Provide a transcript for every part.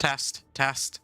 Test, test.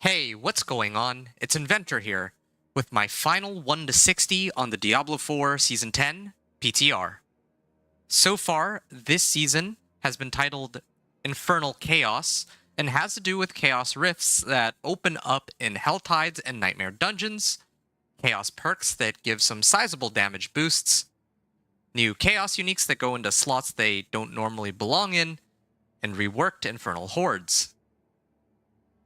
Hey, what's going on? It's Inventor here, with my final 1 to 60 on the Diablo 4 Season 10 PTR. So far, this season has been titled Infernal Chaos, and has to do with chaos rifts that open up in Hell Tides and Nightmare Dungeons, chaos perks that give some sizable damage boosts, new chaos uniques that go into slots they don't normally belong in, and reworked Infernal Hordes.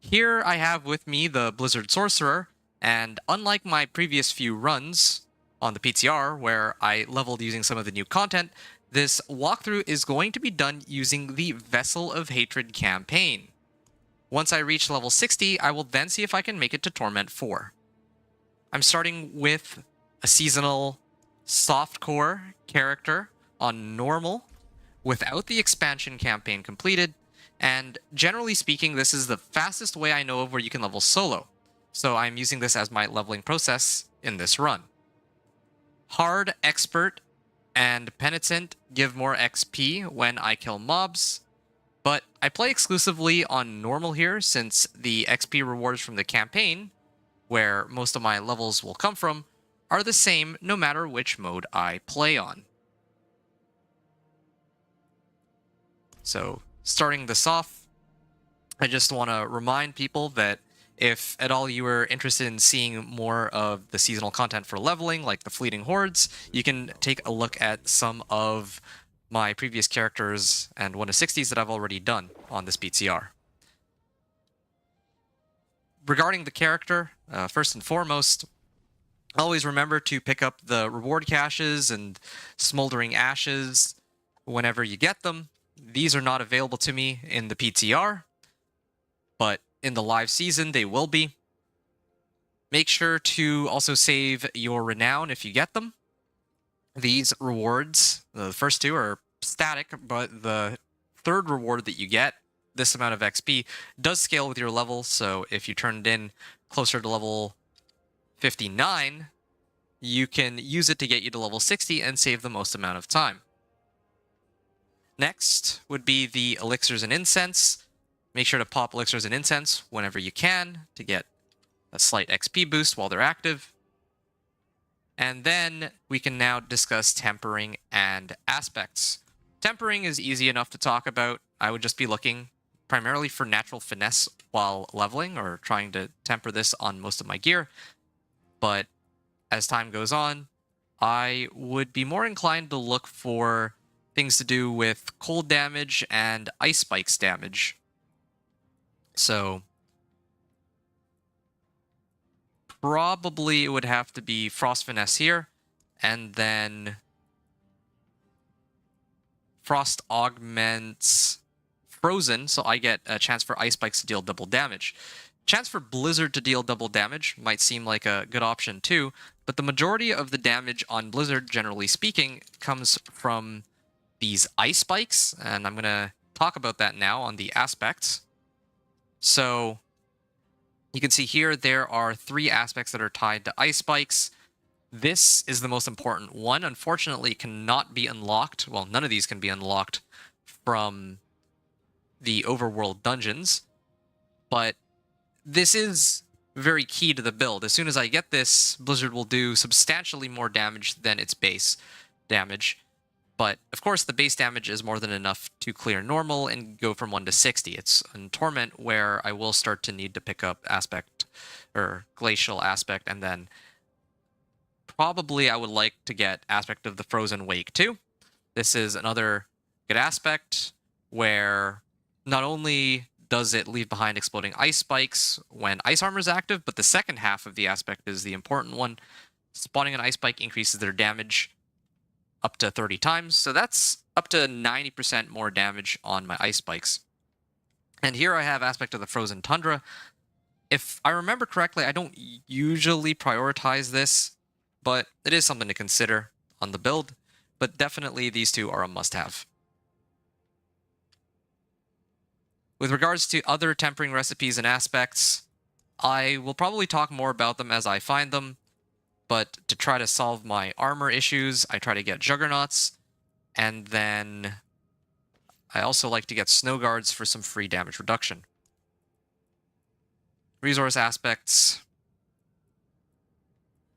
Here I have with me the Blizzard Sorcerer, and unlike my previous few runs on the PTR where I leveled using some of the new content, this walkthrough is going to be done using the Vessel of Hatred campaign. Once I reach level 60, I will then see if I can make it to Torment 4. I'm starting with a seasonal softcore character on normal without the expansion campaign completed, and generally speaking, this is the fastest way I know of where you can level solo, so I'm using this as my leveling process in this run. Hard, Expert, and Penitent give more XP when I kill mobs, but I play exclusively on normal here since the XP rewards from the campaign, where most of my levels will come from, are the same no matter which mode I play on. So, starting this off, I just want to remind people that if at all you are interested in seeing more of the seasonal content for leveling, like the Fleeting Hordes, you can take a look at some of my previous characters and 1 to 60s that I've already done on this PTR. Regarding the character, first and foremost, always remember to pick up the reward caches and Smoldering Ashes whenever you get them. These are not available to me in the PTR, but in the live season they will be. Make sure to also save your renown if you get them. These rewards, the first two are static, but the third reward that you get, this amount of XP, does scale with your level, so if you turned in closer to level 59, you can use it to get you to level 60 and save the most amount of time. Next would be the Elixirs and Incense. Make sure to pop Elixirs and Incense whenever you can to get a slight XP boost while they're active. And then we can now discuss Tempering and Aspects. Tempering is easy enough to talk about. I would just be looking primarily for natural finesse while leveling, or trying to temper this on most of my gear. But as time goes on, I would be more inclined to look for things to do with cold damage and ice spikes damage. So probably it would have to be Frost Finesse here, and then Frost augments Frozen, so I get a chance for ice spikes to deal double damage. Chance for Blizzard to deal double damage might seem like a good option too, but the majority of the damage on Blizzard, generally speaking, comes from these ice spikes, and I'm going to talk about that now on the aspects. So you can see here there are 3 aspects that are tied to ice spikes. This is the most important one. Unfortunately, cannot be unlocked. Well, none of these can be unlocked from the overworld dungeons, but this is very key to the build. As soon as I get this, Blizzard will do substantially more damage than its base damage. But, of course, the base damage is more than enough to clear normal and go from 1 to 60. It's in Torment where I will start to need to pick up Aspect, or Glacial Aspect, and then probably I would like to get Aspect of the Frozen Wake too. This is another good aspect where not only does it leave behind exploding ice spikes when ice armor is active, but the second half of the aspect is the important one. Spawning an ice spike increases their damage up to 30 times, so that's up to 90% more damage on my ice spikes. And here I have Aspect of the Frozen Tundra. If I remember correctly, I don't usually prioritize this, but it is something to consider on the build. But definitely these two are a must-have. With regards to other tempering recipes and aspects, I will probably talk more about them as I find them, but to try to solve my armor issues, I try to get Juggernauts, and then I also like to get Snow Guards for some free damage reduction. Resource aspects,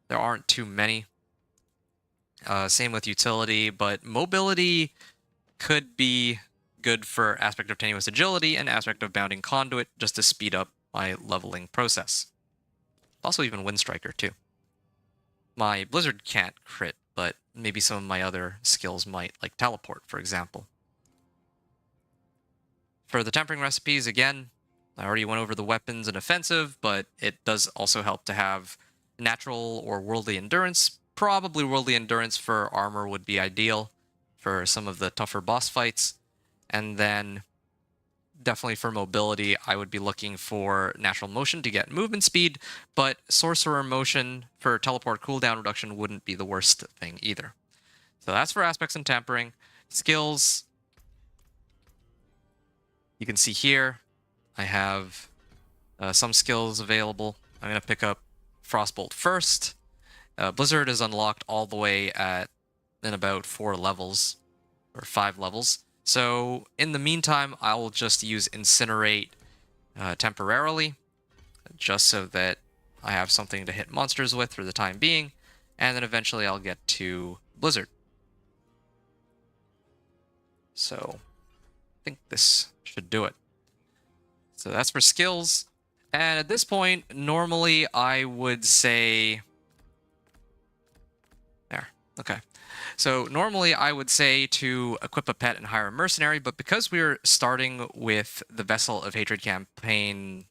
there aren't too many. Same with utility, but mobility could be good for Aspect of Tenuous Agility and Aspect of Bounding Conduit, just to speed up my leveling process. Also even Windstriker too. My Blizzard can't crit, but maybe some of my other skills might, like Teleport, for example. For the tempering recipes, again, I already went over the weapons and offensive, but it does also help to have natural or worldly endurance. Probably worldly endurance for armor would be ideal for some of the tougher boss fights. And then definitely for mobility, I would be looking for natural motion to get movement speed, but sorcerer motion for teleport cooldown reduction wouldn't be the worst thing either. So that's for aspects and tempering. Skills, you can see here, I have some skills available. I'm going to pick up Frostbolt first. Blizzard is unlocked all the way in about 4 levels, or 5 levels. So in the meantime, I will just use Incinerate temporarily, just so that I have something to hit monsters with for the time being, and then eventually I'll get to Blizzard. So I think this should do it. So that's for skills. And at this point, normally I would say... There. Okay. So normally I would say to equip a pet and hire a mercenary, but because we're starting with the Vessel of Hatred campaign,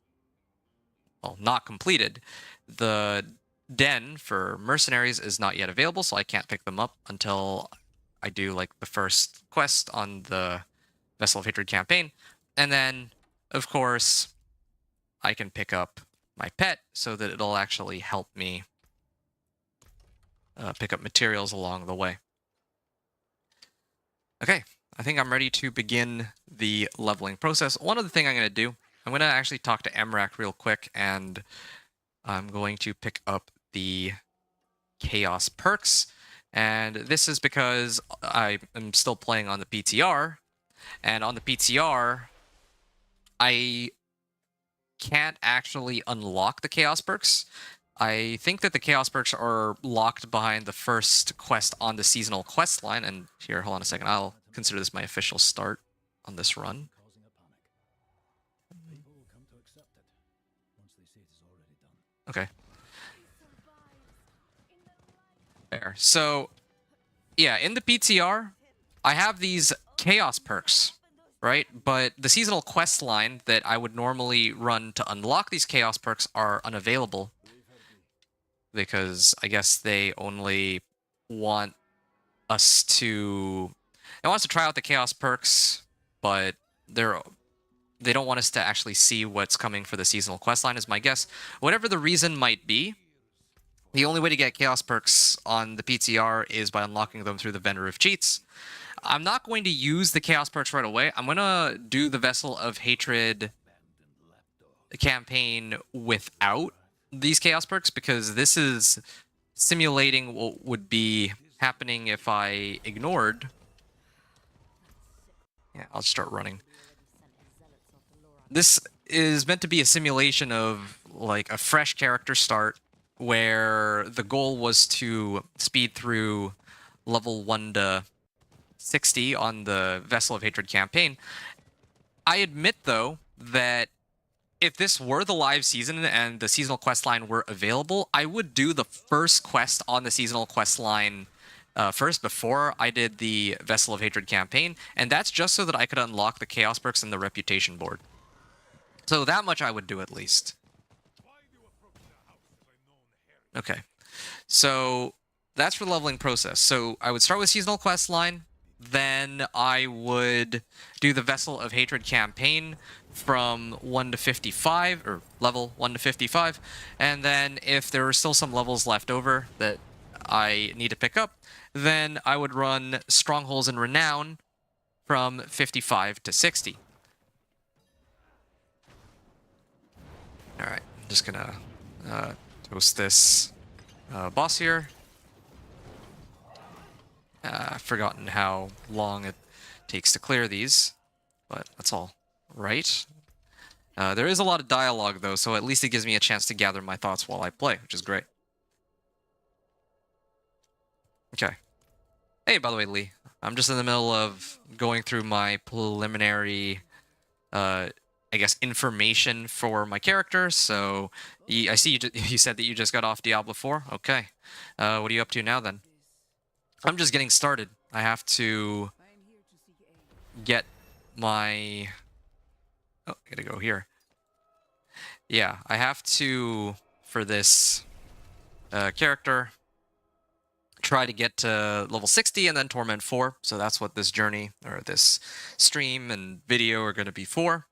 well, not completed, the den for mercenaries is not yet available, so I can't pick them up until I do like the first quest on the Vessel of Hatred campaign. And then, of course, I can pick up my pet so that it'll actually help me pick up materials along the way. Okay, I think I'm ready to begin the leveling process. One other thing I'm going to do, I'm going to actually talk to Emrak real quick, and I'm going to pick up the Chaos perks. And this is because I am still playing on the PTR, and on the PTR, I can't actually unlock the Chaos perks. I think that the Chaos perks are locked behind the first quest on the seasonal quest line. And here, hold on a second. I'll consider this my official start on this run. Okay. There. So, yeah, in the PTR, I have these Chaos perks, right? But the seasonal quest line that I would normally run to unlock these Chaos perks are unavailable, because I guess they only want us to... They want us to try out the Chaos perks, but they don't want us to actually see what's coming for the seasonal questline, is my guess. Whatever the reason might be, the only way to get Chaos perks on the PTR is by unlocking them through the Vendor of Cheats. I'm not going to use the Chaos perks right away. I'm going to do the Vessel of Hatred campaign without these Chaos perks, because this is simulating what would be happening if I ignored... Yeah, I'll start running. This is meant to be a simulation of like a fresh character start, where the goal was to speed through level 1 to 60 on the Vessel of Hatred campaign. I admit, though, that if this were the live season and the seasonal quest line were available, I would do the first quest on the seasonal quest line first before I did the Vessel of Hatred campaign, and that's just so that I could unlock the Chaos perks and the Reputation board. So that much I would do at least. Okay, so that's for the leveling process. So I would start with seasonal quest line, then I would do the Vessel of Hatred campaign from 1 to 55, or level 1 to 55, and then if there are still some levels left over that I need to pick up, then I would run Strongholds and Renown from 55 to 60. Alright, I'm just gonna toast this boss here. I've forgotten how long it takes to clear these, but that's all right. There is a lot of dialogue, though, so at least it gives me a chance to gather my thoughts while I play, which is great. Okay. Hey, by the way, Lee, I'm just in the middle of going through my preliminary, I guess, information for my character, so I see you said that you just got off Diablo 4. Okay. What are you up to now, then? I'm just getting started. I have to get my... Oh, I gotta go here. Yeah, I have to, for this character, try to get to level 60 and then Torment 4. So that's what this journey, or this stream and video are going to be for.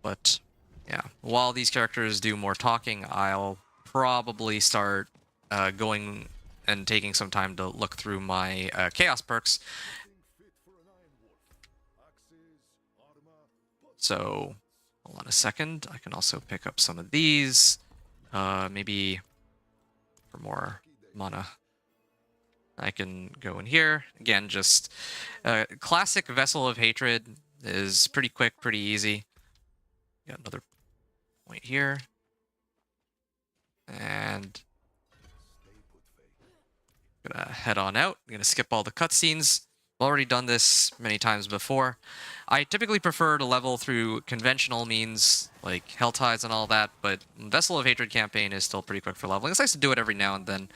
But, yeah, while these characters do more talking, I'll probably start going and taking some time to look through my Chaos perks. So, hold on a second. I can also pick up some of these. Maybe for more mana. I can go in here. Again, just classic Vessel of Hatred is pretty quick, pretty easy. Got another point here. And gonna head on out. I'm gonna skip all the cutscenes. I've already done this many times before. I typically prefer to level through conventional means, like Helltides and all that, but Vessel of Hatred campaign is still pretty quick for leveling. It's nice to do it every now and then.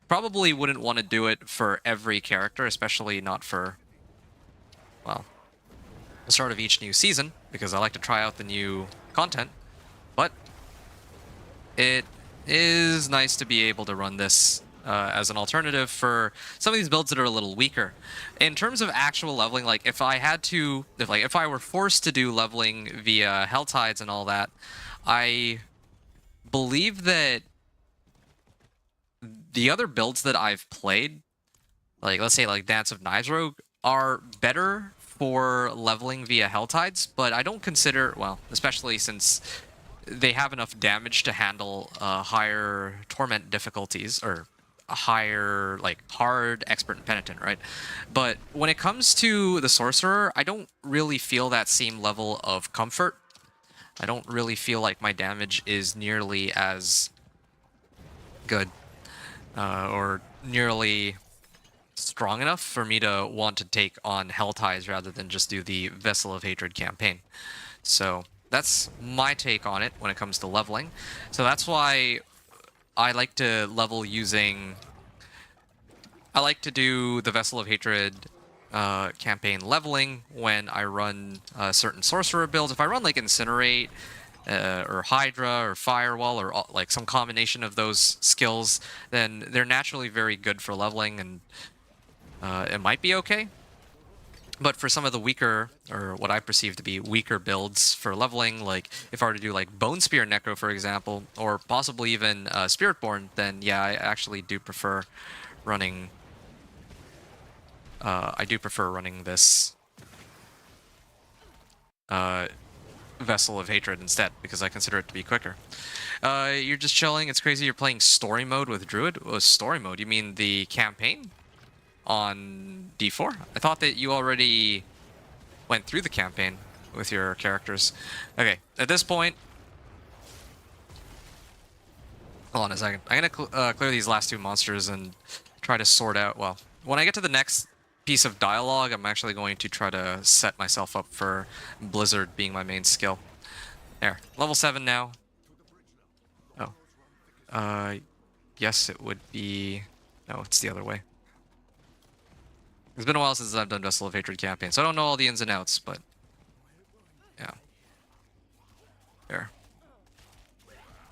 Probably wouldn't want to do it for every character, especially not for, well, the start of each new season, because I like to try out the new content. But it is nice to be able to run this as an alternative for some of these builds that are a little weaker. In terms of actual leveling, like if I had to, if I were forced to do leveling via Helltides and all that, I believe that the other builds that I've played, like let's say like Dance of Knives Rogue, are better for leveling via Helltides, but I don't consider, well, especially since they have enough damage to handle higher Torment difficulties, or a higher, like, hard, expert, and penitent, right? But when it comes to the Sorcerer, I don't really feel that same level of comfort. I don't really feel like my damage is nearly as good or nearly strong enough for me to want to take on Helltides rather than just do the Vessel of Hatred campaign. So that's my take on it when it comes to leveling. So that's why I like to level using... I like to do the Vessel of Hatred campaign leveling when I run certain Sorcerer builds. If I run like Incinerate, or Hydra, or Firewall, or like some combination of those skills, then they're naturally very good for leveling, and it might be okay. But for some of the weaker, or what I perceive to be weaker builds for leveling, like if I were to do like Bone Spear Necro, for example, or possibly even Spiritborn, then yeah, I actually do prefer running... this Vessel of Hatred instead, because I consider it to be quicker. You're just chilling. It's crazy you're playing story mode with Druid. Oh, story mode? You mean the campaign on D4? I thought that you already went through the campaign with your characters. Okay, at this point... Hold on a second. I'm going to clear these last two monsters and try to sort out... Well, when I get to the next piece of dialogue, I'm actually going to try to set myself up for Blizzard being my main skill. There. Level 7 now. Oh. Yes, it would be... No, it's the other way. It's been a while since I've done Vessel of Hatred campaign, so I don't know all the ins and outs, but... Yeah. There.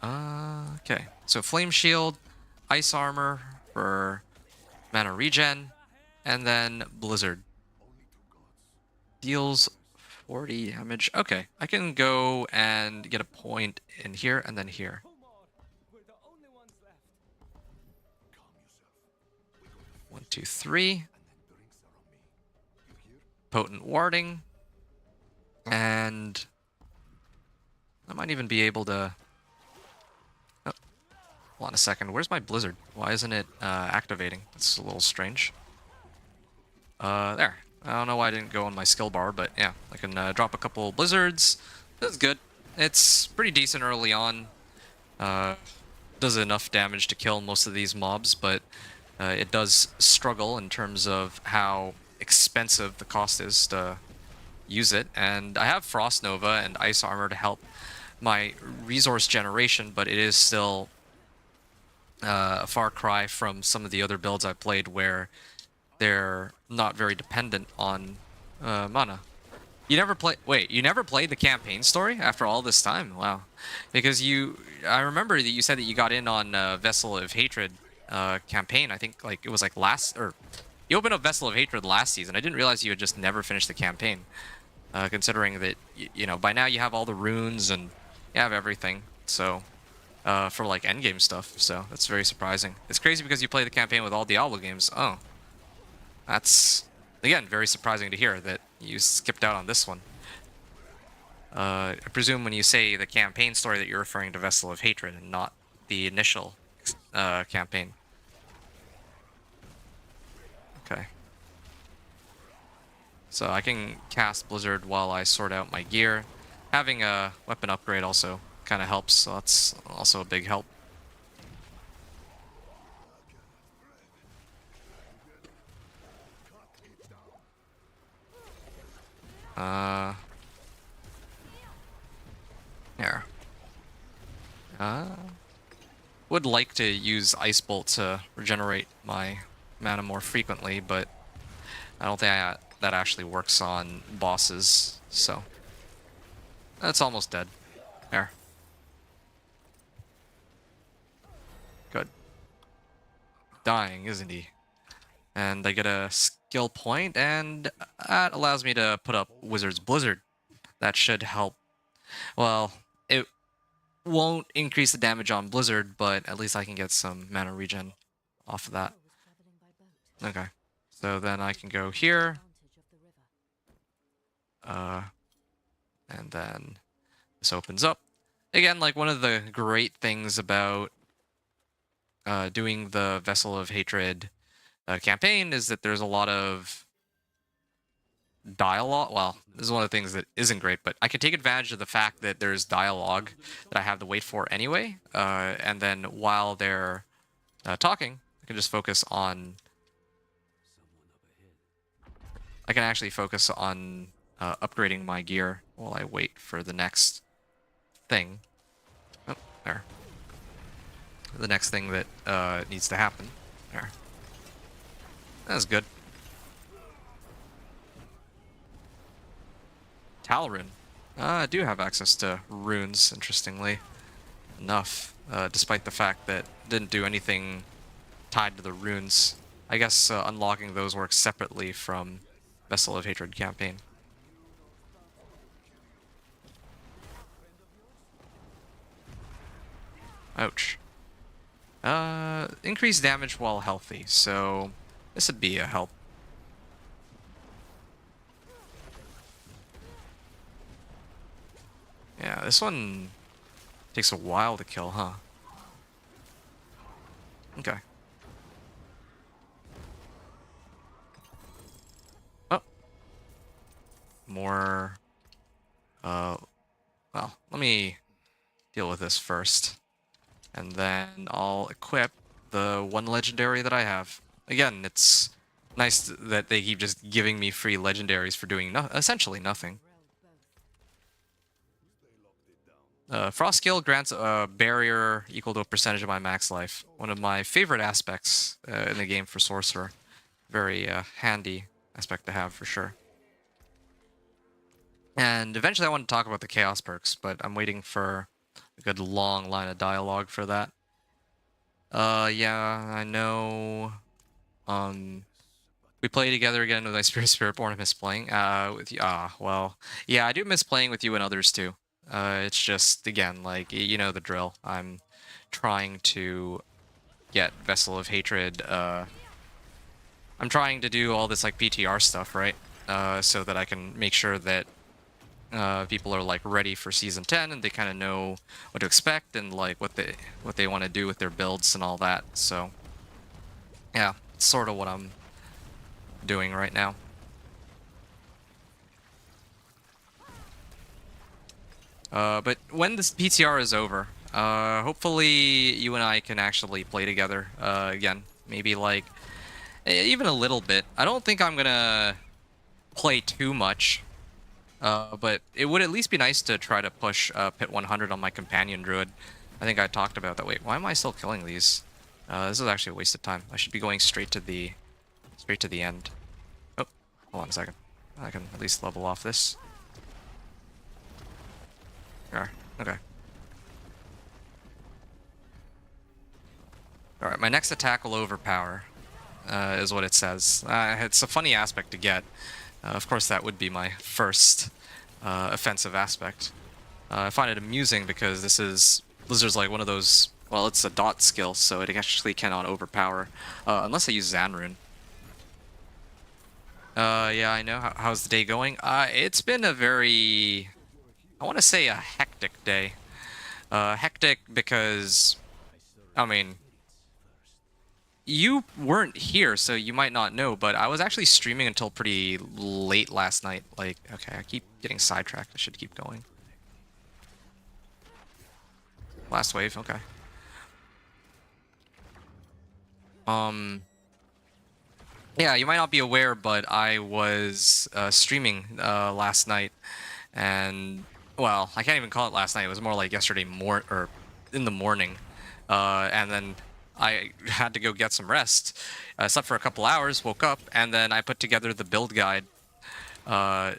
Okay. So Flame Shield, Ice Armor, for mana regen, and then Blizzard. Deals 40 damage. Okay, I can go and get a point in here and then here. 1, 2, 3. Potent warding. And I might even be able to... Oh, hold on a second. Where's my Blizzard? Why isn't it activating? That's a little strange. There. I don't know why I didn't go on my skill bar, but yeah, I can drop a couple Blizzards. That's good. It's pretty decent early on. Does enough damage to kill most of these mobs, but it does struggle in terms of how expensive the cost is to use it. And I have Frost Nova and Ice Armor to help my resource generation, but it is still a far cry from some of the other builds I played where they're not very dependent on mana. You never play. Wait, you never played the campaign story after all this time? Wow. Because I remember that you said that you got in on Vessel of Hatred campaign. I think like it was like you opened up Vessel of Hatred last season. I didn't realize you had just never finished the campaign. Considering that you know by now you have all the runes and you have everything. So for like endgame stuff. So that's very surprising. It's crazy because you play the campaign with all Diablo games. Oh. That's, again, very surprising to hear that you skipped out on this one. I presume when you say the campaign story that you're referring to Vessel of Hatred and not the initial campaign. Okay. So I can cast Blizzard while I sort out my gear. Having a weapon upgrade also kind of helps, so that's also a big help. Here. Would like to use Ice Bolt to regenerate my mana more frequently, but I don't think that actually works on bosses, so... That's almost dead. There. Good. Dying, isn't he? And I get a skill point, and that allows me to put up Wizard's Blizzard. That should help. Well, it won't increase the damage on Blizzard, but at least I can get some mana regen off of that. Okay. So then I can go here. And then this opens up. Again, like one of the great things about doing the Vessel of Hatred campaign is that there's a lot of dialogue. Well, this is one of the things that isn't great, but I can take advantage of the fact that there's dialogue that I have to wait for anyway. And then while they're talking, I can just focus on... I can actually focus on upgrading my gear while I wait for the next thing. Oh, there. The next thing that needs to happen. There. That's good. Talrun. I do have access to runes, interestingly enough, despite the fact that it didn't do anything tied to the runes. I guess unlocking those works separately from Vessel of Hatred campaign. Ouch. Increased damage while healthy, so this would be a help. Yeah, this one takes a while to kill, huh? Okay. Oh. More... well, let me deal with this first. And then I'll equip the one legendary that I have. Again, it's nice that they keep just giving me free legendaries for doing essentially nothing. Frost skill grants a barrier equal to a percentage of my max life. One of my favorite aspects in the game for Sorcerer. Very handy aspect to have for sure. And eventually I want to talk about the Chaos perks, but I'm waiting for a good long line of dialogue for that. Yeah, I know. We play together again with my Spiritborn. I miss playing. With you. Well, yeah, I do miss playing with you and others too. It's just again, like you know the drill. I'm trying to get Vessel of Hatred. I'm trying to do all this like PTR stuff, right? So that I can make sure that people are like ready for season 10 and they kind of know what to expect and like what they want to do with their builds and all that. So yeah, it's sort of what I'm doing right now. But when this PTR is over, hopefully you and I can actually play together again. Maybe like even a little bit. I don't think I'm gonna play too much, but it would at least be nice to try to push Pit 100 on my companion druid. I think I talked about that. Wait, why am I still killing these? This is actually a waste of time. I should be going straight to the end. Oh, hold on a second. I can at least level off this. There. Okay. Alright, my next attack will overpower, is what it says. It's a funny aspect to get. Of course, that would be my first offensive aspect. I find it amusing because this is... Blizzard's like one of those... Well, it's a dot skill, so it actually cannot overpower. Unless I use Zanrune. Yeah, I know. How's the day going? It's been a very... I want to say a hectic day. Hectic because... I mean... You weren't here, so you might not know, but I was actually streaming until pretty late last night. Like, okay, I keep getting sidetracked. I should keep going. Last wave, okay. Yeah, you might not be aware, but I was streaming last night, and well, I can't even call it last night. It was more like yesterday or in the morning, and then I had to go get some rest. I slept for a couple hours, woke up, and then I put together the build guide. Well,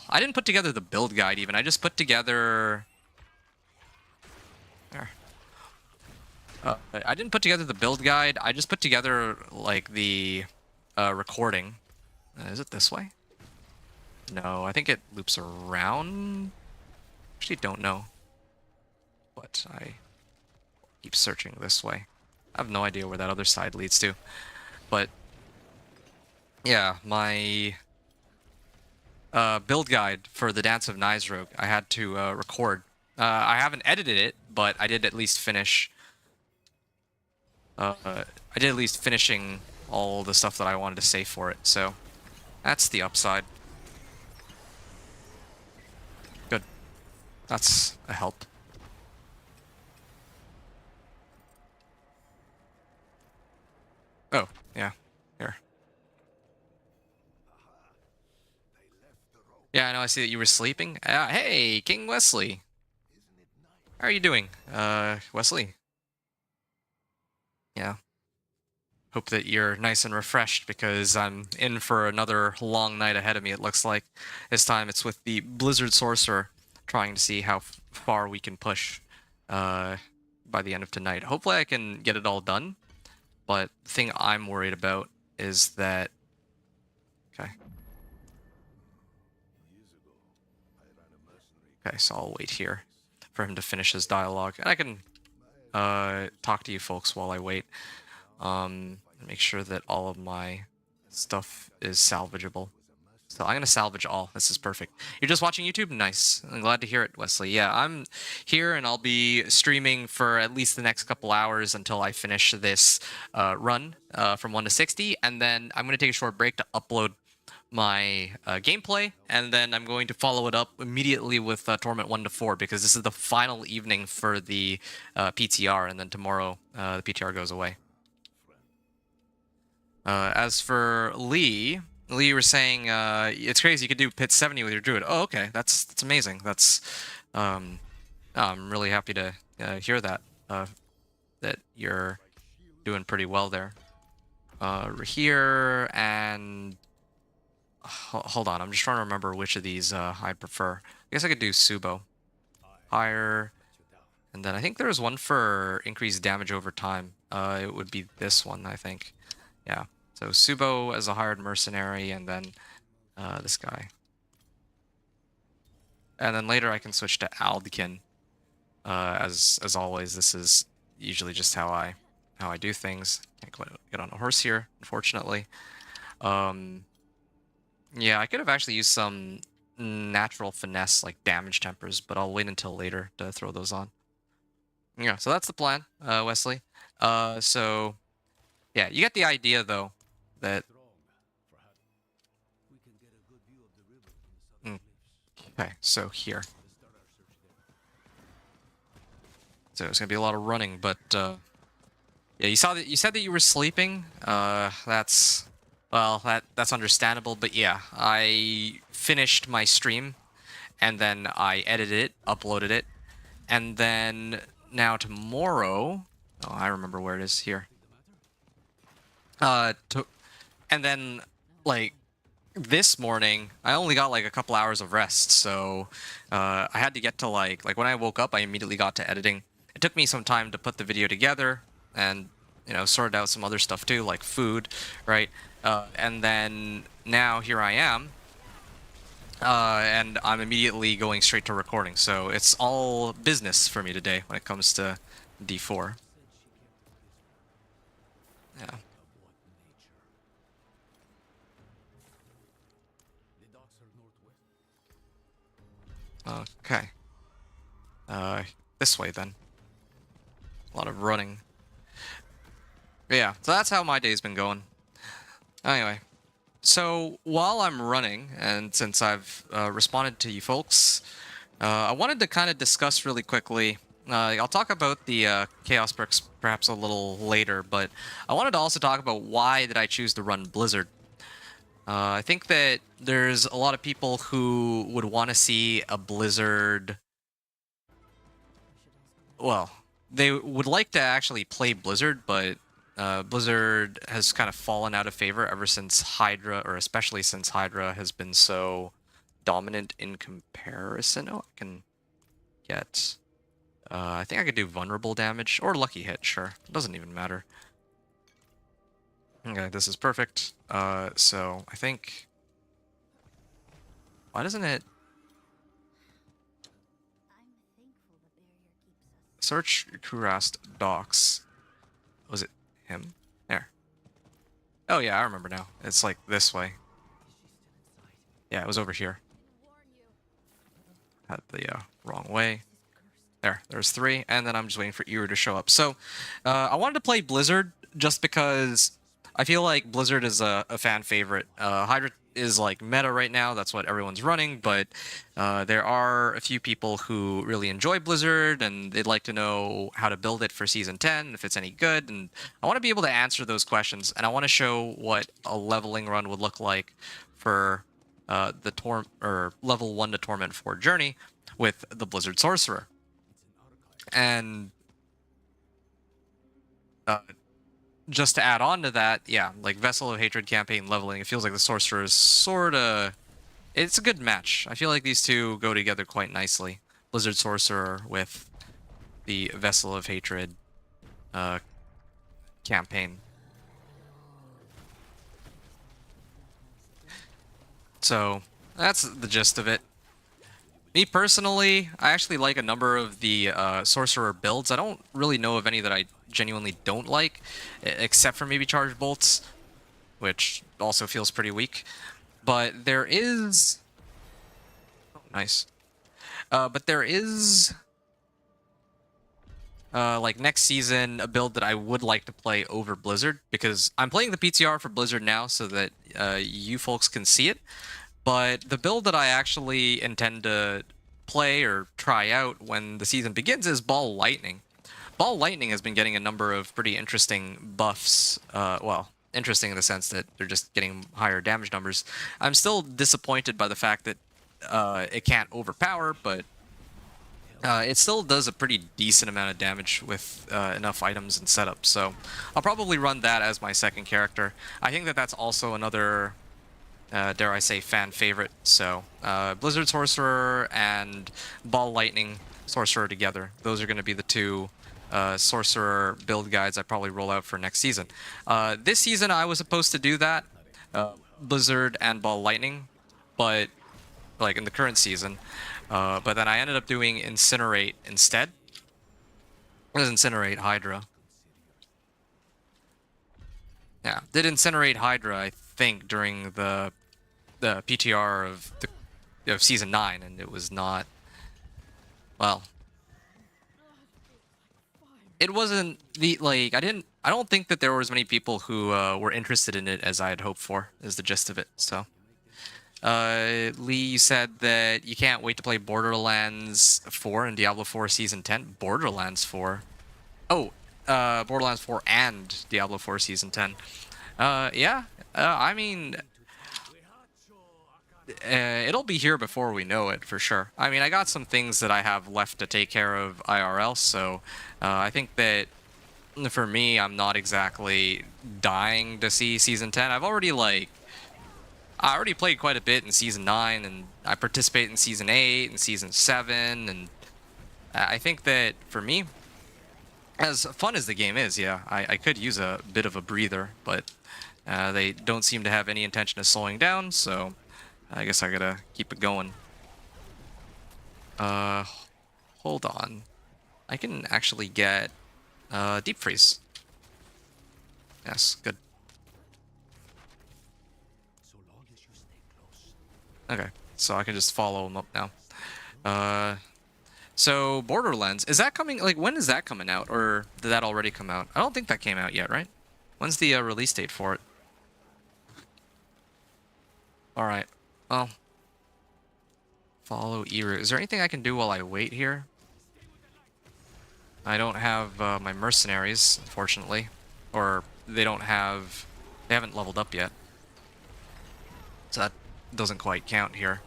I didn't put together the build guide even. I just put together. I didn't put together the build guide. I just put together like the recording. Is it this way? No, I think it loops around. Actually, don't know. But I keep searching this way. I have no idea where that other side leads to. But yeah, my build guide for the Dance of Nizrogue, I had to record. I haven't edited it, but I did at least finish. I did at least finishing all the stuff that I wanted to say for it. So that's the upside. Good. That's a help. Oh, yeah. Here. Yeah, I know. I see that you were sleeping. Hey, King Wesley. How are you doing? Wesley? Yeah. Hope that you're nice and refreshed because I'm in for another long night ahead of me, it looks like. This time it's with the Blizzard Sorcerer, trying to see how far we can push by the end of tonight. Hopefully I can get it all done, but the thing I'm worried about is that... Okay. Okay, so I'll wait here for him to finish his dialogue. And I can talk to you folks while I wait. Make sure that all of my stuff is salvageable. So I'm gonna salvage all. This is perfect. You're just watching YouTube? Nice. I'm glad to hear it, Wesley. Yeah, I'm here and I'll be streaming for at least the next couple hours until I finish this run from 1 to 60, and then I'm gonna take a short break to upload my gameplay, and then I'm going to follow it up immediately with Torment 1 to 4 because this is the final evening for the PTR, and then tomorrow the PTR goes away. As for Lee, you were saying it's crazy you could do pit 70 with your druid. Oh, okay, that's amazing. That's I'm really happy to hear that that you're doing pretty well there. Here and hold on, I'm just trying to remember which of these I prefer. I guess I could do Subo. Higher, And then I think there's one for increased damage over time. It would be this one, I think. Yeah. So Subo as a hired mercenary, and then this guy. And then later I can switch to Aldkin. As always, this is usually just how I do things. Can't get on a horse here, unfortunately. Yeah, I could have actually used some natural finesse like damage tempers, but I'll wait until later to throw those on. Yeah, so that's the plan, Wesley. So yeah, you get the idea though that. Okay, so here. So it's gonna be a lot of running, but yeah, you said that you were sleeping. That's that's understandable, but yeah, I finished my stream and then I edited it, uploaded it, and then now tomorrow, oh, I remember where it is here. And then like this morning, I only got like a couple hours of rest, so I had to get to like when I woke up, I immediately got to editing. It took me some time to put the video together and, you know, sorted out some other stuff too, like food, right? And then now here I am, and I'm immediately going straight to recording. So it's all business for me today when it comes to D4. Yeah. Okay. This way then. A lot of running. But yeah, so that's how my day's been going. Anyway, so while I'm running, and since I've responded to you folks, I wanted to kind of discuss really quickly. I'll talk about the Chaos perks perhaps a little later, but I wanted to also talk about why did I choose to run Blizzard. I think that there's a lot of people who would want to see a Blizzard. Well, they would like to actually play Blizzard, but Blizzard has kind of fallen out of favor ever since Hydra, or especially since Hydra has been so dominant in comparison. Oh, I can get... I think I could do vulnerable damage, or lucky hit, sure. It doesn't even matter. Okay, this is perfect. So I think... Why doesn't it... Search Kurast docks. Was it him? There. Oh yeah, I remember now. It's like this way. Yeah, it was over here. Had the wrong way. There's 3, and then I'm just waiting for Eru to show up. So, I wanted to play Blizzard just because I feel like Blizzard is a fan favorite. Hydra is like meta right now, that's what everyone's running, but there are a few people who really enjoy Blizzard, and they'd like to know how to build it for Season 10, if it's any good, and I want to be able to answer those questions, and I want to show what a leveling run would look like for the level 1 to Torment 4 journey with the Blizzard Sorcerer. And just to add on to that, yeah, like Vessel of Hatred campaign leveling, it feels like the Sorcerer is sort of... It's a good match. I feel like these two go together quite nicely. Blizzard Sorcerer with the Vessel of Hatred campaign. So, that's the gist of it. Me personally, I actually like a number of the Sorcerer builds. I don't really know of any that I genuinely don't like, except for maybe Charge Bolts, which also feels pretty weak. But there is... Oh, nice. But there is... like next season, a build that I would like to play over Blizzard, because I'm playing the PTR for Blizzard now so that you folks can see it. But the build that I actually intend to play or try out when the season begins is Ball Lightning. Ball Lightning has been getting a number of pretty interesting buffs. Well, interesting in the sense that they're just getting higher damage numbers. I'm still disappointed by the fact that it can't overpower, but it still does a pretty decent amount of damage with enough items and setup. So I'll probably run that as my second character. I think that that's also another... dare I say, fan favorite. So, Blizzard Sorcerer and Ball Lightning Sorcerer together. Those are going to be the two Sorcerer build guides I probably roll out for next season. This season I was supposed to do that, Blizzard and Ball Lightning, but like in the current season, but then I ended up doing Incinerate instead. It was Incinerate Hydra. Yeah, did Incinerate Hydra, I think, during the PTR of Season 9, and it was not... Well... It wasn't the, like, I don't think that there were as many people who were interested in it as I had hoped for, is the gist of it, so... Lee, you said that you can't wait to play Borderlands 4 in Diablo 4 Season 10. Borderlands 4? Oh, Borderlands 4 and Diablo 4 Season 10. Yeah, I mean... it'll be here before we know it, for sure. I mean, I got some things that I have left to take care of IRL, so I think that for me, I'm not exactly dying to see Season 10. I already played quite a bit in Season 9, and I participate in Season 8 and Season 7, and I think that, for me, as fun as the game is, yeah, I could use a bit of a breather, but they don't seem to have any intention of slowing down, so I guess I gotta keep it going. Hold on. I can actually get Deep Freeze. Yes, good. Okay, so I can just follow him up now. So Borderlands, is that coming, like, when is that coming out? Or did that already come out? I don't think that came out yet, right? When's the release date for it? Alright, well. Follow E-route. Is there anything I can do while I wait here? I don't have my mercenaries, unfortunately. Or they haven't leveled up yet. So that doesn't quite count here.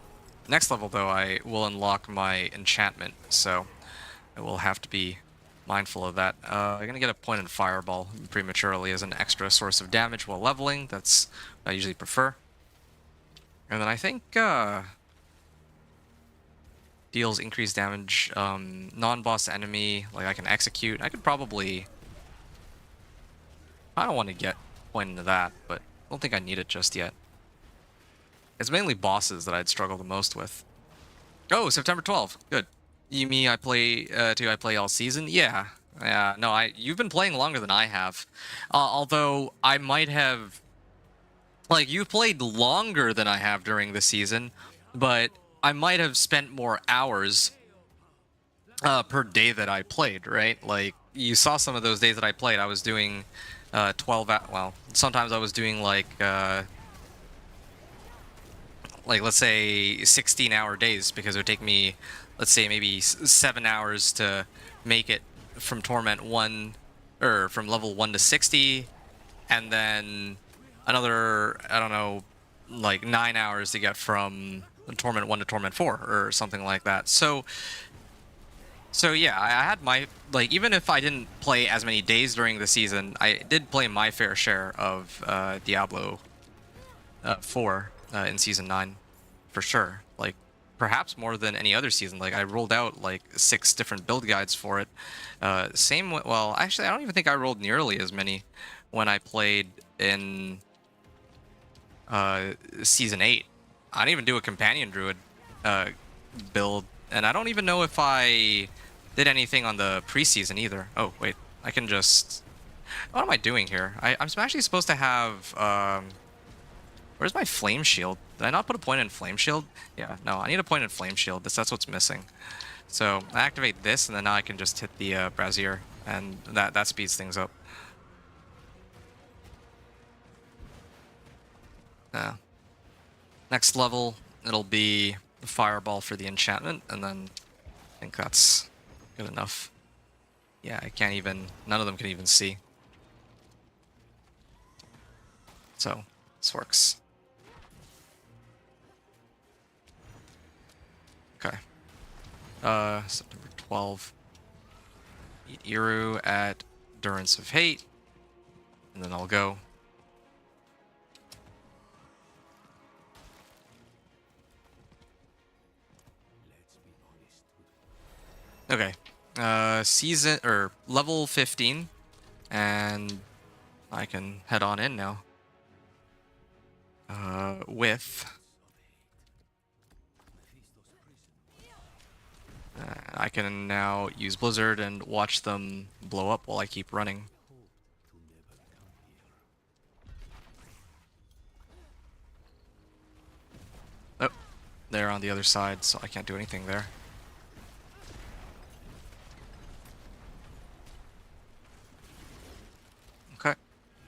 Next level, though, I will unlock my enchantment, so I will have to be mindful of that. I'm going to get a pointed fireball prematurely as an extra source of damage while leveling. That's what I usually prefer. And then I think deals increased damage, non-boss enemy, like I can execute. I could probably... I don't want to get pointed into that, but I don't think I need it just yet. It's mainly bosses that I'd struggle the most with. Oh, September 12th. Good. You mean I play all season? Yeah. Yeah. No, you've been playing longer than I have. Although I might have, like, you've played longer than I have during the season, but I might have spent more hours per day that I played, right? Like, you saw some of those days that I played. I was doing 12 well, sometimes I was doing like let's say 16-hour days, because it would take me, let's say, maybe 7 hours to make it from Torment 1, or from level 1 to 60, and then another, I don't know, like 9 hours to get from Torment 1 to Torment 4, or something like that. So yeah, I had my, like, even if I didn't play as many days during the season, I did play my fair share of Diablo 4 in Season 9, for sure. Like, perhaps more than any other season. Like, I rolled out, like, 6 different build guides for it. Well, actually, I don't even think I rolled nearly as many when I played in Season 8. I didn't even do a Companion Druid build, and I don't even know if I did anything on the preseason either. Oh, wait, I can just... What am I doing here? I'm actually supposed to have... Where's my Flame Shield? Did I not put a point in Flame Shield? Yeah, no, I need a point in Flame Shield. That's what's missing. So I activate this, and then now I can just hit the Brazier, and that speeds things up. Next level, it'll be the Fireball for the enchantment, and then I think that's good enough. Yeah, I can't even... None of them can even see. So, this works. Okay. September 12th. Eat Iru at Durance of Hate. And then I'll go. Okay. Season or level 15, and I can head on in now. With I can now use Blizzard and watch them blow up while I keep running. Oh, they're on the other side, so I can't do anything there. Okay.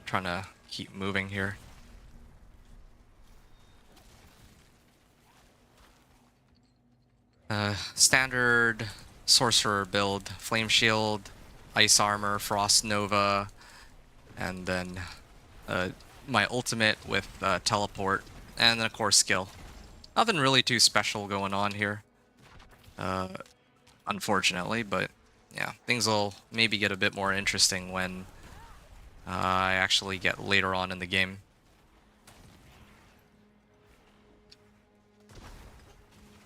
Trying to keep moving here. Standard Sorcerer build, Flame Shield, Ice Armor, Frost Nova, and then my ultimate with Teleport, and then of course skill. Nothing really too special going on here, unfortunately, but yeah, things will maybe get a bit more interesting when I actually get later on in the game.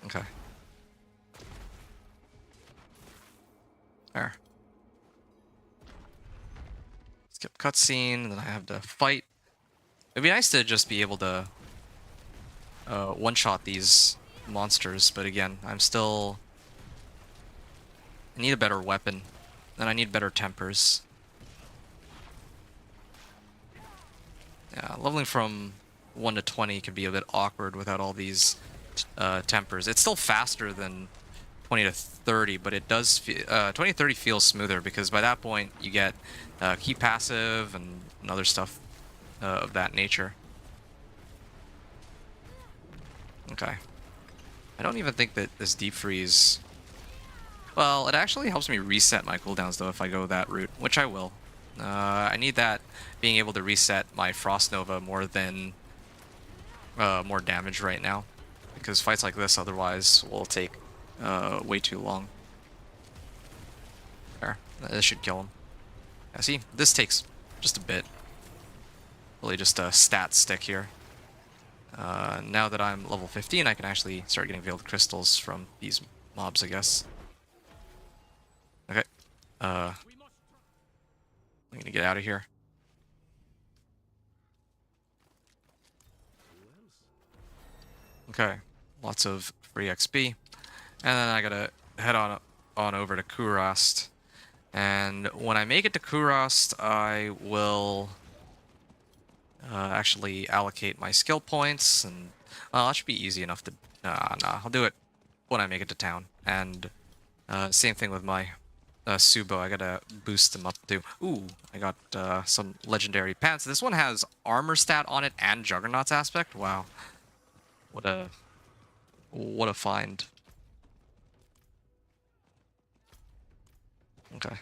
Okay. There. Skip cutscene, and then I have to fight. It'd be nice to just be able to one-shot these monsters, but again, I need a better weapon, and I need better tempers. Yeah, leveling from 1 to 20 can be a bit awkward without all these tempers. It's still faster than 20 to 30, but it does 20 to 30 feels smoother because by that point you get key passive and other stuff of that nature. Okay. I don't even think that this deep freeze... Well, it actually helps me reset my cooldowns though if I go that route, which I will. I need that being able to reset my Frost Nova more than more damage right now, because fights like this otherwise will take way too long. There, this should kill him. Yeah, see, this takes just a bit. Really just a stat stick here. Now that I'm level 15, I can actually start getting veiled crystals from these mobs, I guess. Okay. I'm gonna get out of here. Okay. Lots of free XP. And then I gotta head on over to Kurast. And when I make it to Kurast, I will actually allocate my skill points, and well, that should be easy enough to... Nah, I'll do it when I make it to town. And same thing with my Subo, I gotta boost them up too. Ooh, I got some legendary pants. This one has armor stat on it and Juggernaut's aspect. Wow, what a find. Okay.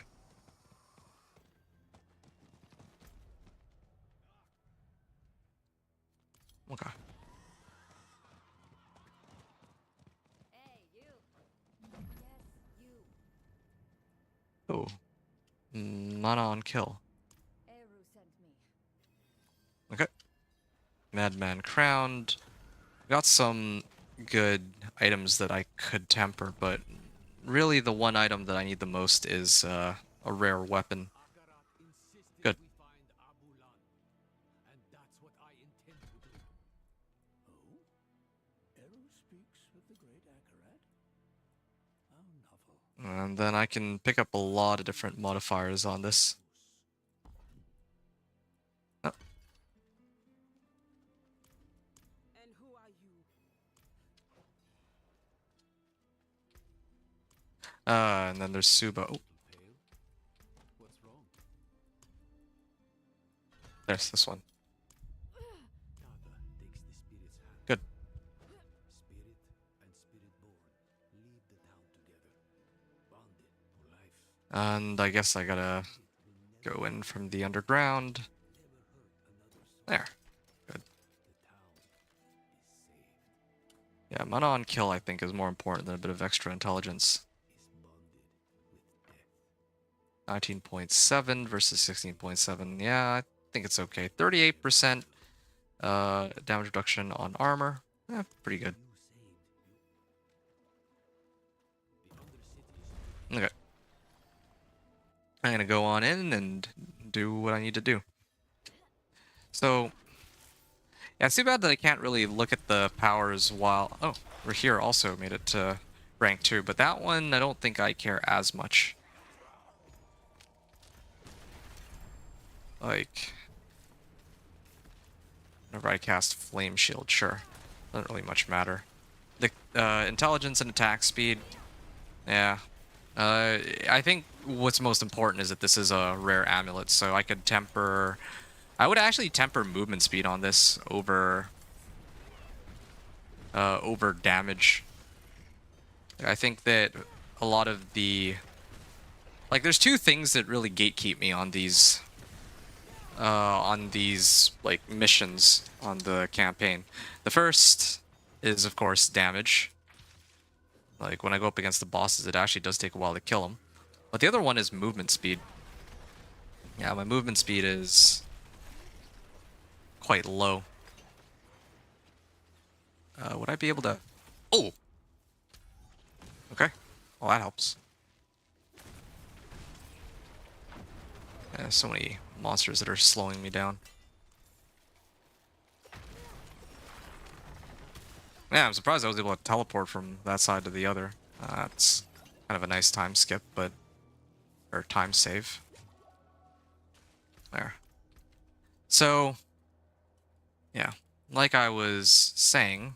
Okay. Oh, mana on kill. Okay. Madman crowned. Got some good items that I could temper, but really the one item that I need the most is a rare weapon. Good. And then I can pick up a lot of different modifiers on this. Oh. And then there's Subo. Oh. There's this one. Good. And I guess I gotta go in from the underground. There. Good. Yeah, mana on kill I think is more important than a bit of extra intelligence. 19.7 versus 16.7. Yeah, I think it's okay. 38% damage reduction on armor. Pretty good. Okay. I'm gonna go on in and do what I need to do. So, yeah, it's too bad that I can't really look at the powers while... Oh, we're here also made it to rank 2, but that one I don't think I care as much. Like, whenever I cast Flame Shield, sure. Doesn't really much matter. The intelligence and attack speed, yeah. I think what's most important is that this is a rare amulet, so I could temper... I would actually temper movement speed on this over damage. I think that a lot of the... Like, there's two things that really gatekeep me on these like missions on the campaign. The first is, of course, damage. Like, when I go up against the bosses, it actually does take a while to kill them. But the other one is movement speed. Yeah, my movement speed is quite low. Would I be able to... Oh! Okay. Well, that helps. So many monsters that are slowing me down. Yeah, I'm surprised I was able to teleport from that side to the other. That's kind of a nice time skip, but... Or time save. There. So... Yeah. Like I was saying...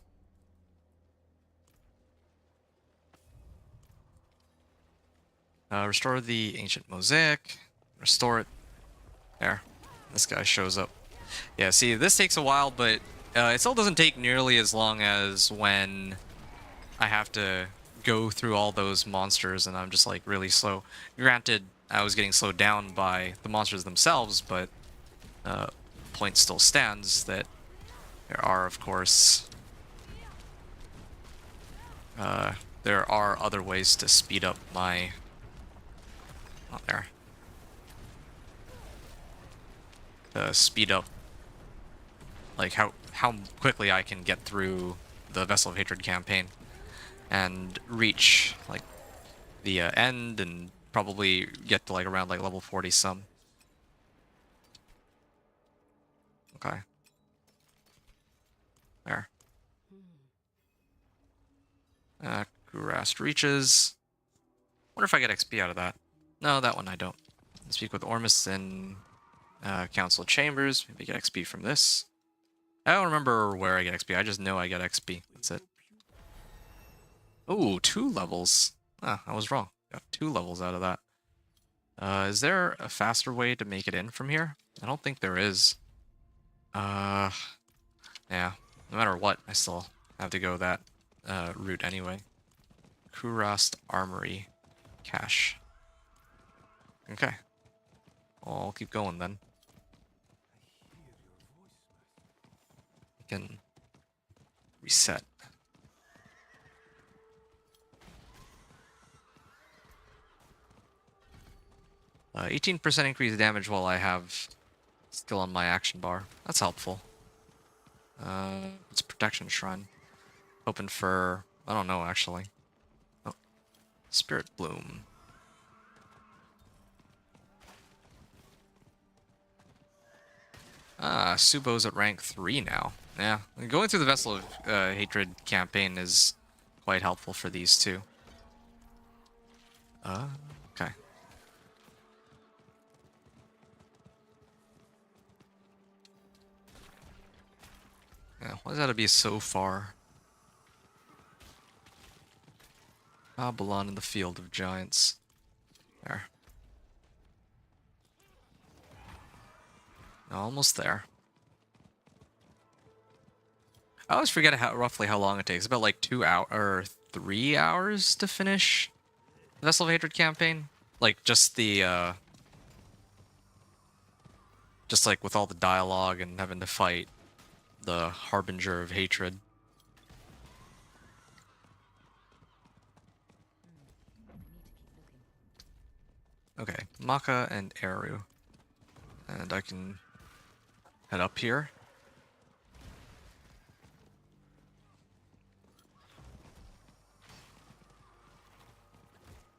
restore the ancient mosaic. Restore it. There. This guy shows up. Yeah, see, this takes a while, but it still doesn't take nearly as long as when I have to go through all those monsters and I'm just, like, really slow. Granted, I was getting slowed down by the monsters themselves, but point still stands that there are, of course... there are other ways to speed up my... Oh, there. Speed up, like, how quickly I can get through the Vessel of Hatred campaign and reach, like, the end and probably get to, like, around, like, level 40 some. Okay. There. Grasped reaches. Wonder if I get XP out of that. No, that one I don't. Speak with Ormus in Council Chambers. Maybe get XP from this. I don't remember where I get XP. I just know I get XP. That's it. Ooh, 2 levels. Ah, I was wrong. Got 2 levels out of that. Is there a faster way to make it in from here? I don't think there is. Yeah. No matter what, I still have to go that route anyway. Kurast Armory. Cache. Okay. Well, I'll keep going then. I can reset. Uh, 18% increased damage while I have skill on my action bar. That's helpful. It's Protection Shrine. Hoping for... I don't know, actually. Oh. Spirit Bloom. Ah, Subo's at rank 3 now. Yeah, going through the Vessel of Hatred campaign is quite helpful for these two. Okay. Yeah, why does that have to be so far? Babylon in the Field of Giants. There. Almost there. I always forget roughly how long it takes. About like 2 hours or 3 hours to finish the Vessel of Hatred campaign. Like just the just like with all the dialogue and having to fight the Harbinger of Hatred. Okay, Maka and Eru. And I can head up here.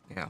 Yeah.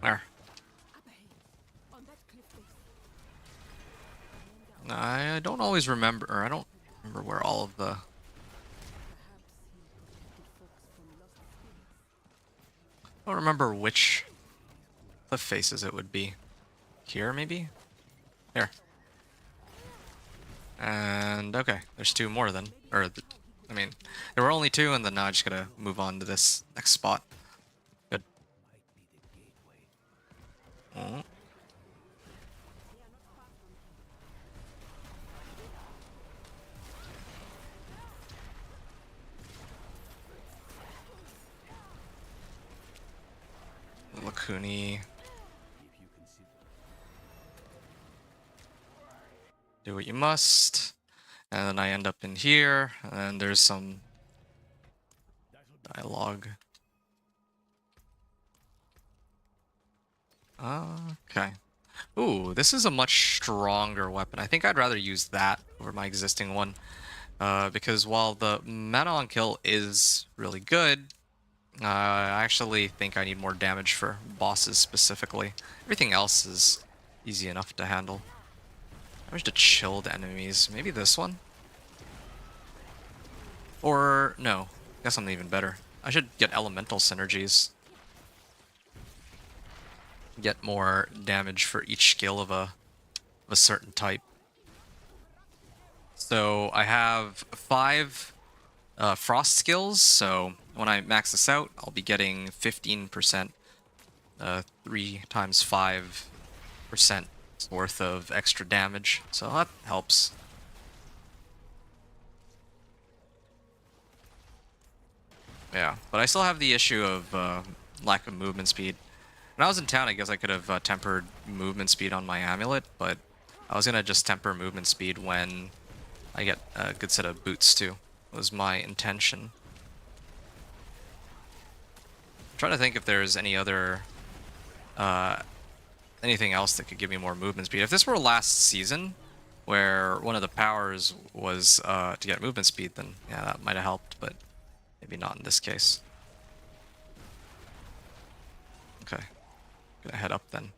Where? Up ahead, on that cliff face. I don't always remember, or I don't remember where all of the... I don't remember which cliff faces it would be. Here, maybe? Here. And, okay, there's 2 more then. I mean, there were only 2, and then now I just gotta move on to this next spot. Good. Oh. Lakuni. Do what you must. And then I end up in here, and there's some dialogue. Okay. Ooh, this is a much stronger weapon. I think I'd rather use that over my existing one. Because while the mana on kill is really good, I actually think I need more damage for bosses specifically. Everything else is easy enough to handle. Damage to chilled enemies. Maybe this one? Or, no. I guess something even better. I should get elemental synergies. Get more damage for each skill of a certain type. So I have 5 frost skills, so when I max this out, I'll be getting 15%, 3 times 5% worth of extra damage, so that helps. Yeah, but I still have the issue of lack of movement speed. When I was in town, I guess I could have tempered movement speed on my amulet, but I was gonna just temper movement speed when I get a good set of boots too. Was my intention. I'm trying to think if there's any other anything else that could give me more movement speed. If this were last season, where one of the powers was to get movement speed, then yeah, that might have helped, but maybe not in this case. Okay, gonna head up then.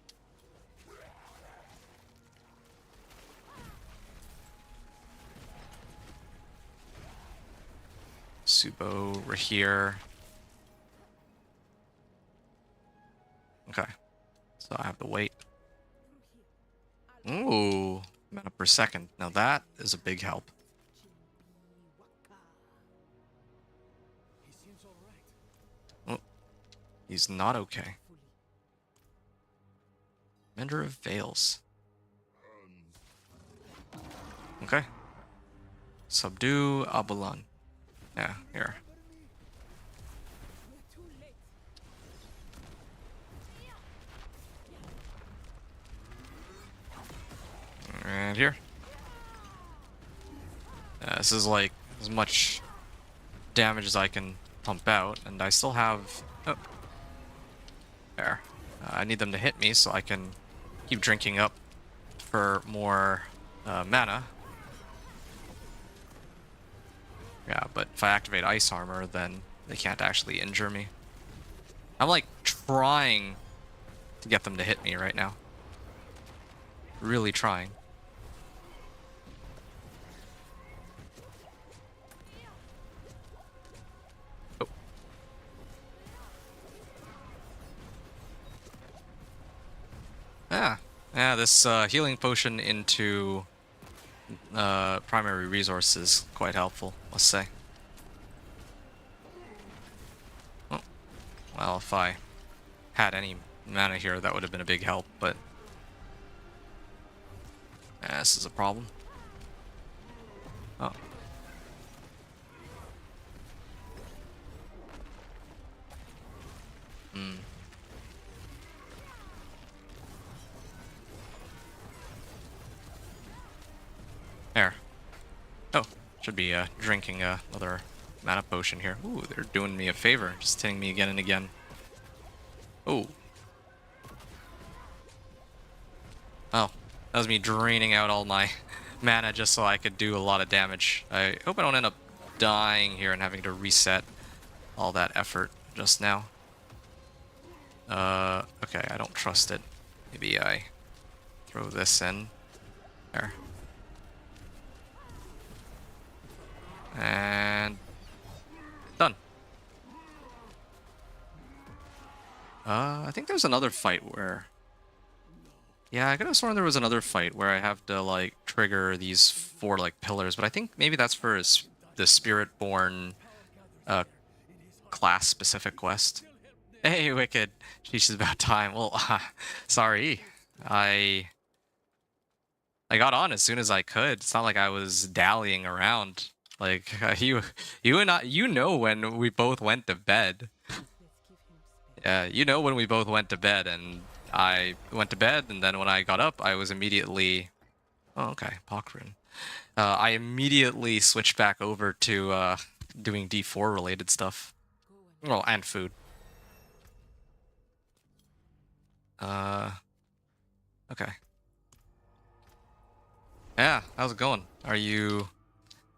Subo, we're here. Okay, so I have to wait. Ooh, mana per second. Now that is a big help. He seems all right. Oh, he's not okay. Mender of Veils. Okay. Subdue Abalan. Yeah, here. And here. This is like as much damage as I can pump out, and I still have... Oh. There. I need them to hit me so I can keep drinking up for more mana. Yeah, but if I activate Ice Armor, then they can't actually injure me. I'm like trying to get them to hit me right now. Really trying. Oh. Yeah, this healing potion into primary resource is quite helpful, let's say. Oh. Well, if I had any mana here, that would have been a big help, but this is a problem. Oh. Hmm. There. Oh, should be drinking another mana potion here. Ooh, they're doing me a favor, just hitting me again and again. Oh. Oh, that was me draining out all my mana just so I could do a lot of damage. I hope I don't end up dying here and having to reset all that effort just now. Okay, I don't trust it. Maybe I throw this in. There. And done. I think there's another fight where... Yeah, I could have sworn there was another fight where I have to, like, trigger these 4, like, pillars, but I think maybe that's for the Spirit-born, class-specific quest. Hey, Wicked! Sheesh, is about time. Well, sorry. I got on as soon as I could. It's not like I was dallying around. Like, you and I, you know when we both went to bed. Yeah, you know when we both went to bed, and I went to bed, and then when I got up, I was immediately... Oh, okay, Pokrun. I immediately switched back over to doing D4 related stuff. Well, and food. Okay. Yeah, how's it going? Are you...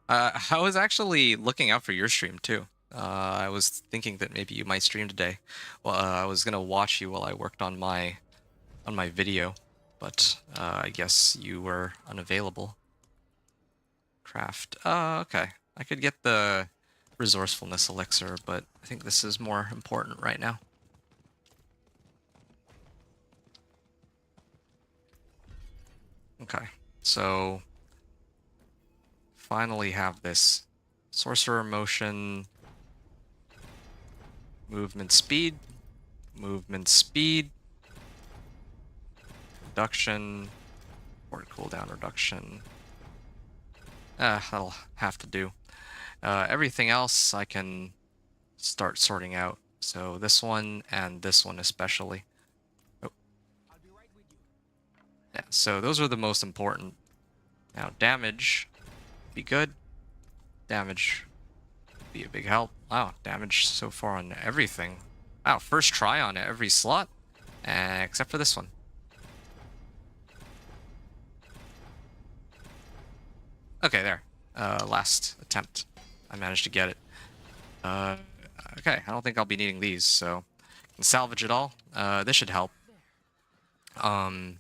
I was actually looking out for your stream too. I was thinking that maybe you might stream today. Well, I was gonna watch you while I worked on my video, but I guess you were unavailable. Craft. Okay. I could get the resourcefulness elixir, but I think this is more important right now. Okay, so finally have this Sorcerer motion, movement speed, reduction, or cooldown reduction. That'll have to do. Everything else I can start sorting out. So this one and this one especially. Oh. Yeah, so those are the most important. Now damage, be good. Damage, be a big help. Wow, damage so far on everything. Wow, first try on every slot, except for this one. Okay, there. Last attempt. I managed to get it. Okay, I don't think I'll be needing these, so... Can salvage it all. This should help. Mana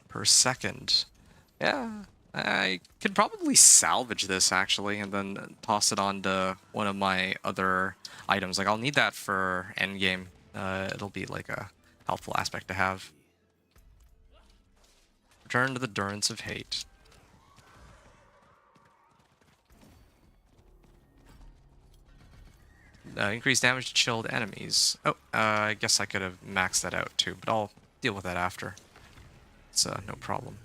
per second. Yeah, I could probably salvage this, actually, and then toss it onto one of my other items. Like, I'll need that for endgame. It'll be, like, a helpful aspect to have. Return to the Durance of Hate. Increase damage to chilled enemies. Oh, I guess I could have maxed that out too, but I'll deal with that after. It's no problem.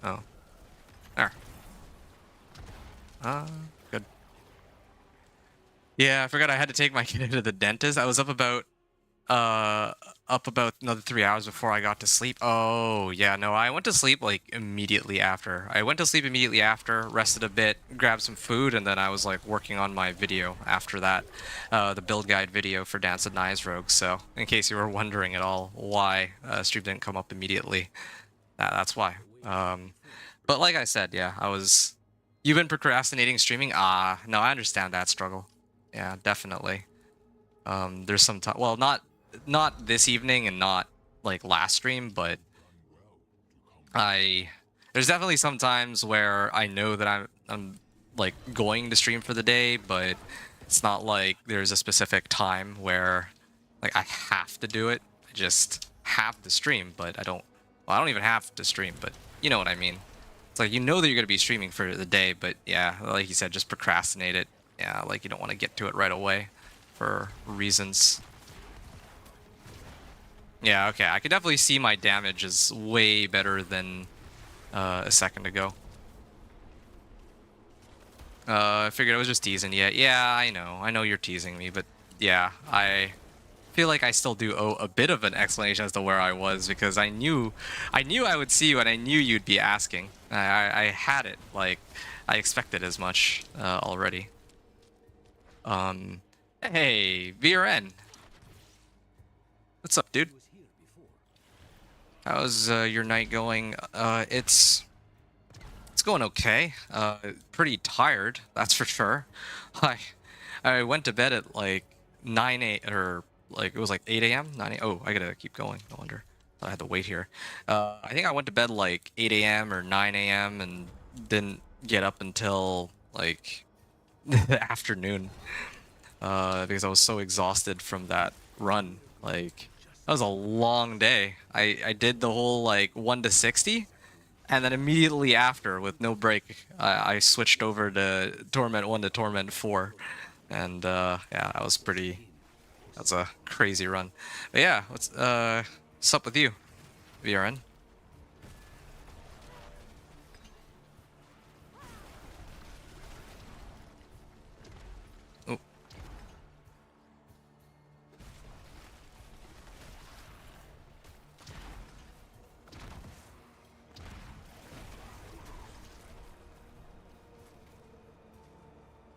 Oh. There. Good. Yeah, I forgot I had to take my kid to the dentist. I was up about another 3 hours before I got to sleep. Oh, yeah, no, I went to sleep like immediately after. I went to sleep immediately after, rested a bit, grabbed some food, and then I was like working on my video after that, the build guide video for Dance of Knives Rogue. So, in case you were wondering at all why stream didn't come up immediately, that's why. But like I said, yeah, you've been procrastinating streaming? No, I understand that struggle. Yeah, definitely. There's some time, well, not this evening and not like last stream, but there's definitely some times where I know that I'm like going to stream for the day, but it's not like there's a specific time where like I have to do it. I just have to stream, but I don't even have to stream, but you know what I mean. It's like, you know that you're going to be streaming for the day, but yeah, like you said, just procrastinate it. Yeah, like you don't want to get to it right away for reasons. Yeah, okay, I could definitely see my damage is way better than a second ago. I figured I was just teasing you. Yeah, I know you're teasing me, but yeah, I feel like I still do owe a bit of an explanation as to where I was, because I knew I would see you and I knew you'd be asking. I had it, like, I expected as much already. Hey, VRN. What's up, dude? How's your night going? It's going okay. Pretty tired, that's for sure. I I went to bed at like 9 a or like it was like 8 a.m. 9 a. Oh, I gotta keep going. No wonder. Thought I had to wait here. I think I went to bed like 8 a.m. or 9 a.m. and didn't get up until like the afternoon. Because I was so exhausted from that run. Like that was a long day. I did the whole like 1 to 60. And then immediately after, with no break, I switched over to Torment 1 to Torment 4. And yeah, that was that's a crazy run. But yeah, what's up with you, VRN? Oh,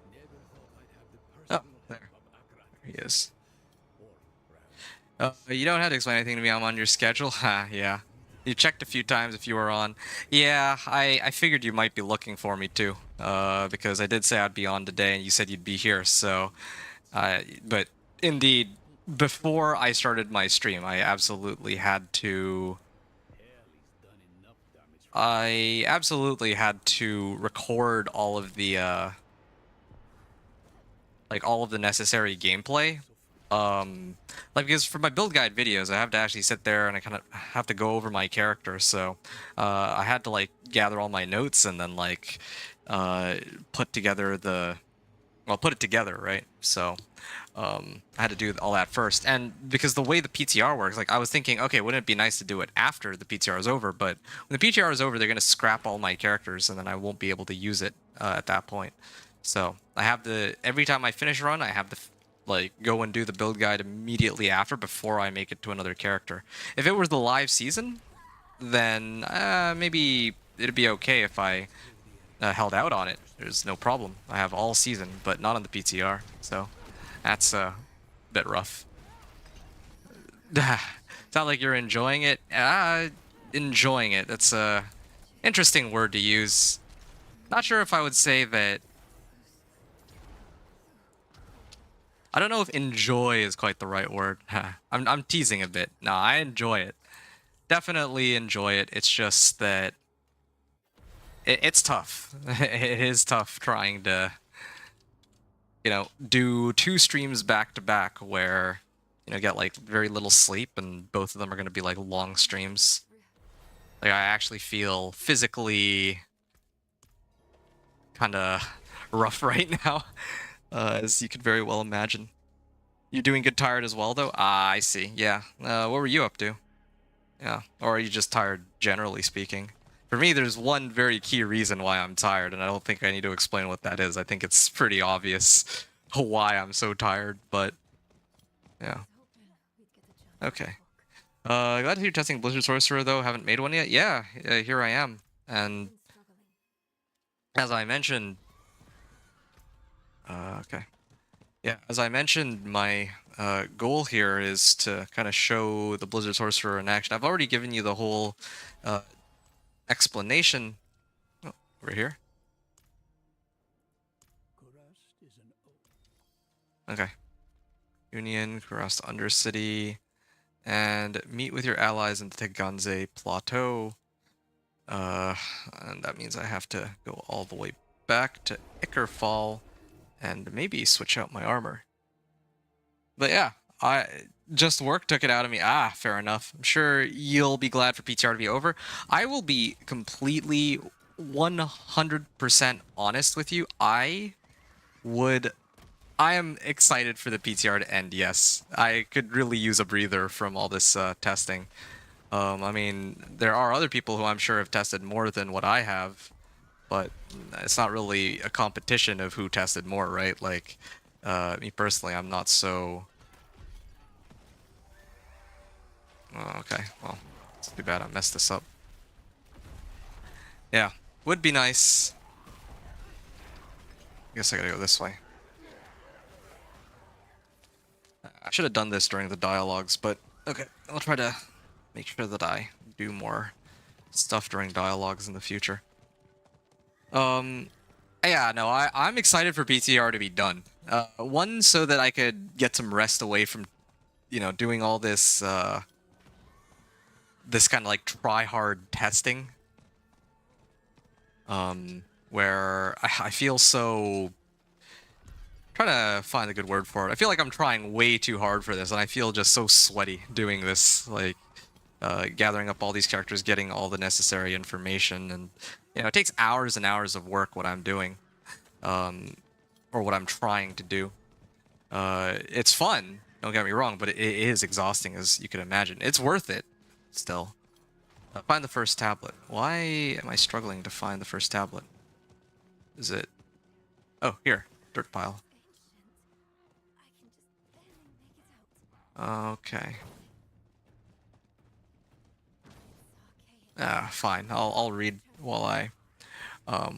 Never thought I'd have the oh, personal there. help of Akrat. There he is. Or perhaps You don't have to explain anything to me. I'm on your schedule. Ha, yeah. You checked a few times if you were on. Yeah, I figured you might be looking for me too. Because I did say I'd be on today, and you said you'd be here. So, but indeed, before I started my stream, I absolutely had to. hell, he's done enough damage. I absolutely had to record all of the like all of the necessary gameplay. Like because for my build guide videos, I have to actually sit there and I kind of have to go over my character. So I had to like gather all my notes and then like put together put it together, right? So I had to do all that first. And because the way the PTR works, like I was thinking, okay, wouldn't it be nice to do it after the PTR is over? But when the PTR is over, they're going to scrap all my characters and then I won't be able to use it at that point. So I have every time I finish a run, I have to like go and do the build guide immediately after before I make it to another character. If it was the live season, then maybe it'd be okay if I held out on it. There's no problem. I have all season, but not on the PTR. So that's a bit rough. Sound like you're enjoying it. Enjoying it. That's a interesting word to use. Not sure if I would say that. I don't know if enjoy is quite the right word. I'm teasing a bit. No, I enjoy it. Definitely enjoy it. It's just that it's tough. It is tough trying to, do 2 streams back to back where, get like very little sleep and both of them are going to be like long streams. Like I actually feel physically kind of rough right now, as you could very well imagine. You're doing good tired as well, though? Ah, I see. Yeah. What were you up to? Yeah. Or are you just tired, generally speaking? For me, there's one very key reason why I'm tired, and I don't think I need to explain what that is. I think it's pretty obvious why I'm so tired, but yeah. Okay. Glad to hear you're testing Blizzard Sorcerer, though. Haven't made one yet? Yeah, here I am. And as I mentioned... okay. Yeah, as I mentioned, my goal here is to kind of show the Blizzard Sorcerer in action. I've already given you the whole explanation. Oh, over here. Kurast is an oath. Okay. Union, Kurast Undercity, and meet with your allies in the Teganze Plateau. And that means I have to go all the way back to Ickerfall and maybe switch out my armor. But yeah, just work took it out of me. Ah, fair enough. I'm sure you'll be glad for PTR to be over. I will be completely 100% honest with you. I am excited for the PTR to end, yes. I could really use a breather from all this testing. I mean, there are other people who I'm sure have tested more than what I have, but it's not really a competition of who tested more, right? Like, me personally, I'm not so... Oh, okay, well, it's too bad I messed this up. Yeah, would be nice. I guess I gotta go this way. I should have done this during the dialogues, but okay, I'll try to make sure that I do more stuff during dialogues in the future. Yeah, no, I'm excited for PTR to be done. One, so that I could get some rest away from, doing all this, this kind of like try-hard testing. Where I feel so... Trying to find a good word for it. I feel like I'm trying way too hard for this, and I feel just so sweaty doing this, like, gathering up all these characters, getting all the necessary information, and, it takes hours and hours of work what I'm doing. Or what I'm trying to do. It's fun, don't get me wrong, but it is exhausting, as you can imagine. It's worth it, still. Find the first tablet. Why am I struggling to find the first tablet? Is it... Oh, here. Dirt pile. Okay. Fine. I'll read while I...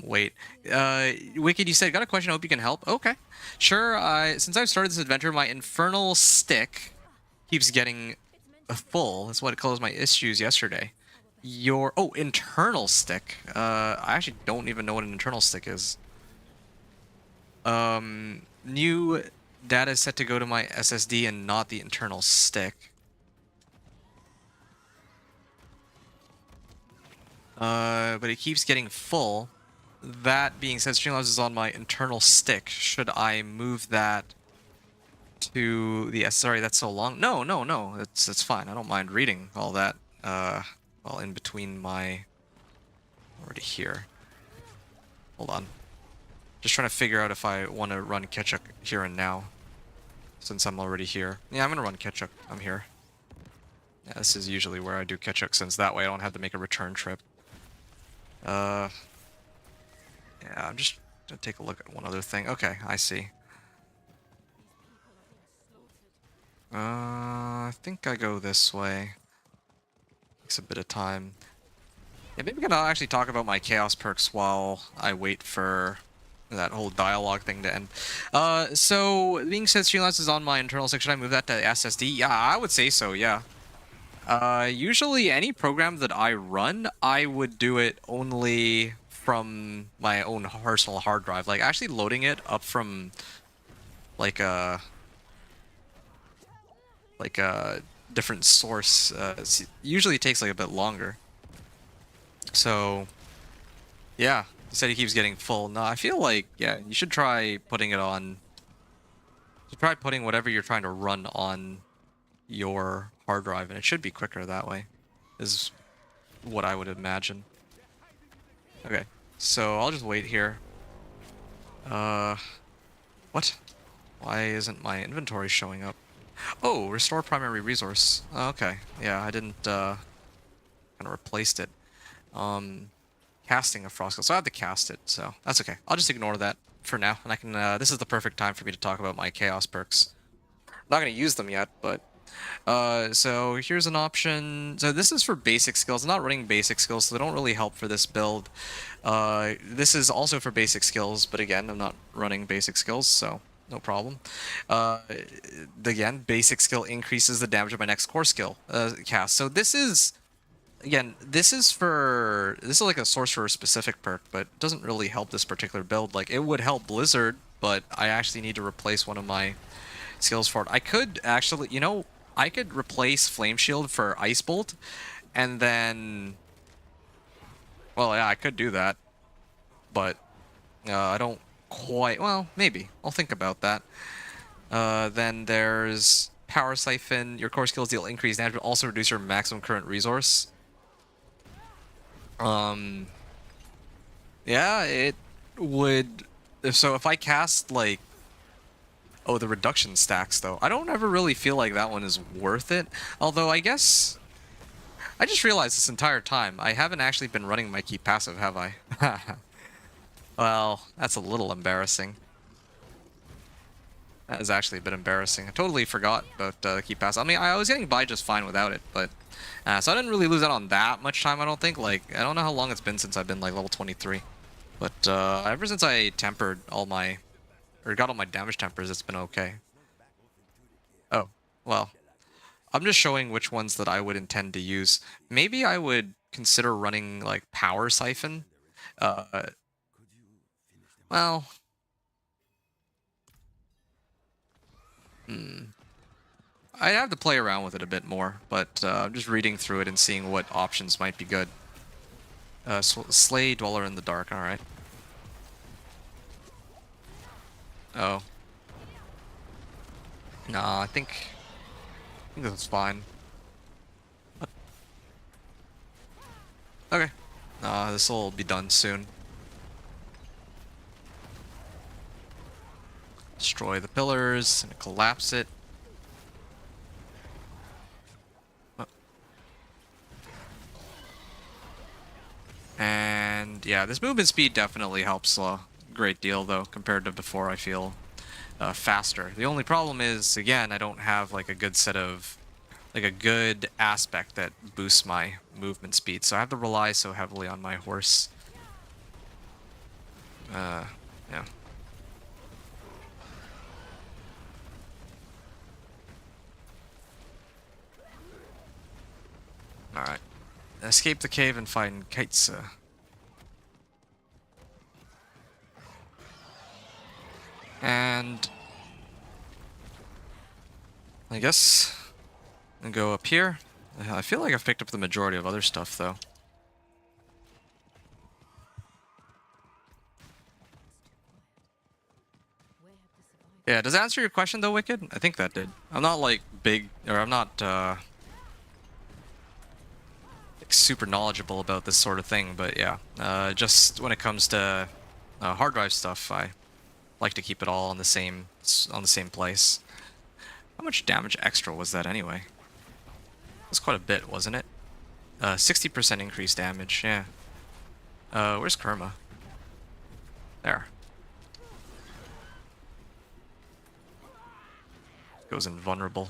wait. Wicked, you said, got a question, hope you can help. Okay. Sure, since I've started this adventure, my infernal stick keeps getting full. That's what it caused my issues yesterday. Oh, internal stick. I actually don't even know what an internal stick is. New data is set to go to my SSD and not the internal stick. But it keeps getting full. That being said, Streamlabs is on my internal stick. Should I move that to the... Sorry, that's so long. No. That's fine. I don't mind reading all that. Well, in between my... Already here. Hold on. Just trying to figure out if I want to run Ketchup here and now. Since I'm already here. Yeah, I'm going to run Ketchup. I'm here. Yeah, this is usually where I do Ketchup, since that way I don't have to make a return trip. Yeah, I'm just gonna take a look at one other thing. Okay, I see. I think I go this way. Takes a bit of time. Yeah, maybe we can actually talk about my chaos perks while I wait for that whole dialogue thing to end. So, being said, Streamlabs is on my internal stick. Should I move that to SSD? Yeah, I would say so, yeah. Usually any program that I run, I would do it only from my own personal hard drive. Like, actually loading it up from, like a different source, usually takes, like, a bit longer. So, yeah. He said he keeps getting full. No, I feel like, yeah, you should try putting it on... Try putting whatever you're trying to run on your hard drive, and it should be quicker that way, is what I would imagine. Okay, so I'll just wait here. What? Why isn't my inventory showing up? Oh, restore primary resource. Okay, yeah, I didn't, kind of replaced it. Casting a frost skull, so I have to cast it, so that's okay. I'll just ignore that for now, and I can, this is the perfect time for me to talk about my chaos perks. I'm not gonna use them yet, but so here's an option. So this is for basic skills. I'm not running basic skills, so they don't really help for this build. This is also for basic skills, but again, I'm not running basic skills, so no problem. Again, basic skill increases the damage of my next core skill cast. So this is, again, this is like a sorcerer specific perk, but it doesn't really help this particular build. Like, it would help Blizzard, but I actually need to replace one of my skills for it. I could actually, I could replace Flame Shield for Ice Bolt, and then... Well, yeah, I could do that, but I don't quite... Well, maybe. I'll think about that. Then there's Power Siphon. Your core skills deal increased damage, but also reduce your maximum current resource. Yeah, it would... So if I cast, like... Oh, the reduction stacks, though. I don't ever really feel like that one is worth it. Although, I guess... I just realized this entire time, I haven't actually been running my key passive, have I? Well, that's a little embarrassing. That is actually a bit embarrassing. I totally forgot about the key passive. I mean, I was getting by just fine without it, but... so I didn't really lose out on that much time, I don't think. Like, I don't know how long it's been since I've been, like, level 23. But, ever since I tempered all my... Or got all my damage tempers, it's been okay. Oh, well. I'm just showing which ones that I would intend to use. Maybe I would consider running, like, Power Siphon. Well, hmm. I have to play around with it a bit more, but I'm just reading through it and seeing what options might be good. Slay Dweller in the Dark, alright. Oh. Nah, I think that's fine. Okay. This will be done soon. Destroy the pillars and collapse it. And yeah, this movement speed definitely helps a great deal, though, compared to before. I feel faster. The only problem is, again, I don't have like a good set of a good aspect that boosts my movement speed, so I have to rely so heavily on my horse. Yeah. Alright. Escape the cave and find Kaitsa. And I guess I'll go up here. I feel like I've picked up the majority of other stuff, though. Yeah, does that answer your question, though, Wicked? I think that did. I'm not, like, big, or I'm not, like, super knowledgeable about this sort of thing, but yeah. Just when it comes to hard drive stuff, I like to keep it all on the same place. How much damage extra was that anyway? That's quite a bit, wasn't it? 60% increased damage, yeah. Where's Kurma? There. Goes invulnerable.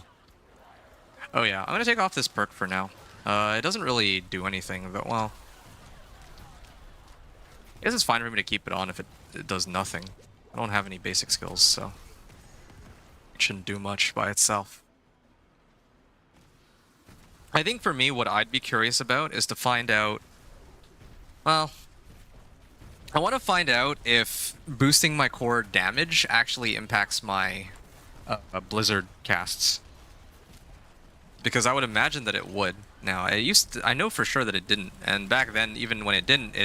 Oh yeah, I'm gonna take off this perk for now. It doesn't really do anything, but well... I guess it's fine for me to keep it on if it does nothing. I don't have any basic skills, so... it shouldn't do much by itself. I think for me, what I'd be curious about is to find out... well... I want to find out if boosting my core damage actually impacts my Blizzard casts. Because I would imagine that it would. Now, I know for sure that it didn't, and back then, even when it didn't,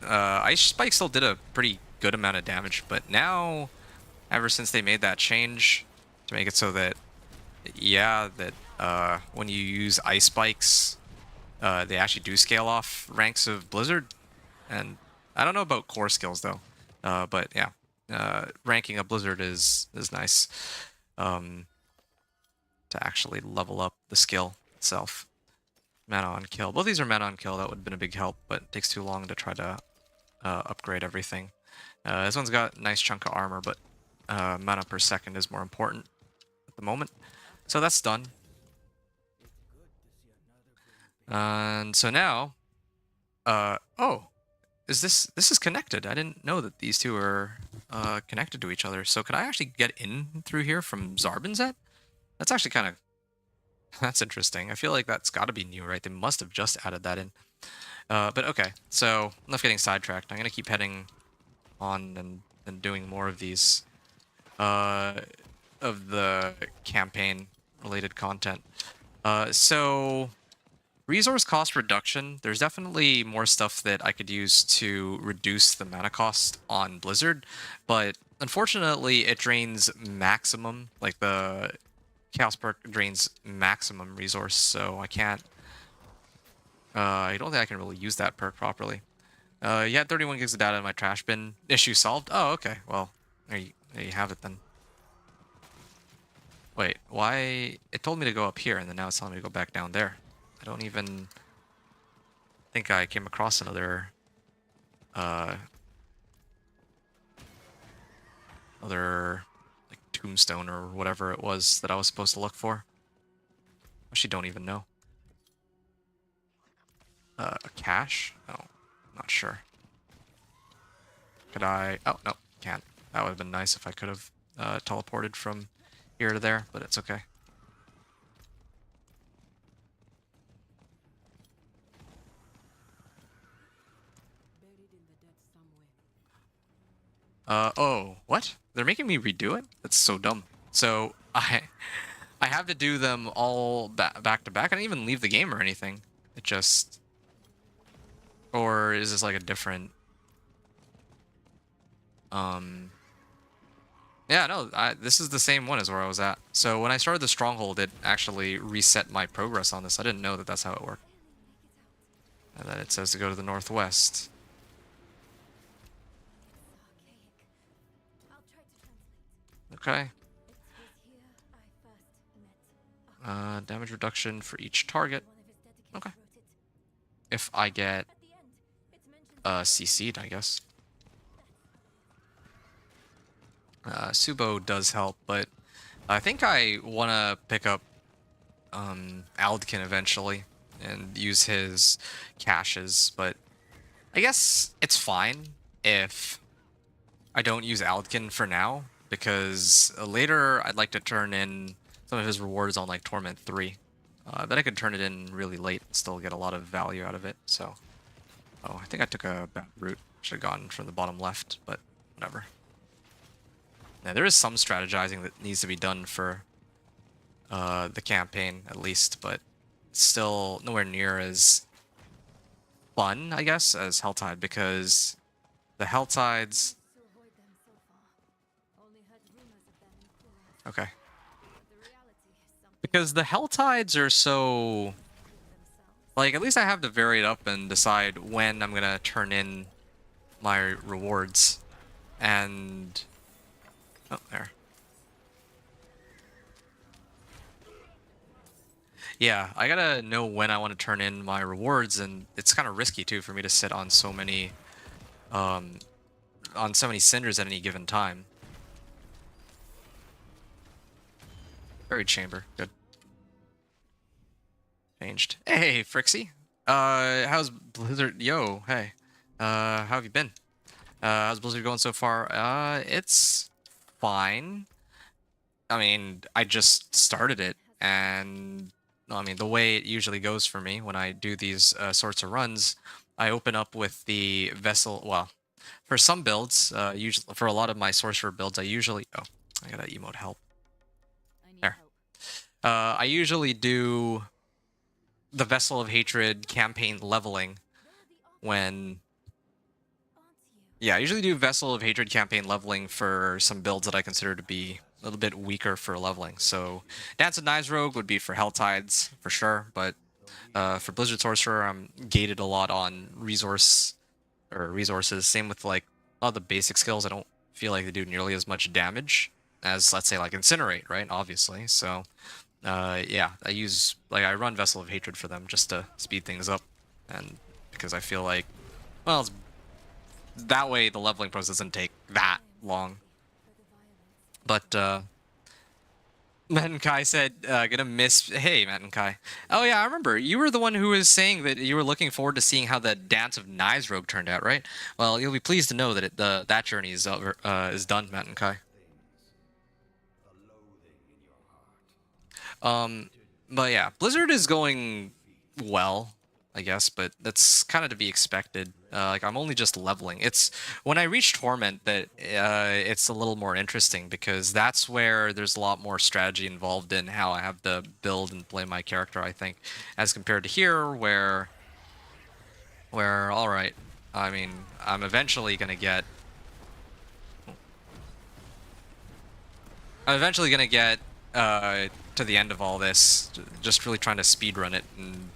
Ice Spike still did a pretty good amount of damage, but now, ever since they made that change to make it so that, yeah, that when you use Ice Spikes, they actually do scale off ranks of Blizzard, and I don't know about core skills, though, but yeah, ranking a Blizzard is nice. To actually level up the skill itself. Mana on kill. Both these are mana on kill. That would have been a big help, but it takes too long to try to upgrade everything. This one's got a nice chunk of armor, but mana per second is more important at the moment. So that's done. And so now, oh, this is connected. I didn't know that these two are connected to each other. So could I actually get in through here from Zarbinzet? That's actually kind of... that's interesting. I feel like that's got to be new, right? They must have just added that in. But okay, so enough getting sidetracked. I'm going to keep heading on and doing more of these, of the campaign-related content. So, resource cost reduction. There's definitely more stuff that I could use to reduce the mana cost on Blizzard, but unfortunately it drains maximum, like the Chaos perk drains maximum resource, so I can't... I don't think I can really use that perk properly. You had 31 gigs of data in my trash bin. Issue solved? Oh, okay. Well, there you have it then. Wait, why... it told me to go up here, and then now it's telling me to go back down there. I don't even think I came across another... other... tombstone or whatever it was that I was supposed to look for. Actually don't even know. A cache? Oh, not sure. Could I... oh, no, can't. That would have been nice if I could have teleported from here to there, but it's okay. Oh, what? They're making me redo it? That's so dumb. So I have to do them all back to back. I didn't even leave the game or anything. It just, or is this like a different? Yeah, no, this is the same one as where I was at. So when I started the stronghold, it actually reset my progress on this. I didn't know that that's how it worked. And then it says to go to the northwest. I'll try to translate. Okay. It was here I first met Damage reduction for each target. one of his dedicators Okay. wrote it. If I get At the end, it's mentioned CC'd, I guess. Subo does help, but I think I want to pick up Aldkin eventually and use his caches, but I guess it's fine if I don't use Aldkin for now, because later I'd like to turn in some of his rewards on like Torment 3. But I could turn it in really late and still get a lot of value out of it, so... Oh, I think I took a bad route. Should have gone from the bottom left, but whatever. Yeah, there is some strategizing that needs to be done for the campaign, at least, but it's still nowhere near as fun, I guess, as Helltide, because the Helltides... to avoid them so far. Only heard rumors of them in Kuwait. Okay. But the reality is something Because the Helltides are so... themselves. Like, at least I have to vary it up and decide when I'm gonna turn in my rewards. And... Oh, there. Yeah, I gotta know when I want to turn in my rewards, and it's kind of risky, too, for me to sit on so many... on so many cinders at any given time. Buried chamber. Good. Changed. Hey, Frixie. How's Blizzard? Yo, hey. How have you been? How's Blizzard going so far? It's fine. I mean, I just started it, and I mean, the way it usually goes for me when I do these sorts of runs, I open up with the vessel. Well, for some builds, usually for a lot of my sorcerer builds, I usually. Oh, I gotta emote help. I need There. help. I usually do the Vessel of Hatred campaign leveling when... Yeah, I usually do Vessel of Hatred campaign leveling for some builds that I consider to be a little bit weaker for leveling. So Dance of Knives Rogue would be for Helltides, for sure, but for Blizzard Sorcerer, I'm gated a lot on resources. Same with, like, a lot of the basic skills. I don't feel like they do nearly as much damage as, let's say, like Incinerate, right? Obviously, so... yeah, I run Vessel of Hatred for them just to speed things up, and because I feel like, well, that way the leveling process doesn't take that long. But, Matt and Kai said, gonna miss... Hey, Matt and Kai. Oh yeah, I remember. You were the one who was saying that you were looking forward to seeing how the Dance of Knives Rogue turned out, right? Well, you'll be pleased to know that that journey is over, is done, Matt and Kai. But yeah, Blizzard is going well, I guess, but that's kind of to be expected. Like, I'm only just leveling. It's when I reach Torment that it's a little more interesting, because that's where there's a lot more strategy involved in how I have to build and play my character, I think, as compared to here, where all right, I mean, I'm eventually gonna get to the end of all this, just really trying to speedrun it and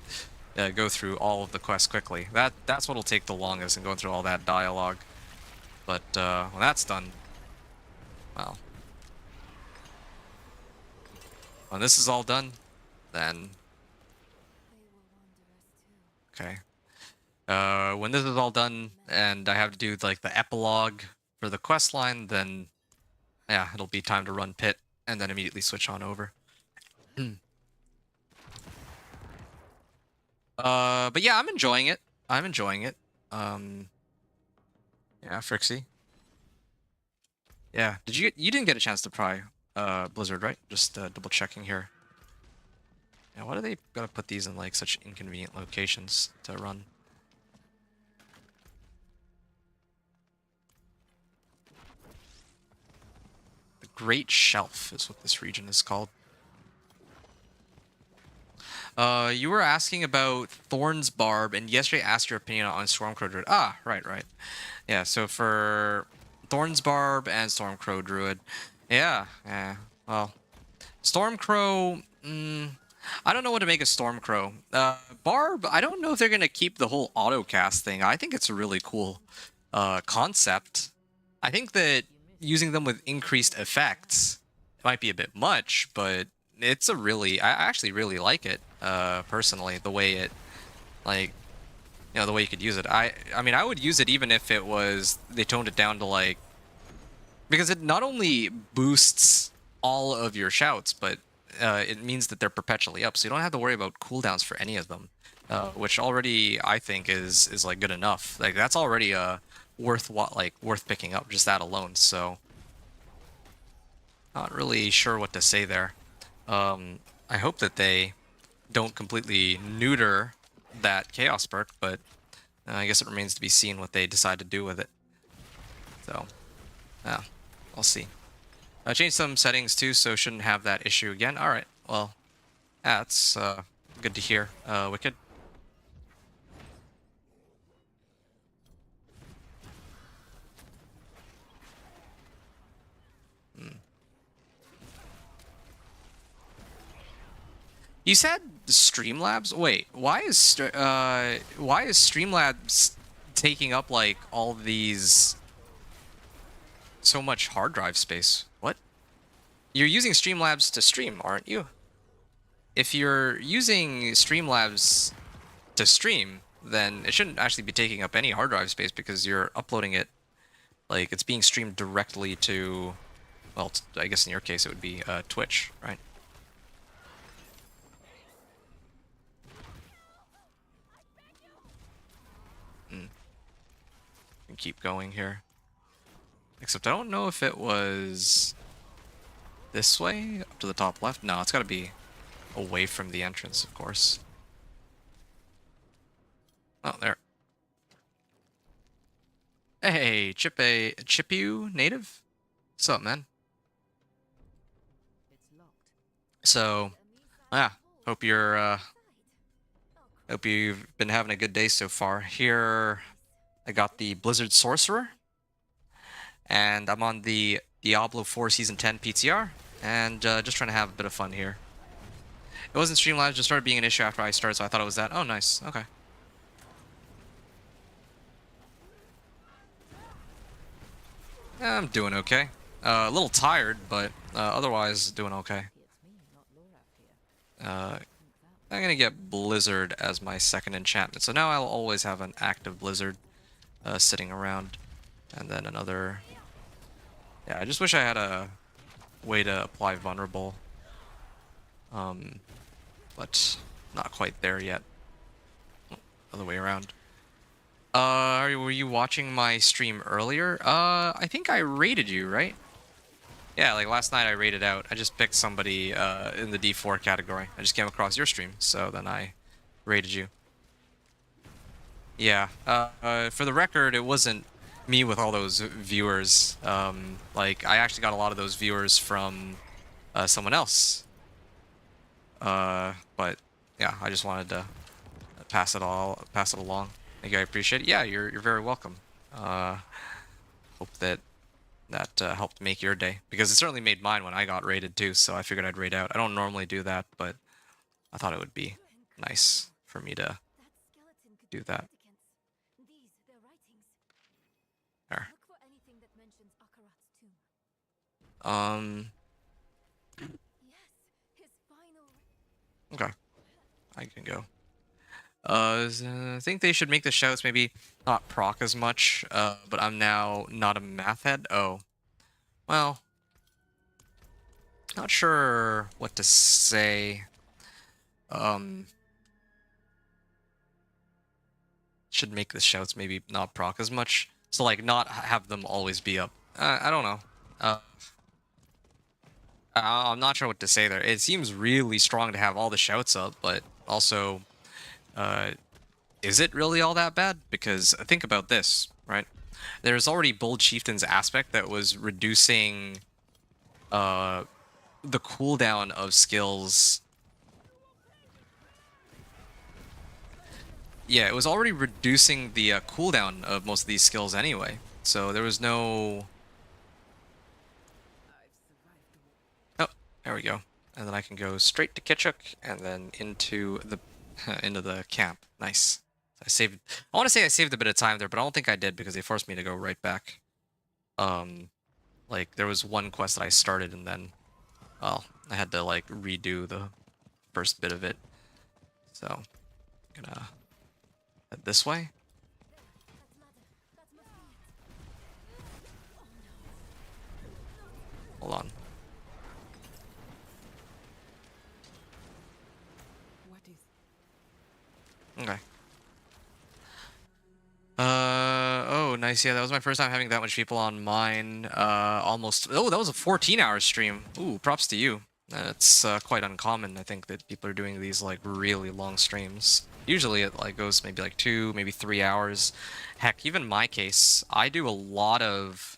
go through all of the quests quickly. That's what'll take the longest, and going through all that dialogue. But when that's done, well, when this is all done, then okay. When this is all done and I have to do like the epilogue for the quest line, then yeah, it'll be time to run Pit and then immediately switch on over. But yeah, I'm enjoying it. I'm enjoying it. Yeah, Frixie. Yeah, you didn't get a chance to try Blizzard, right? Just double checking here. Yeah, why do they gotta put these in like such inconvenient locations to run? Great Shelf is what this region is called. You were asking about Thorn's Barb, and yesterday asked your opinion on Stormcrow Druid. Ah, right. Yeah, so for Thorn's Barb and Stormcrow Druid, yeah, well, Stormcrow, I don't know what to make of Stormcrow. Barb, I don't know if they're going to keep the whole autocast thing. I think it's a really cool concept. I think that using them with increased effects might be a bit much, but it's a really, I actually really like it, personally, the way it, like, you know, the way you could use it. I mean, I would use it even if it was, they toned it down to, like, because it not only boosts all of your shouts, but it means that they're perpetually up, so you don't have to worry about cooldowns for any of them, which already, I think, is like, good enough. Like, that's already worth picking up, just that alone, so not really sure what to say there. I hope that they don't completely neuter that Chaos perk, but I guess it remains to be seen what they decide to do with it. So, yeah, I'll see. I changed some settings too, so shouldn't have that issue again. Alright, well, that's good to hear, Wicked. You said Streamlabs? Wait, why is Streamlabs taking up like all these so much hard drive space? What? You're using Streamlabs to stream, aren't you? If you're using Streamlabs to stream, then it shouldn't actually be taking up any hard drive space because you're uploading it, like it's being streamed directly to, well, I guess in your case it would be Twitch, right? Keep going here. Except I don't know if it was this way up to the top left. No, it's got to be away from the entrance, of course. Oh, there. Hey, Chipu native? What's up, man? So, yeah, hope you've been having a good day so far. Here, I got the Blizzard Sorcerer, and I'm on the Diablo 4 Season 10 PTR, and just trying to have a bit of fun here. It wasn't Streamlabs, just started being an issue after I started, so I thought it was that. Oh, nice. Okay. I'm doing okay. A little tired, but otherwise doing okay. I'm gonna get Blizzard as my second enchantment, so now I'll always have an active Blizzard sitting around, and then another. Yeah, I just wish I had a way to apply vulnerable, but not quite there yet. Other way around. Were you watching my stream earlier? I think I raided you, right? Yeah, like last night I raided out. I just picked somebody in the D4 category. I just came across your stream, so then I raided you. Yeah, for the record, it wasn't me with all those viewers. Like, I actually got a lot of those viewers from someone else. But yeah, I just wanted to pass it along. Thank you, I appreciate it. Yeah, you're very welcome. Hope that helped make your day, because it certainly made mine when I got raided too. So I figured I'd raid out. I don't normally do that, but I thought it would be nice for me to do that. There. Okay, I can go. I think they should make the shouts maybe not proc as much, but I'm now not a math head. Oh, well, not sure what to say. Should make the shouts maybe not proc as much, so like not have them always be up. I don't know. I'm not sure what to say there. It seems really strong to have all the shouts up, but also, is it really all that bad? Because think about this, right? There's already Bold Chieftain's aspect that was reducing the cooldown of skills. Yeah, it was already reducing the cooldown of most of these skills anyway. So there was no... Oh, there we go. And then I can go straight to Kitchuk and then into the into the camp. Nice. I saved... I want to say I saved a bit of time there, but I don't think I did because they forced me to go right back. Like, there was one quest that I started and then... Well, I had to, like, redo the first bit of it. So, I'm gonna head this way. Hold on. What is? Okay. Oh, nice. Yeah, that was my first time having that much people on mine. Almost. Oh, that was a 14-hour stream. Ooh, props to you. It's quite uncommon, I think, that people are doing these like really long streams. Usually it like goes maybe like 2, maybe 3 hours. Heck, even my case, I do a lot of.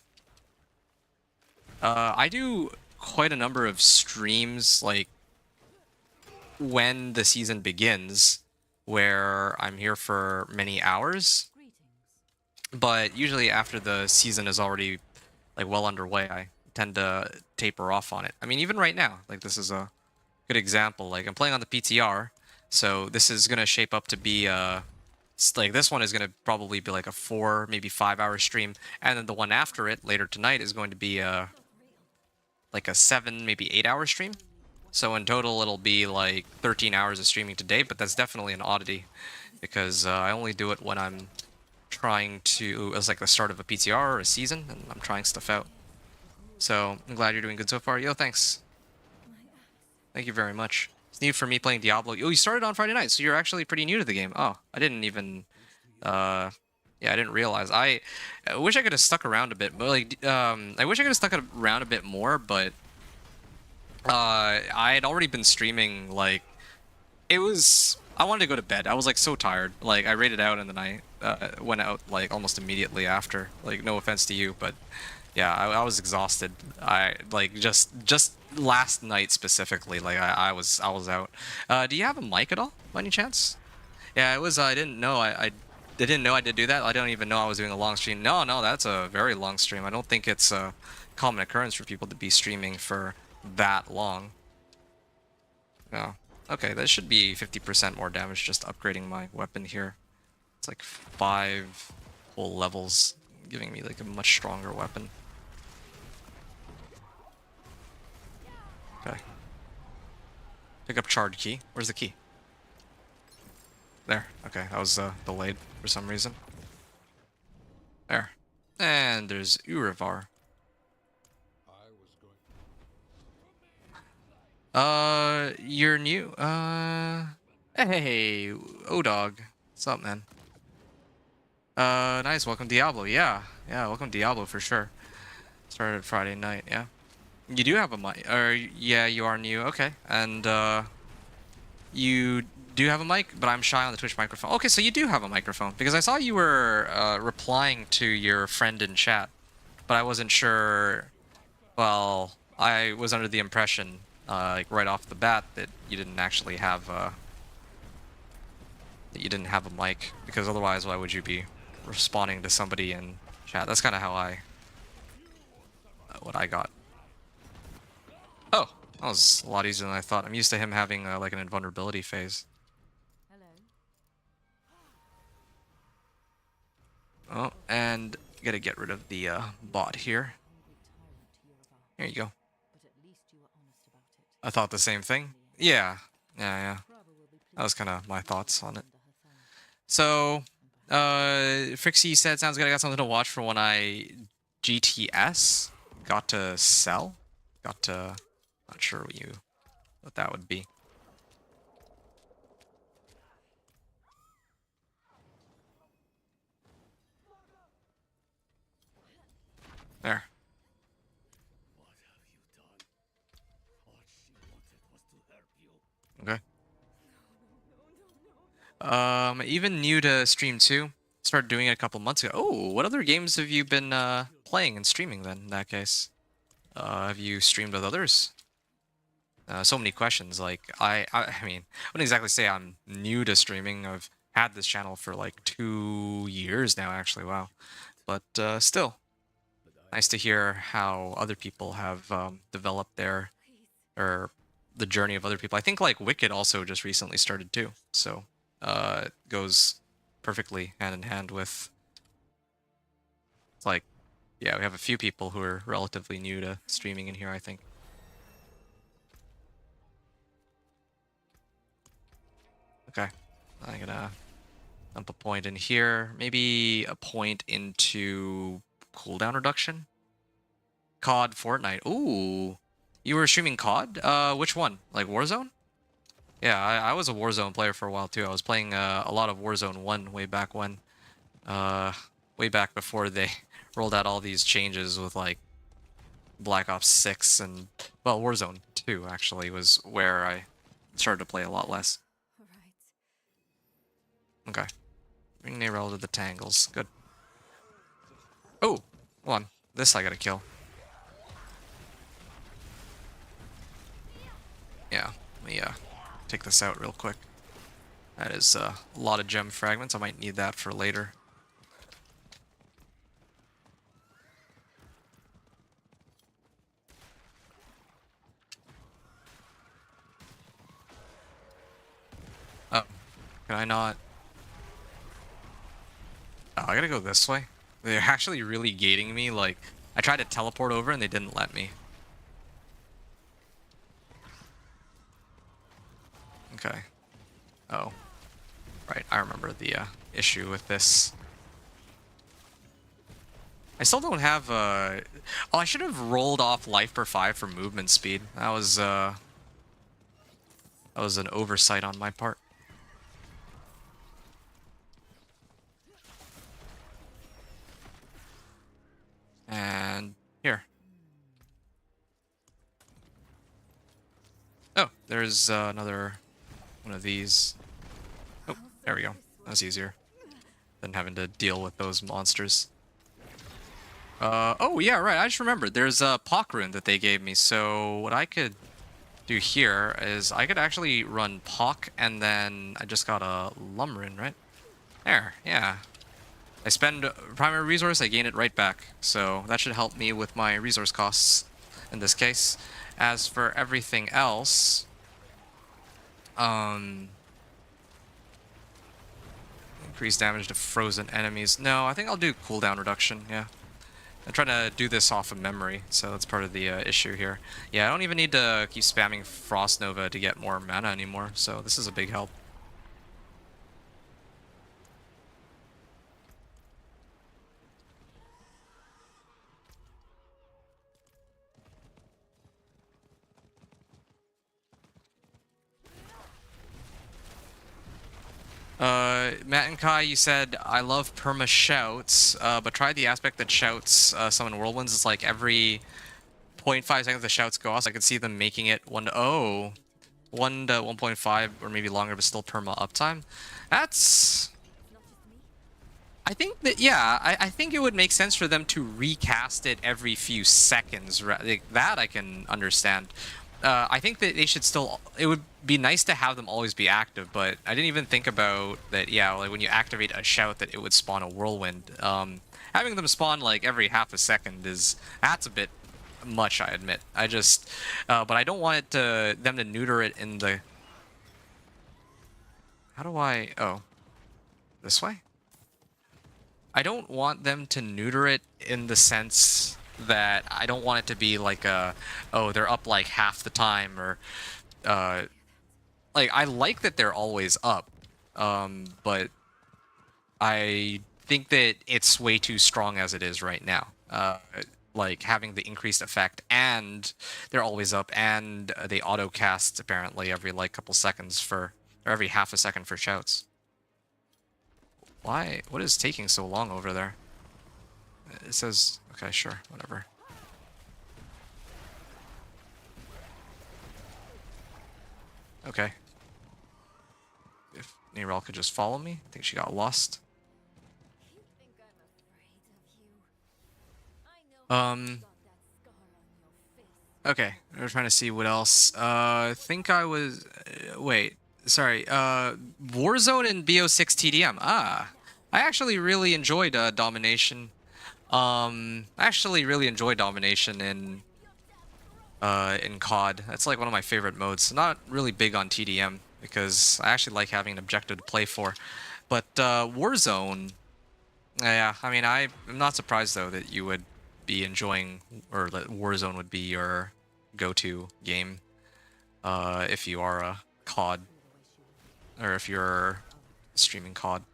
I do quite a number of streams like when the season begins, where I'm here for many hours. But usually after the season is already like well underway, I tend to taper off on it. I mean, even right now, like this is a good example. Like I'm playing on the PTR, so this is gonna shape up to be like this one is gonna probably be like a 4, maybe 5-hour stream, and then the one after it later tonight is going to be like a 7, maybe 8-hour stream. So in total, it'll be like 13 hours of streaming today, but that's definitely an oddity because I only do it when I'm trying to, as like the start of a PTR or a season, and I'm trying stuff out. So I'm glad you're doing good so far. Yo, thanks. Thank you very much. It's new for me playing Diablo. Oh, you started on Friday night, so you're actually pretty new to the game. Oh, I didn't even, yeah, I didn't realize. I wish I could have stuck around a bit, but like, I wish I could have stuck around a bit more, but I had already been streaming, like, it was, I wanted to go to bed. I was like so tired. Like I raided out and then I went out like almost immediately after. Like no offense to you, but yeah, I was exhausted. I like just last night specifically. Like I was out. Do you have a mic at all, by any chance? Yeah, it was. I didn't know. I didn't know I did do that. I don't even know I was doing a long stream. No, that's a very long stream. I don't think it's a common occurrence for people to be streaming for that long. No. Okay, that should be 50% more damage just upgrading my weapon here. It's like 5 whole levels, giving me like a much stronger weapon. Okay. Pick up charred key. Where's the key? There. Okay, that was delayed for some reason. There. And there's Urivar. You're new. Hey, O-Dog. What's up, man? Nice. Welcome Diablo. Yeah, welcome Diablo for sure. Started Friday night. Yeah. You do have a mic, or yeah, you are new. Okay, and you do have a mic, but I'm shy on the Twitch microphone. Okay, so you do have a microphone because I saw you were replying to your friend in chat, but I wasn't sure. Well, I was under the impression, like right off the bat, that you didn't actually have a mic, because otherwise, why would you be responding to somebody in chat? That's kind of how what I got. Oh, that was a lot easier than I thought. I'm used to him having like an invulnerability phase. Oh, and gotta get rid of the bot here. Here you go. I thought the same thing. Yeah. That was kind of my thoughts on it. So, Frixie said, sounds good. I got something to watch for when I GTS. Got to sell? Got to... Not sure what that would be. There. Okay. Even new to stream too. Started doing it a couple months ago. Oh, what other games have you been playing and streaming then? In that case, Have you streamed with others? So many questions. Like, I mean, I wouldn't exactly say I'm new to streaming. I've had this channel for like 2 years now, actually. Wow. But still, But nice to hear how other people have developed their, or the journey of other people. I think like Wicked also just recently started too. So it goes perfectly hand in hand with, like, yeah, we have a few people who are relatively new to streaming in here, I think. Okay, I'm gonna dump a point in here. Maybe a point into cooldown reduction. COD Fortnite. Ooh, you were streaming COD? Which one? Like Warzone? Yeah, I was a Warzone player for a while too. I was playing a lot of Warzone 1 way back when. Way back before they rolled out all these changes with like Black Ops 6 and, well, Warzone 2 actually was where I started to play a lot less. All right. Okay. Bring Narelle to the tangles. Good. Oh! Hold on. This I gotta kill. Yeah. Let me take this out real quick. That is a lot of gem fragments. I might need that for later. Oh. Can I not? Oh, I gotta go this way? They're actually really gating me. Like, I tried to teleport over and they didn't let me. Okay. Oh. Right, I remember the issue with this. I still don't have oh, I should have rolled off life per 5 for movement speed. That was an oversight on my part. And here. Oh, there's another one of these. Oh, there we go. That was easier than having to deal with those monsters. Oh yeah, right. I just remembered. There's a Pock rune that they gave me. So what I could do here is I could actually run Pock, and then I just got a Lum rune, right? There, yeah. I spend primary resource, I gain it right back. So that should help me with my resource costs in this case. As for everything else, increase damage to frozen enemies. No, I think I'll do cooldown reduction, yeah. I'm trying to do this off of memory, so that's part of the issue here. Yeah, I don't even need to keep spamming Frost Nova to get more mana anymore, so this is a big help. Matt and Kai, you said, I love perma shouts, but try the aspect that shouts summon whirlwinds. It's like every 0.5 seconds the shouts go off, so I could see them making it 1 to 1.5 or maybe longer, but still perma uptime. That's... I think that, yeah, I think it would make sense for them to recast it every few seconds. Like, that I can understand. I think that they should still... It would be nice to have them always be active, but I didn't even think about that, yeah, like when you activate a shout that it would spawn a whirlwind. Having them spawn like every half a second that's a bit much, I admit. I just... but I don't want them to neuter it in the... How do I... Oh. This way? I don't want them to neuter it in the sense that I don't want it to be like oh, they're up like half the time, or like, I like that they're always up, but I think that it's way too strong as it is right now. Like having the increased effect, and they're always up, and they auto cast apparently every like couple seconds or every half a second for shouts. Why? What is taking so long over there? It says, okay, sure, whatever. Okay. If Narelle could just follow me. I think she got lost. You think I'm afraid of you? I know Um, you've got that scar on your Okay, we're trying to see what else. I think I was. Wait, sorry. Warzone and BO6 TDM. Ah, I actually really enjoyed Domination. I actually really enjoy Domination in COD. That's like one of my favorite modes. Not really big on TDM because I actually like having an objective to play for. But Warzone, yeah, I mean, I'm not surprised though that you would be enjoying, or that Warzone would be your go-to game if you are a COD, or if you're streaming COD.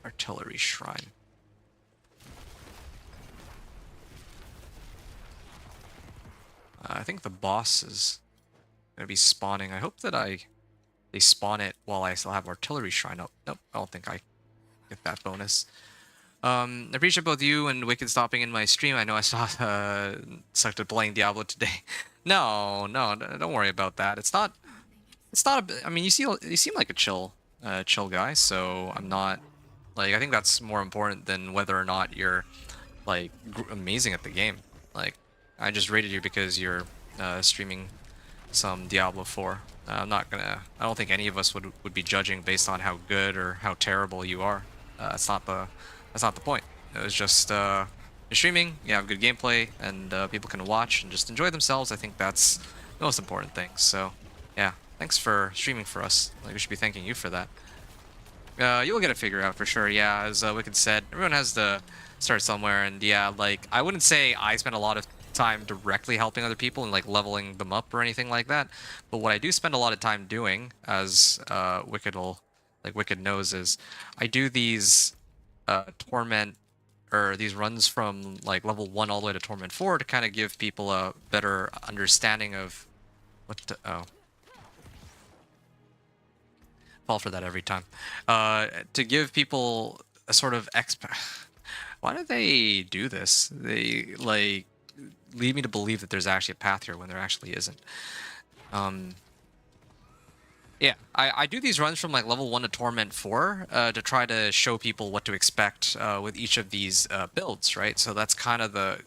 Artillery Shrine. I think the boss is gonna be spawning. I hope that they spawn it while I still have Artillery Shrine up. Nope, I don't think I get that bonus. I appreciate both you and Wicked stopping in my stream. I know I saw sucked at playing Diablo today. No, don't worry about that. It's not. I mean, you seem like a chill guy. So I'm not like. I think that's more important than whether or not you're like amazing at the game. Like, I just rated you because you're streaming some Diablo 4. I'm not gonna. I don't think any of us would be judging based on how good or how terrible you are. That's not the point. It was just you're streaming, you have good gameplay, and people can watch and just enjoy themselves. I think that's the most important thing. So, yeah, thanks for streaming for us. Like, we should be thanking you for that. You'll get it figured out for sure. Yeah, as Wicked said, everyone has to start somewhere, and yeah, like I wouldn't say I spend a lot of time directly helping other people and like leveling them up or anything like that. But what I do spend a lot of time doing, as Wicked knows, is I do these Torment, or these runs from like level 1 all the way to Torment 4 to kind of give people a better understanding of what to, oh. Fall for that every time. To give people a sort of Why do they do this? They like lead me to believe that there's actually a path here when there actually isn't. Yeah, I do these runs from like level 1 to Torment 4 to try to show people what to expect with each of these builds, right? So that's kind of the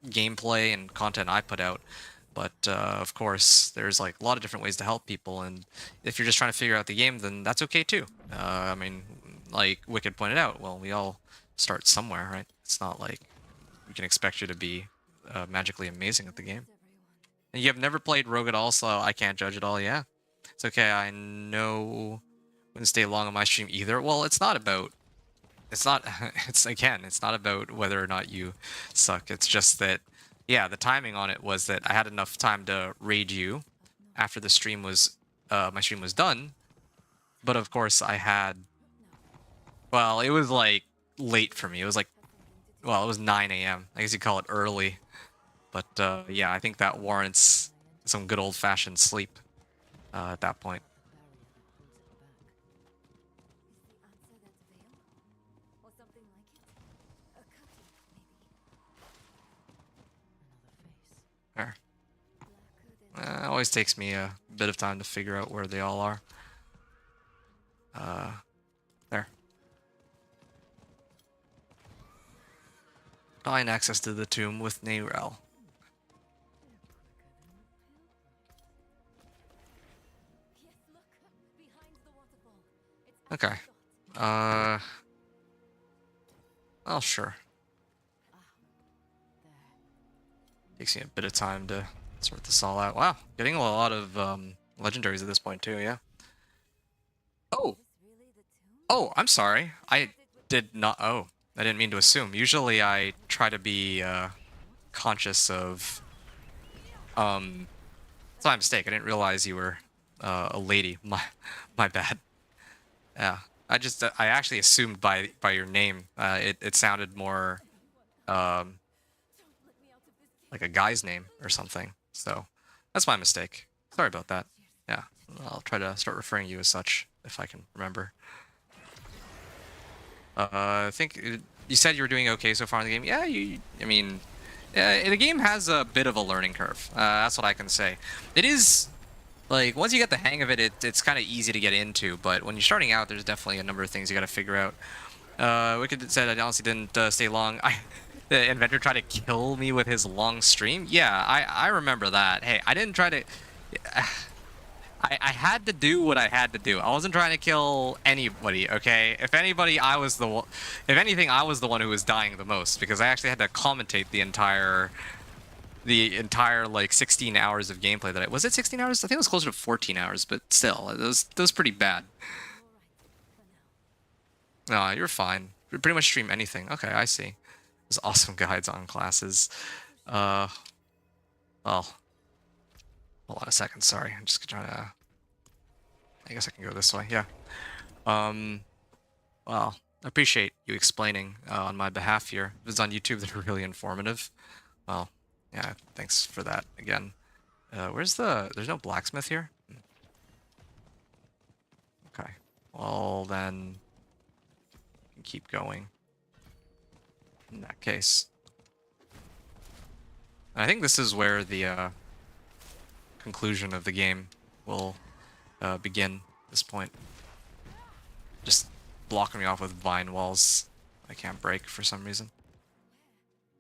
gameplay and content I put out. But of course, there's like a lot of different ways to help people, and if you're just trying to figure out the game, then that's okay too. I mean, like Wicked pointed out, well, we all start somewhere, right? It's not like we can expect you to be magically amazing at the game. And you have never played Rogue at all, so I can't judge at all. Yeah, it's okay. I know wouldn't stay long on my stream either. Well, it's not about. It's not. It's again. It's not about whether or not you suck. It's just that. Yeah, the timing on it was that I had enough time to raid you after the stream was my stream was done, but of course I had. Well, it was like late for me. It was like, well, it was 9 a.m. I guess you call it early, but yeah, I think that warrants some good old-fashioned sleep at that point. There. It always takes me a bit of time to figure out where they all are. There. Find access to the tomb with Neyrel. Okay. Oh, sure. Takes me a bit of time to sort this all out. Wow, getting a lot of legendaries at this point too, yeah. Oh! Oh, I'm sorry. I did not... Oh, I didn't mean to assume. Usually I try to be conscious of... It's my mistake. I didn't realize you were a lady. My bad. Yeah. I actually assumed by your name. It sounded more... like a guy's name or something. So that's my mistake. Sorry about that. Yeah, I'll try to start referring you as such if I can remember. I think you said you were doing okay so far in the game. Yeah, I mean, the game has a bit of a learning curve. That's what I can say. It is, like, once you get the hang of it, it's kind of easy to get into, but when you're starting out, there's definitely a number of things you got to figure out. Wicked said I honestly didn't stay long. the inventor tried to kill me with his long stream. Yeah, I remember that. Hey, I didn't try to. I had to do what I had to do. I wasn't trying to kill anybody, okay? If anybody, I was the one. If anything, I was the one who was dying the most because I actually had to commentate the entire like 16 hours of gameplay that was it 16 hours? I think it was closer to 14 hours, but still, it was pretty bad. No, you're fine. You pretty much stream anything. Okay, I see. There's awesome guides on classes. Well, hold on a second. Sorry, I'm just trying to. I guess I can go this way. Yeah. Well, I appreciate you explaining on my behalf here. It was on YouTube that are really informative. Well, yeah, thanks for that again. Where's the... There's no blacksmith here? Okay. Well, then... keep going. In that case. I think this is where the conclusion of the game will begin at this point. Just blocking me off with vine walls I can't break for some reason.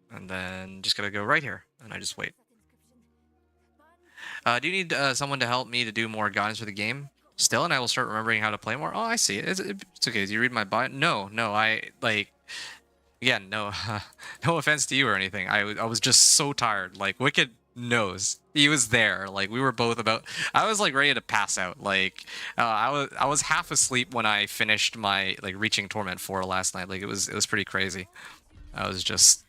And then just gotta go right here, and I just wait. Do you need someone to help me to do more guidance for the game? Still, and I will start remembering how to play more? Oh, I see. It's okay. Do you read my bio? No, again, no, no offense to you or anything. I was just so tired. Like, Wicked knows. He was there. Like, we were both about... I was, like, ready to pass out. Like, I was half asleep when I finished my, like, reaching Torment 4 last night. Like, it was pretty crazy. I was just...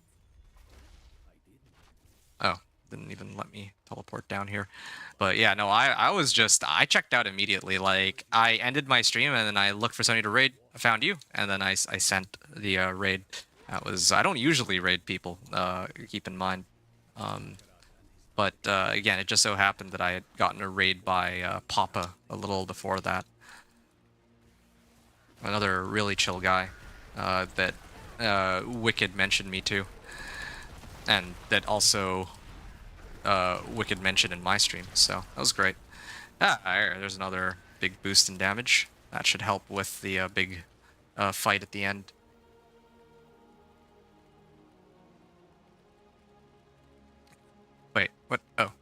Oh, didn't even let me teleport down here. But yeah, no, I checked out immediately. Like, I ended my stream and then I looked for somebody to raid. I found you, and then I sent the raid. That was... I don't usually raid people, keep in mind. But again, it just so happened that I had gotten a raid by Papa a little before that. Another really chill guy that Wicked mentioned me to. And that also Wicked mentioned in my stream, so that was great. There's another big boost in damage. That should help with the big fight at the end. Wait, what? Oh.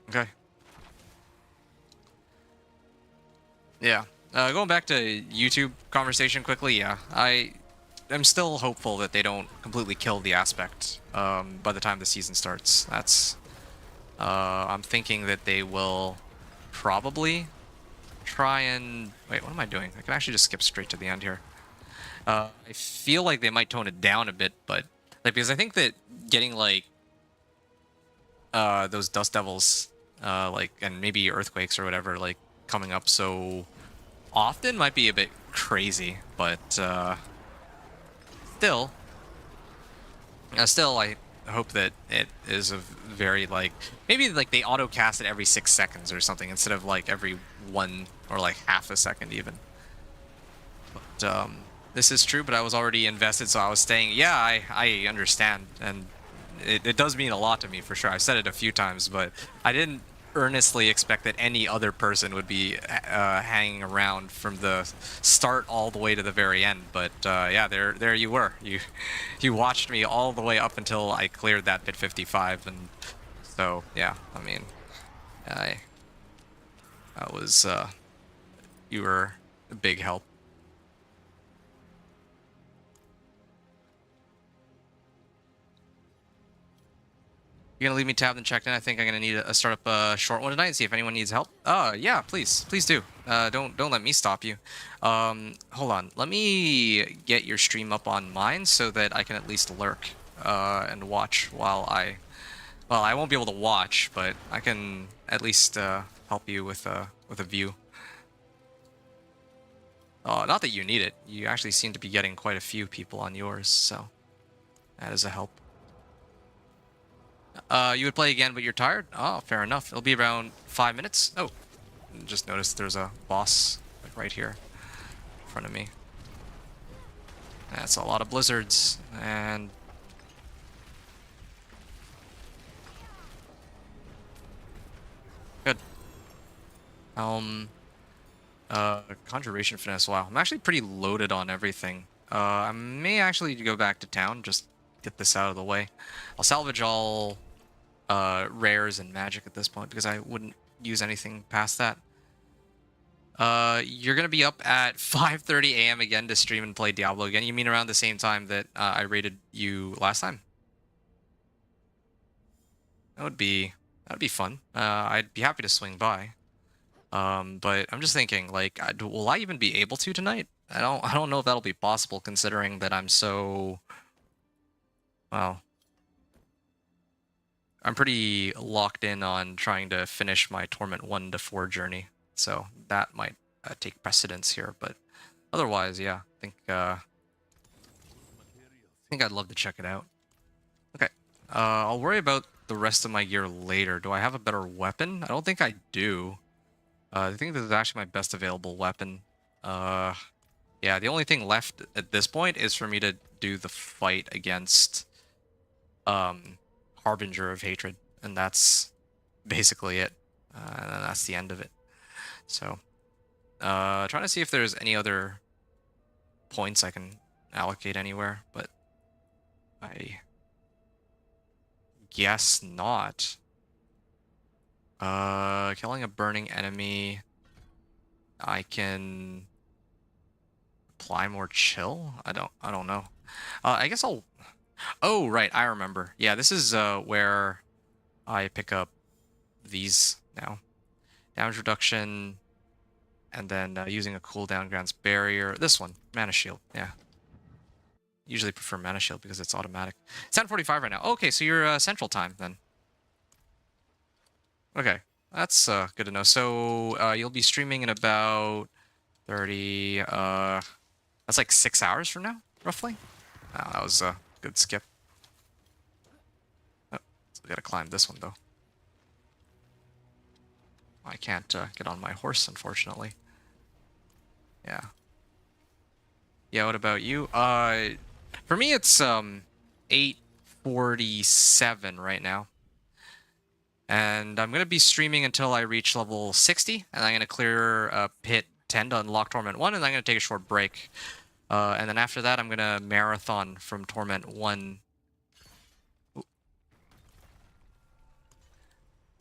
Okay. Yeah. Going back to YouTube conversation quickly, yeah. I'm still hopeful that they don't completely kill the aspect by the time the season starts. That's... I'm thinking that they will probably try and... Wait, what am I doing? I can actually just skip straight to the end here. I feel like they might tone it down a bit, but... Like, because I think that getting, like... those Dust Devils, like, and maybe Earthquakes or whatever, like, coming up so often might be a bit crazy, but, still, I hope that it is a very, like, maybe, like, they auto-cast it every 6 seconds or something, instead of, like, every 1 or, like, half a second even. But, this is true, but I was already invested, so I was staying. Yeah, I understand, and it does mean a lot to me, for sure. I've said it a few times, but I didn't earnestly expect that any other person would be hanging around from the start all the way to the very end. But yeah, there you were. You watched me all the way up until I cleared that bit 55, and so yeah, I mean, that was you were a big help. You're gonna leave me tabbed and checked in. I think I'm gonna need to start up a short one tonight and see if anyone needs help. Yeah, please do. Don't let me stop you. Hold on. Let me get your stream up on mine so that I can at least lurk and watch while I... Well, I won't be able to watch, but I can at least help you with a view. Not that you need it. You actually seem to be getting quite a few people on yours, so that is a help. You would play again, but you're tired? Oh, fair enough. It'll be around 5 minutes. Oh, just noticed there's a boss like right here in front of me. That's a lot of blizzards, and... Good. Conjuration Finesse. Wow, I'm actually pretty loaded on everything. I may actually go back to town, just get this out of the way. I'll salvage all rares and magic at this point because I wouldn't use anything past that. You're gonna be up at 5:30 a.m. again to stream and play Diablo again. You mean around the same time that I raided you last time? That'd be fun. I'd be happy to swing by. But I'm just thinking, like, will I even be able to tonight? I don't know if that'll be possible, considering that I'm so, well, I'm pretty locked in on trying to finish my Torment 1 to 4 journey, so that might take precedence here. But otherwise, yeah, I think I'd love to check it out. Okay, I'll worry about the rest of my gear later. Do I have a better weapon? I don't think I do. I think this is actually my best available weapon. Yeah, the only thing left at this point is for me to do the fight against Harbinger of Hatred, and that's basically it. And that's the end of it. So, trying to see if there's any other points I can allocate anywhere, but I guess not. Killing a burning enemy. I can apply more chill? I don't know. I guess I'll... Oh, right, I remember. Yeah, this is where I pick up these now. Damage reduction, and then using a cooldown grants barrier. This one, Mana Shield, yeah. Usually prefer Mana Shield because it's automatic. It's 10:45 right now. Okay, so you're Central Time, then. Okay, that's good to know. So you'll be streaming in about 30, that's like 6 hours from now, roughly? Oh, that was a good skip. Oh, so we gotta climb this one, though. I can't get on my horse, unfortunately. Yeah. Yeah, what about you? For me, it's 8:47 right now. And I'm going to be streaming until I reach level 60, and I'm going to clear Pit 10 to unlock Torment 1, and I'm going to take a short break. And then after that, I'm going to marathon from Torment 1.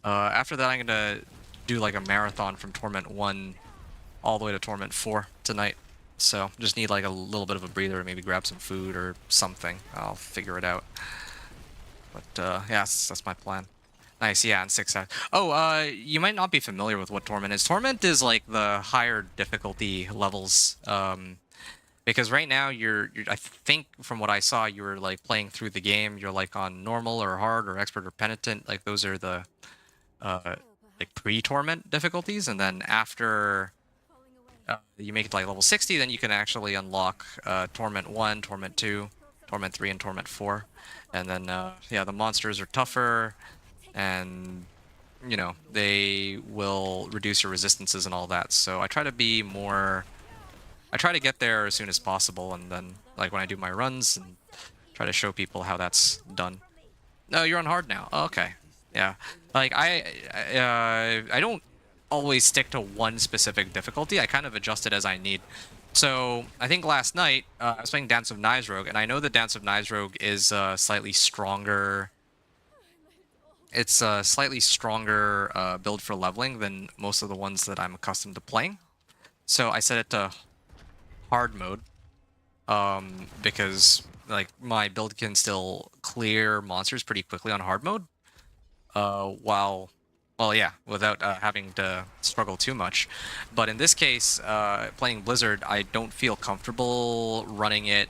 After that, I'm going to do like a marathon from Torment 1 all the way to Torment 4 tonight. So just need like a little bit of a breather, maybe grab some food or something. I'll figure it out. But yeah, that's my plan. Nice, yeah, and 6 hours. Oh, you might not be familiar with what Torment is. Torment is like the higher difficulty levels. Because right now I think from what I saw, you were like playing through the game. You're like on normal or hard or expert or penitent. Like those are the like pre-Torment difficulties, and then after you make it to like level 60, then you can actually unlock Torment 1, Torment 2, Torment 3, and Torment 4. And then yeah, the monsters are tougher, and you know, they will reduce your resistances and all that. So I try to be more... I try to get there as soon as possible, and then like when I do my runs, and try to show people how that's done. No, you're on hard now. Oh, okay. Yeah. Like I don't always stick to one specific difficulty. I kind of adjust it as I need. So I think last night I was playing Dance of Knives Rogue, and I know that Dance of Knives Rogue is slightly stronger. It's a slightly stronger build for leveling than most of the ones that I'm accustomed to playing. So I set it to hard mode, because like my build can still clear monsters pretty quickly on hard mode, well, yeah, without having to struggle too much. But in this case, playing Blizzard, I don't feel comfortable running it,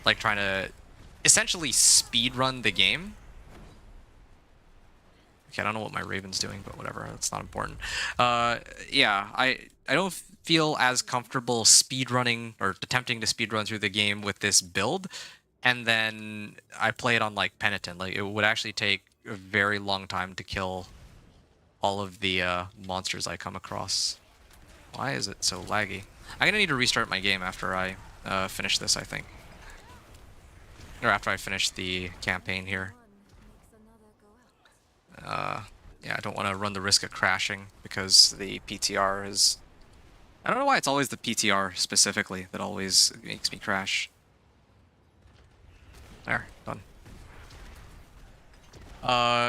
like trying to essentially speed run the game. Okay, I don't know what my Raven's doing, but whatever, that's not important. Yeah, I don't feel as comfortable speedrunning or attempting to speedrun through the game with this build, and then I play it on like Penitent. Like it would actually take a very long time to kill all of the monsters I come across. Why is it so laggy? I'm gonna need to restart my game after I finish this, I think. Or after I finish the campaign here. Yeah, I don't want to run the risk of crashing because the PTR is I don't know why it's always the PTR specifically that always makes me crash. There, done.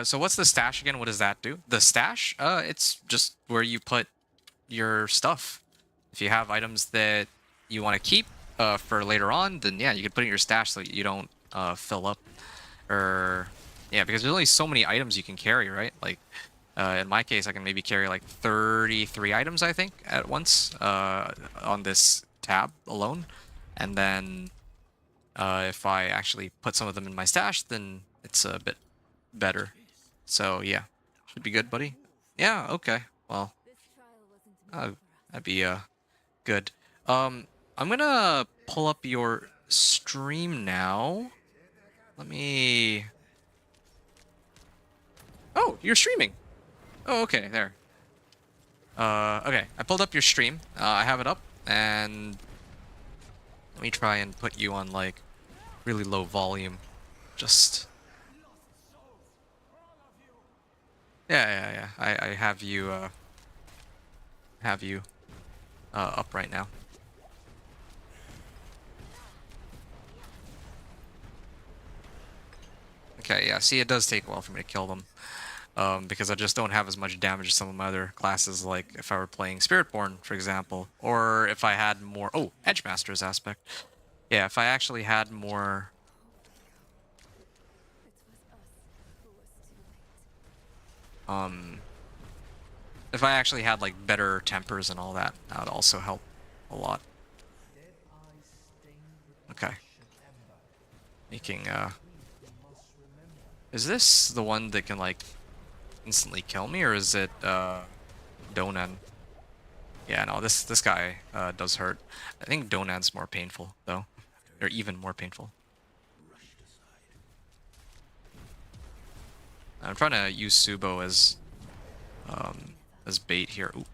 So what's the stash again? What does that do? The stash? It's just where you put your stuff. If you have items that you want to keep for later on, then yeah, you could put it in your stash so that you don't fill up. Or yeah, because there's only so many items you can carry, right? Like in my case, I can maybe carry like 33 items, I think, at once on this tab alone. And then if I actually put some of them in my stash, then it's a bit better. So yeah, should be good, buddy. Yeah, okay. Well, This trial wasn't meant for us. that'd be good. I'm gonna pull up your stream now. Let me. Oh, you're streaming. Oh, okay, there. Okay, I pulled up your stream. I have it up, and let me try and put you on like really low volume. Just. Yeah. I have you up right now. Okay, yeah. See, it does take a while for me to kill them. Because I just don't have as much damage as some of my other classes, like if I were playing Spiritborn, for example, or if I had more... Oh, Edgemaster's aspect. Yeah, if I actually had more... It was us who was too late. If I actually had, like, better tempers and all that, that would also help a lot. Okay. Making, Is this the one that can, like, instantly kill me, or is it, Donan? Yeah, no, this guy does hurt. I think Donan's more painful, though. Or even more painful. I'm trying to use Subo as bait here. Ooh.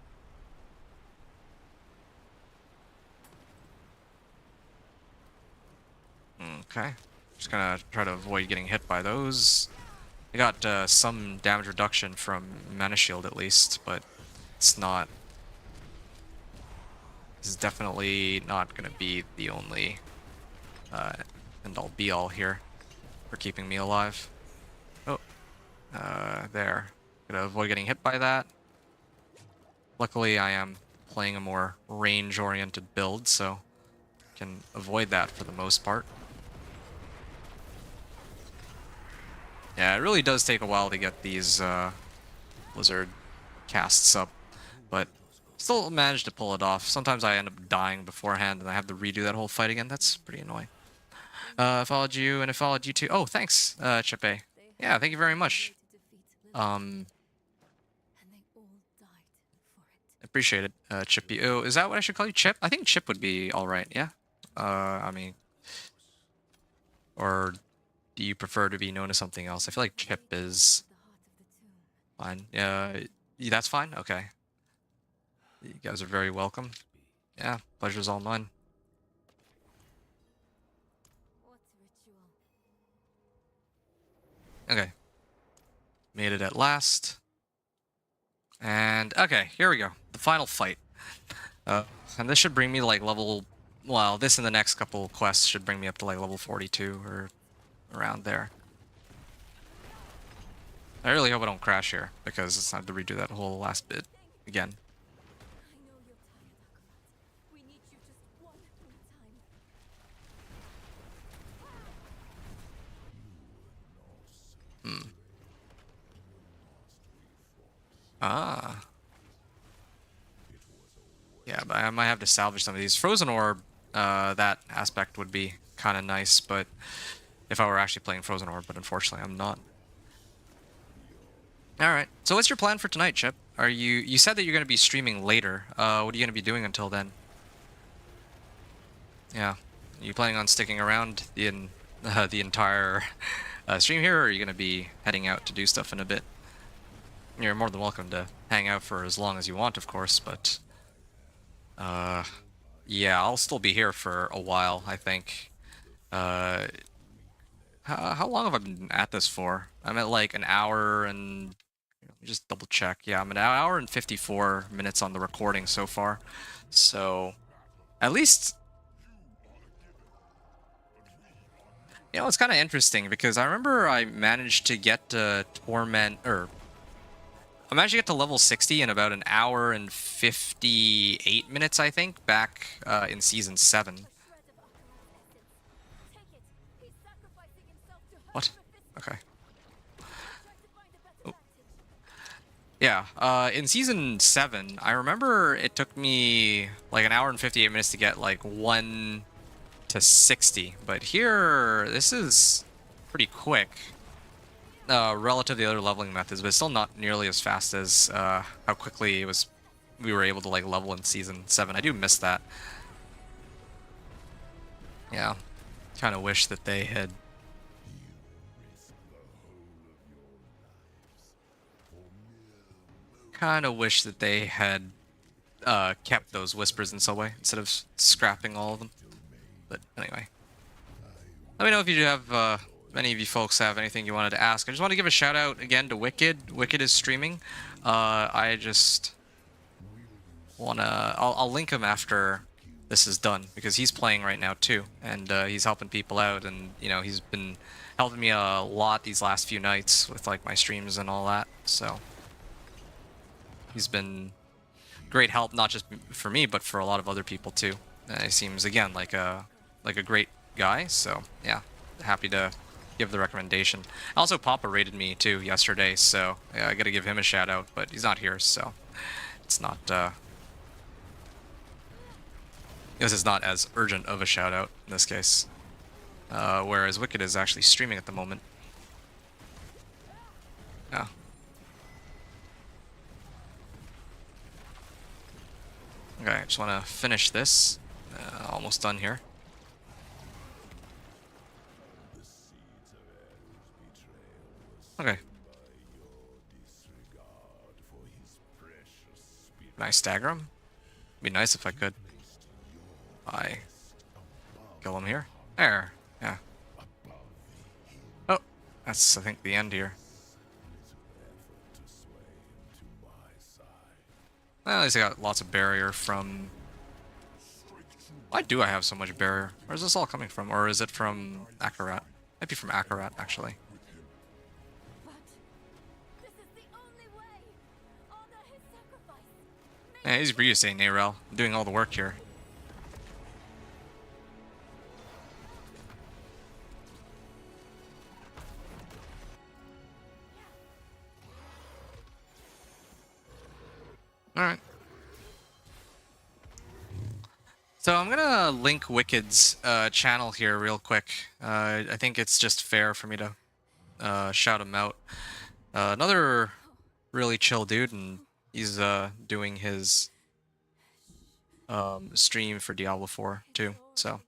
Okay. Just gonna try to avoid getting hit by those. I got some damage reduction from Mana Shield at least, but it's not... This is definitely not gonna be the only end-all be-all here for keeping me alive. Oh, there. Gonna avoid getting hit by that. Luckily, I am playing a more range-oriented build, so can avoid that for the most part. Yeah, it really does take a while to get these Blizzard casts up, but still managed to pull it off. Sometimes I end up dying beforehand and I have to redo that whole fight again. That's pretty annoying. I followed you and I followed you too. Oh, thanks, Chippe. Yeah, thank you very much. And they all died for it. Appreciate it, Chippy. Oh, is that what I should call you, Chip? I think Chip would be alright, yeah? I mean... Or do you prefer to be known as something else? I feel like Chip is The heart of the tomb. fine. That's fine? Okay. You guys are very welcome. Yeah, pleasure's all mine. What ritual? Okay. Made it at last. And, okay, here we go. The final fight. And this should bring me to, like, level... Well, this and the next couple quests should bring me up to, like, level 42, or around there. I really hope I don't crash here, because it's time to redo that whole last bit again. I know you're tired, Akarat. We need you just one more time. Ah. Yeah, but I might have to salvage some of these. Frozen Orb, that aspect would be kind of nice, but if I were actually playing Frozen Orb, but unfortunately I'm not. Alright, so what's your plan for tonight, Chip? Are you said that you're going to be streaming later. What are you going to be doing until then? Yeah. Are you planning on sticking around the entire stream here, or are you going to be heading out to do stuff in a bit? You're more than welcome to hang out for as long as you want, of course, but... yeah, I'll still be here for a while, I think. How long have I been at this for? I'm at like an hour and Let me just double check. Yeah, I'm an hour and 54 minutes on the recording so far. So, at least, you know, it's kind of interesting because I remember I managed to get to Torment, or I managed to get to level 60 in about an hour and 58 minutes, I think, back in Season 7. What? Okay. Oh. Yeah, in Season 7, I remember it took me like an hour and 58 minutes to get like 1 to 60, but here, this is pretty quick. Relative to the other leveling methods, but it's still not nearly as fast as how quickly we were able to like level in Season 7. I do miss that. Yeah, kind of wish that they had. Kind of wish that they had kept those whispers in Subway instead of scrapping all of them. But anyway, let me know if you have. Any of you folks have anything you wanted to ask. I just want to give a shout out again to Wicked. Wicked is streaming. I just wanna. I'll link him after this is done because he's playing right now too, and he's helping people out. And you know he's been helping me a lot these last few nights with like my streams and all that. So he's been great help, not just for me, but for a lot of other people too. He seems again like a great guy. So yeah, happy to give the recommendation. Also, Papa rated me too yesterday, so yeah, I gotta give him a shout out, but he's not here, so it's not this is not as urgent of a shout out in this case. Whereas Wicked is actually streaming at the moment. Yeah. Okay, I just want to finish this. Almost done here. Okay. Can I stagger him? Be nice if I could. I kill him here. There. Yeah. Oh, that's I think the end here. Well, at least I got lots of barrier from. Why do I have so much barrier? Where is this all coming from? Or is it from Akarat? Might be from Akarat actually. Yeah, he's reusing Narel. I'm doing all the work here. Alright. So I'm gonna link Wicked's channel here real quick. I think it's just fair for me to shout him out. Another really chill dude, and he's doing his stream for Diablo 4 too. So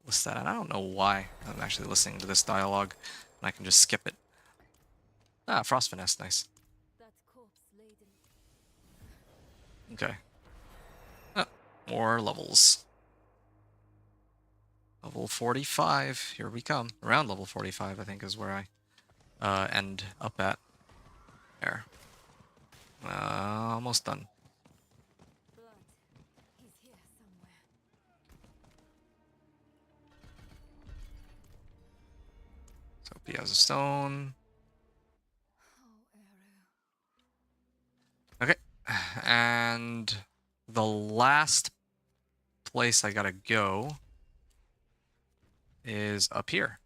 list that. And I don't know why I'm actually listening to this dialogue, and I can just skip it. Ah, Frost Finesse, nice. Okay. More levels. Level 45. Here we come. Around level 45, I think, is where I end up at. There. Almost done. So he has a stone. Okay. And the last place I gotta go is up here.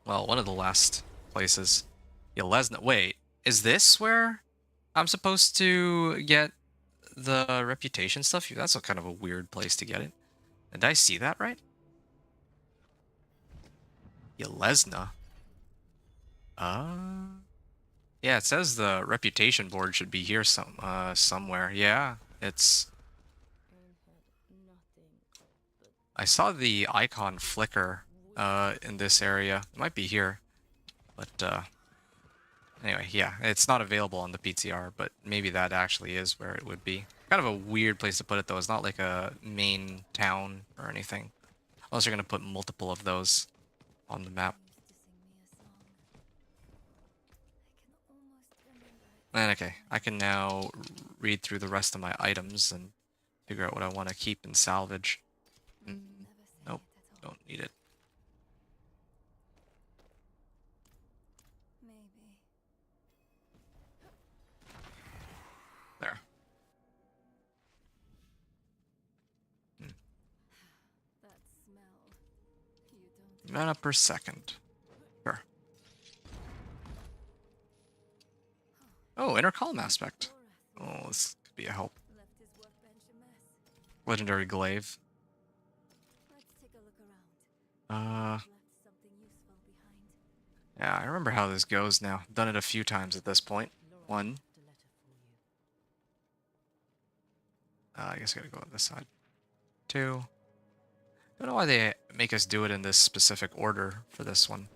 Well, one of the last places. Yelesna. Wait, is this where I'm supposed to get the reputation stuff? That's a kind of a weird place to get it. Did I see that right? Yelesna. Yeah, it says the reputation board should be here somewhere. Yeah, it's. I saw the icon flicker in this area. It might be here, but anyway, yeah, it's not available on the PTR, but maybe that actually is where it would be. Kind of a weird place to put it though. It's not like a main town or anything, unless you're gonna put multiple of those on the map. And okay, I can now read through the rest of my items and figure out what I want to keep and salvage. Never say Nope, it at all. don't need it. Maybe. There. That smell. You don't. Mana per second. Sure. Oh, inner column aspect. Oh, this could be a help. Left his workbench a mess. Legendary glaive. Let's take a look around. Left something useful behind. Yeah, I remember how this goes now. Done it a few times at this point. One. I guess I gotta go on this side. Two. Don't know why they make us do it in this specific order for this one.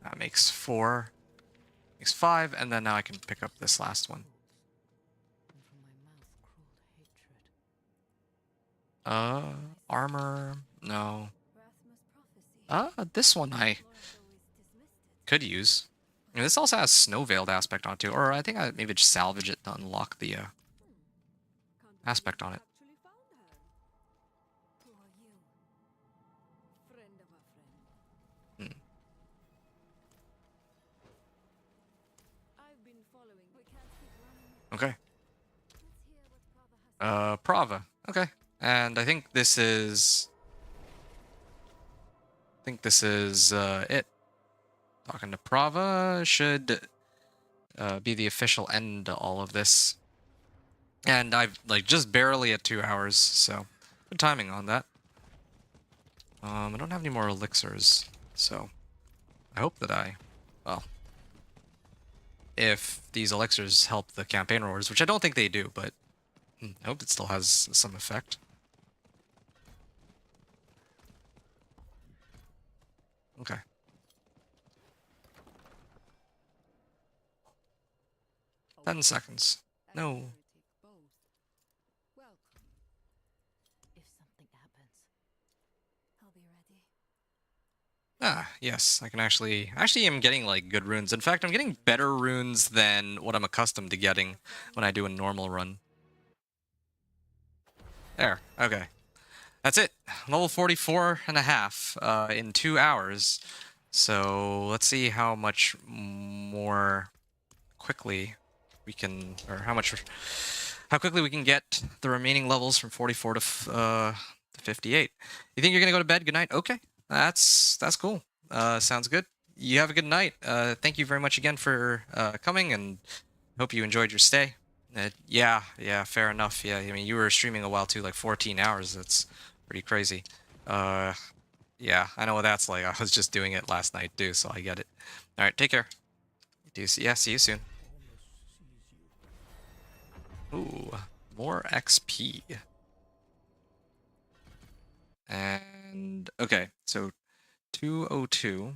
That makes 4. Makes 5, and then now I can pick up this last one. Armor. No. Rathma's prophecy. This one I Laura's always dismissed it. could use. And this also has snow veiled aspect on it too, or I think I maybe just salvage it to unlock the aspect on it. Actually found her. Who are you? Friend of a friend. Hmm. I've been following. We can't keep running. Okay. Let's hear what Prava has Prava. Okay. And I think this is it. Talking to Prava should be the official end to all of this. And I've like just barely at 2 hours, so good timing on that. I don't have any more elixirs, so I hope that well, if these elixirs help the campaign rewards, which I don't think they do, but I hope it still has some effect. Okay. Oh, 10 seconds. No. Welcome. If something happens, I'll be ready. Ah, yes, I can actually am getting like good runes. In fact, I'm getting better runes than what I'm accustomed to getting when I do a normal run. There, okay. That's it. Level 44 and a half in 2 hours. So let's see how much more quickly we can, or how quickly we can get the remaining levels from 44 to 58. You think you're gonna go to bed? Good night. Okay, that's cool. Sounds good. You have a good night. Thank you very much again for coming, and hope you enjoyed your stay. Yeah, fair enough. Yeah, I mean you were streaming a while too, like 14 hours. That's pretty crazy. Yeah, I know what that's like. I was just doing it last night too, so I get it. All right, take care. Yeah, see you soon. Ooh, more XP. And okay, so 202.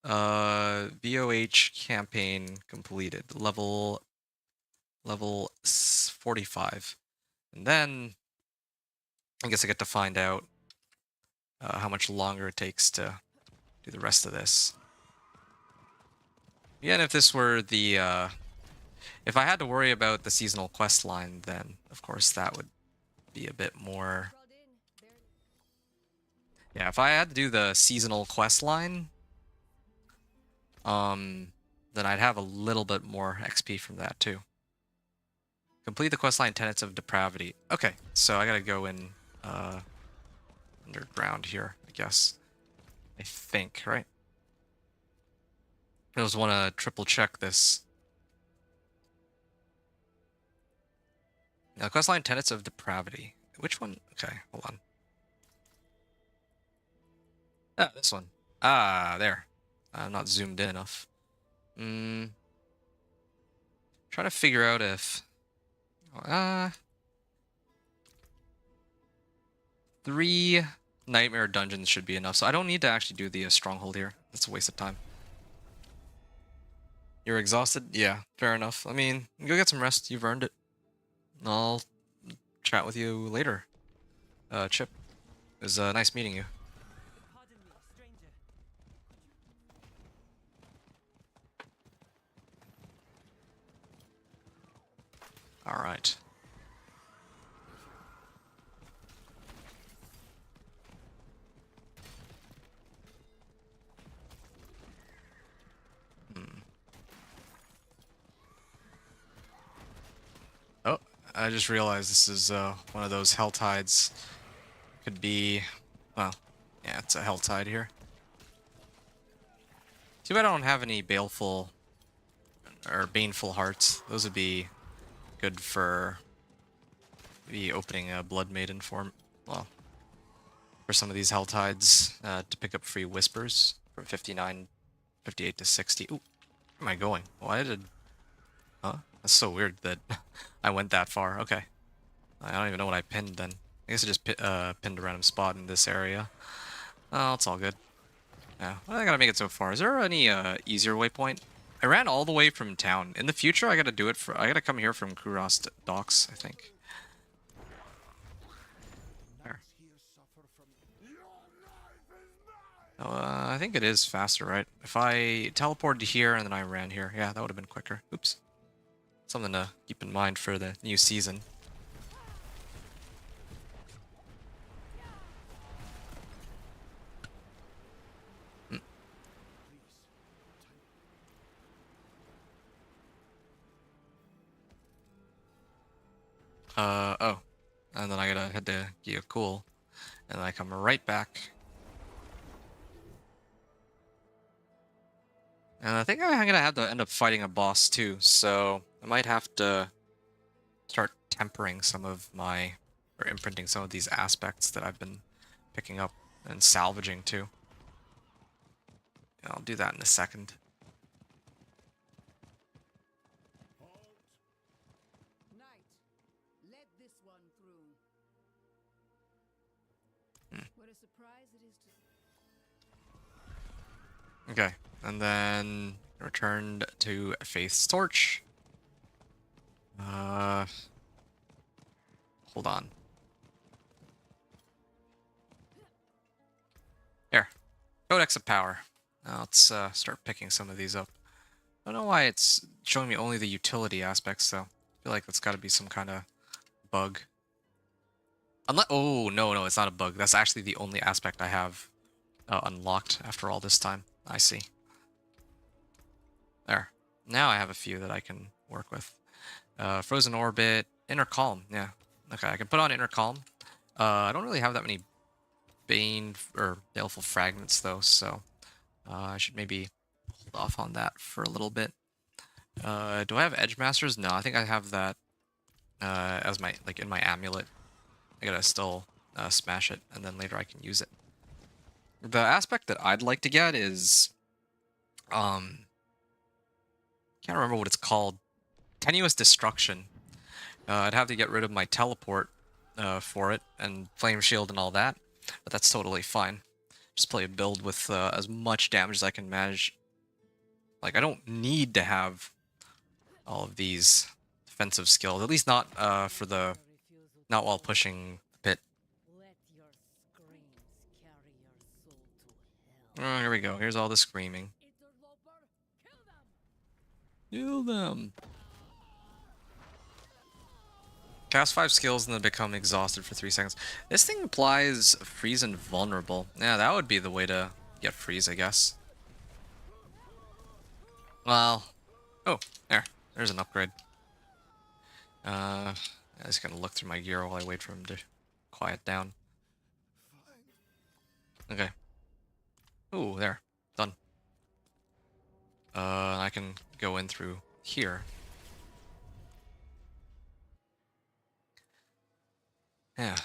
VOH campaign completed. Level 45. And then I guess I get to find out how much longer it takes to do the rest of this. Yeah, and if this were the if I had to worry about the seasonal quest line, then of course that would be a bit more. Yeah, if I had to do the seasonal quest line, then I'd have a little bit more XP from that too. Complete the questline Tenets of Depravity. Okay, so I gotta go in underground here, I guess. I think, right? I just want to triple check this. Now, questline Tenets of Depravity. Which one? Okay, hold on. Ah, this one. Ah, there. I'm not zoomed in enough. Trying to figure out if... 3 nightmare dungeons should be enough, so I don't need to actually do the stronghold here. That's a waste of time. You're exhausted? Yeah, fair enough. I mean, go get some rest. You've earned it. I'll chat with you later. Chip. It was nice meeting you. Pardon me, stranger. All right. Oh, I just realized this is one of those hell tides. Could be, well, yeah, it's a hell tide here. Too bad I don't have any baleful or baneful hearts. Those would be good for maybe opening a blood maiden form. Well, for some of these hell tides to pick up free whispers from 59, 58 to 60. Ooh, where am I going? Why did? Huh? That's so weird that I went that far. Okay. I don't even know what I pinned then. I guess I just pinned a random spot in this area. Oh, it's all good. Yeah, well, I gotta make it so far. Is there any easier waypoint? I ran all the way from town. In the future, I gotta do it for. I gotta come here from Kuros docks, I think. There. Oh, I think it is faster, right? If I teleported to here and then I ran here, yeah, that would have been quicker. Oops. Something to keep in mind for the new season. Oh. And then I gotta head to Gia Cool. And then I come right back. And I think I'm gonna have to end up fighting a boss too, so I might have to start tempering some of my, or imprinting some of these aspects that I've been picking up and salvaging too. Yeah, I'll do that in a second. Knight, let this one through. What a surprise it is to... Okay, and then returned to Faith's Torch. Hold on. Here, Codex of Power. Now let's start picking some of these up. I don't know why it's showing me only the utility aspects, though. I feel like that's got to be some kind of bug. Unless, oh, no, it's not a bug. That's actually the only aspect I have unlocked after all this time. I see. There. Now I have a few that I can work with. Frozen Orbit, Inner Calm, yeah. Okay, I can put on Inner Calm. I don't really have that many Bane or Baleful Fragments, though, so I should maybe hold off on that for a little bit. Do I have Edge Masters? No, I think I have that as my, like, in my amulet. I gotta still smash it, and then later I can use it. The aspect that I'd like to get is, can't remember what it's called. Tenuous Destruction. I'd have to get rid of my teleport for it, and Flame Shield and all that, but that's totally fine. Just play a build with as much damage as I can manage. Like, I don't need to have all of these defensive skills, at least not for the, not while pushing the pit. Let your screams carry your soul to hell. Oh, here we go. Here's all the screaming. Interloper, kill them! Kill them! Cast 5 skills and then become exhausted for 3 seconds. This thing applies freeze and vulnerable. Yeah, that would be the way to get freeze, I guess. Well, oh, there's an upgrade. I'm just gonna look through my gear while I wait for him to quiet down. Okay. Ooh, there. Done. I can go in through here. Yeah.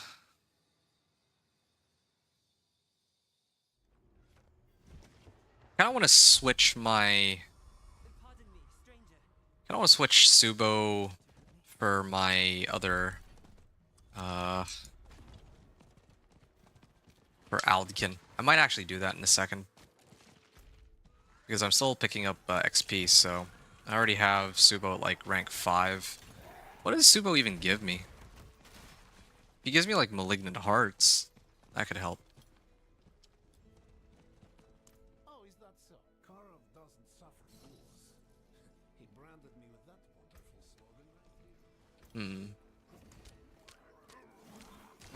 Kinda wanna switch my... I don't want to switch Subo for my other, for Aldkin. I might actually do that in a second. Because I'm still picking up XP, so I already have Subo at like rank 5. What does Subo even give me? He gives me like Malignant Hearts. That could help. Oh, is that so? Karov doesn't suffer fools. He branded me with that wonderful slogan right here. Hmm.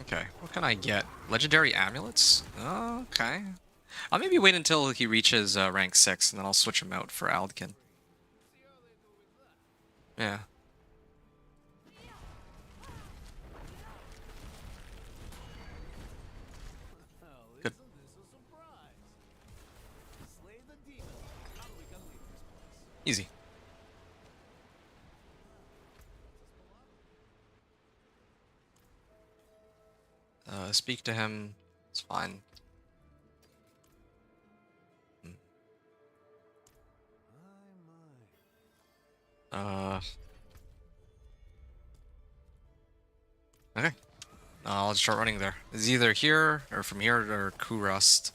Okay, what can I get? Legendary amulets? Okay. I'll maybe wait until he reaches rank 6, and then I'll switch him out for Aldkin. Yeah. Good. Isn't this a surprise? Slay the demon. Now we can leave this place. Easy. Speak to him. It's fine. My. Okay. I'll just start running there. It's either here, or from here, or Kurust.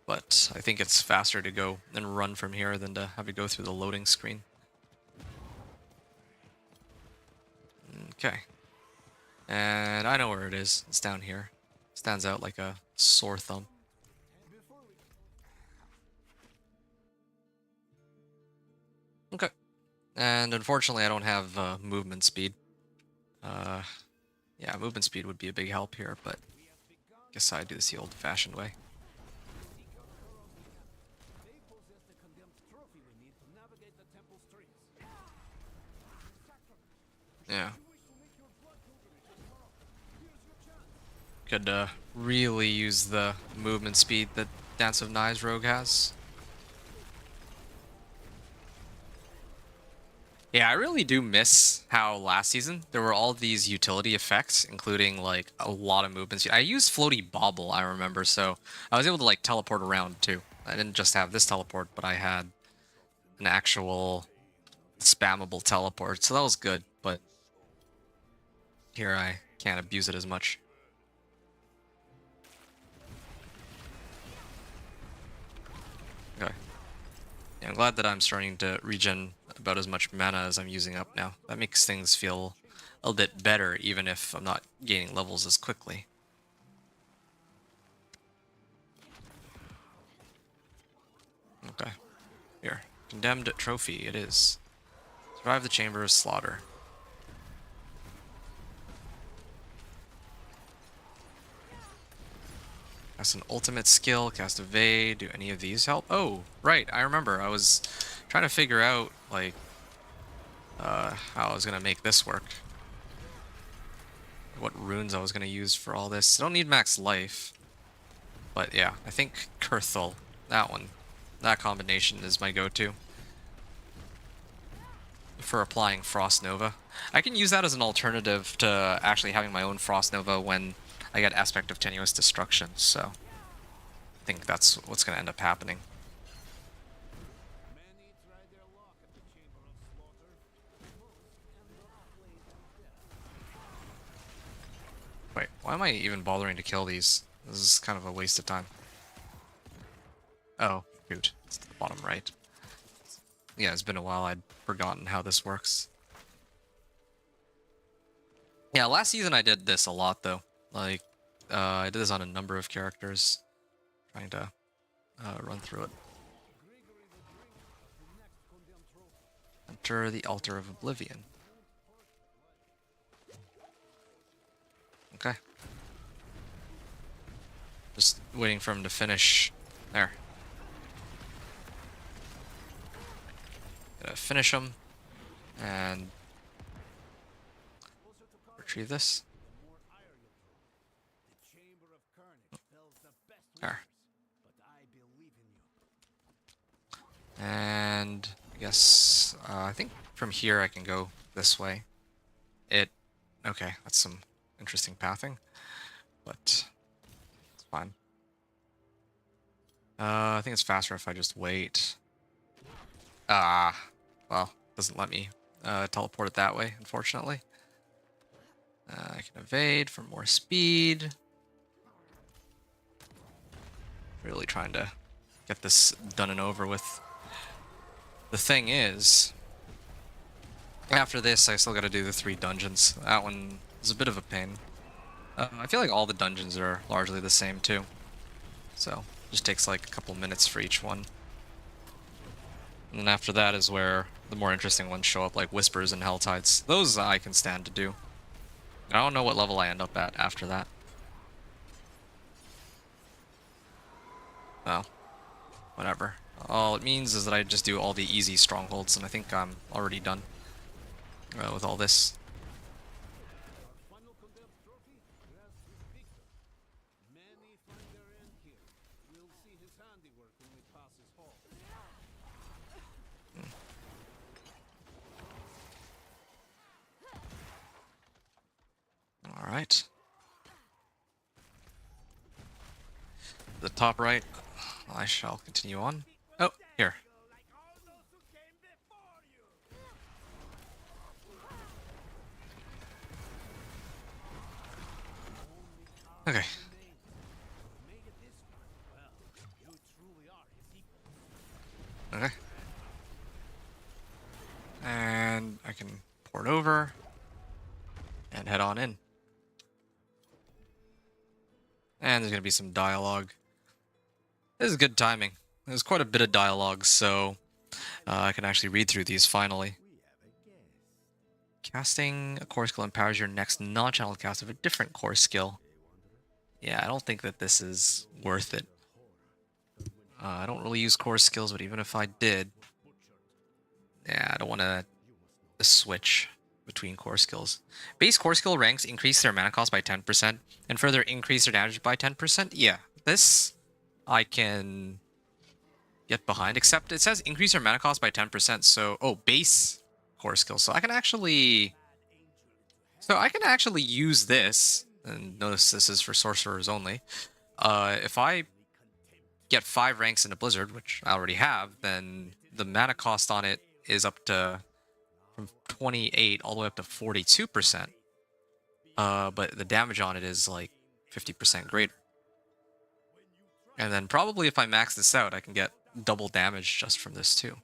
But I think it's faster to go and run from here than to have to go through the loading screen. Okay. And I know where it is. It's down here. Stands out like a sore thumb. Okay. And unfortunately, I don't have movement speed. Yeah, movement speed would be a big help here, but I guess I do this the old-fashioned way. They possess the condemned trophy we need to navigate the temple streets. Yeah. You wish to make your blood pilgrimage as well. Here's your chance. Could really use the movement speed that Dance of Knives Rogue has. Yeah, I really do miss how last season there were all these utility effects, including like a lot of movements. I used Floaty Bobble, I remember, so I was able to like teleport around too. I didn't just have this teleport, but I had an actual spammable teleport, so that was good, but here I can't abuse it as much. Okay. Yeah, I'm glad that I'm starting to regen about as much mana as I'm using up now. That makes things feel a bit better, even if I'm not gaining levels as quickly. Okay. Here. Condemned trophy, it is. Survive the Chamber of Slaughter. Cast an ultimate skill, cast evade, do any of these help? Oh, right, I remember. I was trying to figure out, like, how I was gonna make this work. What runes I was gonna use for all this. I don't need max life. But yeah, I think Kurthul, that one, that combination is my go-to for applying Frost Nova. I can use that as an alternative to actually having my own Frost Nova when I get Aspect of Tenuous Destruction, so I think that's what's going to end up happening. Many tried their luck at the Chamber of Slaughter. Most ended up playing dead. Wait, why am I even bothering to kill these? This is kind of a waste of time. Oh, shoot. It's to the bottom right. Yeah, it's been a while. I'd forgotten how this works. Yeah, last season I did this a lot, though. Like, I did this on a number of characters. Trying to run through it. Enter the Altar of Oblivion. Okay. Just waiting for him to finish. There. Gotta finish him. And retrieve this. The Chamber of Carnage tells the best There. whispers, but I believe in you. And I guess, I think from here I can go this way. Okay, that's some interesting pathing, but it's fine. I think it's faster if I just wait. Well, doesn't let me teleport it that way, unfortunately. I can evade for more speed. Really trying to get this done and over with. The thing is, after this, I still got to do the 3 dungeons. That one is a bit of a pain. I feel like all the dungeons are largely the same too. So, just takes like a couple minutes for each one. And then after that is where the more interesting ones show up, like Whispers and Helltides. Those I can stand to do. I don't know what level I end up at after that. Well, whatever. All it means is that I just do all the easy strongholds, and I think I'm already done with all this. Final condemned trophy rests with Victor. Many find their end here. We'll see his handiwork when we pass his hall. All right. The top right, I shall continue on. Oh, here. Like all those who came before you. Okay. Made it this far. Well, you truly are his equal. Okay. And I can port over and head on in. And there's going to be some dialogue. This is good timing. There's quite a bit of dialogue, so I can actually read through these finally. Casting a core skill empowers your next non-channel cast of a different core skill. Yeah, I don't think that this is worth it. I don't really use core skills, but even if I did, yeah, I don't want to switch between core skills. Base core skill ranks increase their mana cost by 10% and further increase their damage by 10%. Yeah, this I can get behind, except it says increase their mana cost by 10%. So, oh, base core skill. So I can actually use this. And notice this is for sorcerers only. If I get 5 ranks in a Blizzard, which I already have, then the mana cost on it is up to from 28 all the way up to 42%. But the damage on it is like 50% greater. And then probably if I max this out, I can get double damage just from this too.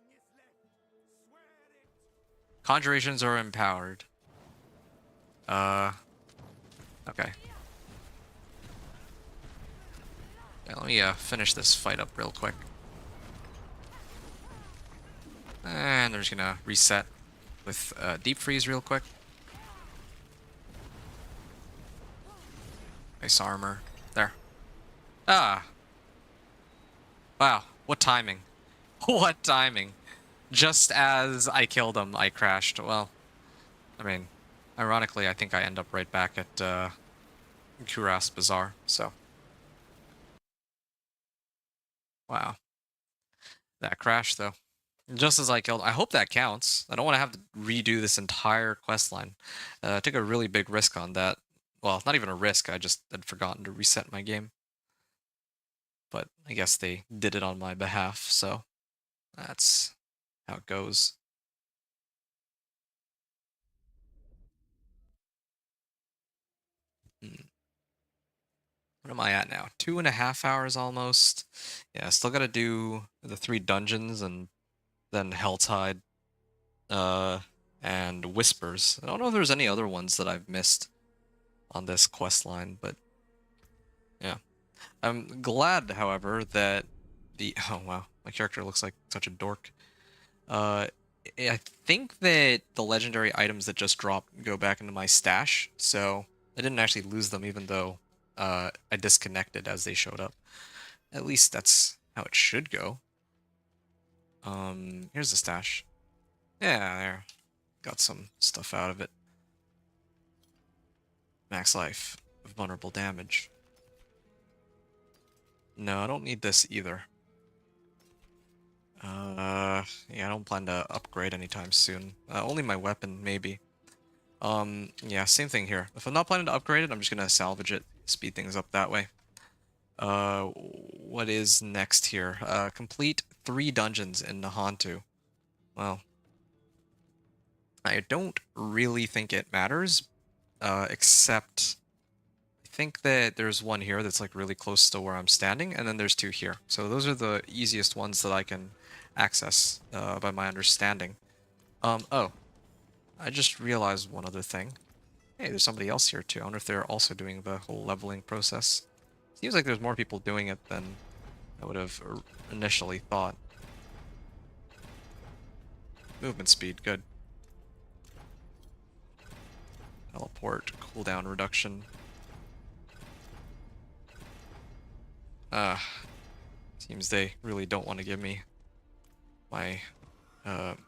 Conjurations are empowered. Okay. Yeah, let me finish this fight up real quick. And they're just gonna reset with Deep Freeze real quick. Nice armor. There. Ah! Wow, what timing. What timing. Just as I killed him, I crashed. Well, I mean, ironically, I think I end up right back at Kuras Bazaar, so. Wow. That crash, though. Just as I killed, I hope that counts. I don't want to have to redo this entire quest line. I took a really big risk on that. Well, not even a risk, I just had forgotten to reset my game. But I guess they did it on my behalf, so that's how it goes. What am I at now? 2.5 hours almost. Yeah, still gotta do the 3 dungeons and then Helltide, and Whispers. I don't know if there's any other ones that I've missed on this quest line, but yeah. I'm glad, however, that oh wow, my character looks like such a dork. I think that the legendary items that just dropped go back into my stash, so I didn't actually lose them even though I disconnected as they showed up. At least that's how it should go. Here's the stash. Yeah, there. Got some stuff out of it. Max life. Vulnerable damage. No, I don't need this either. Yeah, I don't plan to upgrade anytime soon. Only my weapon, maybe. Yeah, same thing here. If I'm not planning to upgrade it, I'm just gonna salvage it, speed things up that way. What is next here? Complete 3 dungeons in Nahantu. Well, I don't really think it matters, except I think that there's one here that's like really close to where I'm standing, and then there's 2 here. So those are the easiest ones that I can access by my understanding. Oh, I just realized one other thing. Hey, there's somebody else here too. I wonder if they're also doing the whole leveling process. Seems like there's more people doing it than I would have initially thought. movement speed, good. Teleport, cooldown reduction. Seems they really don't want to give me my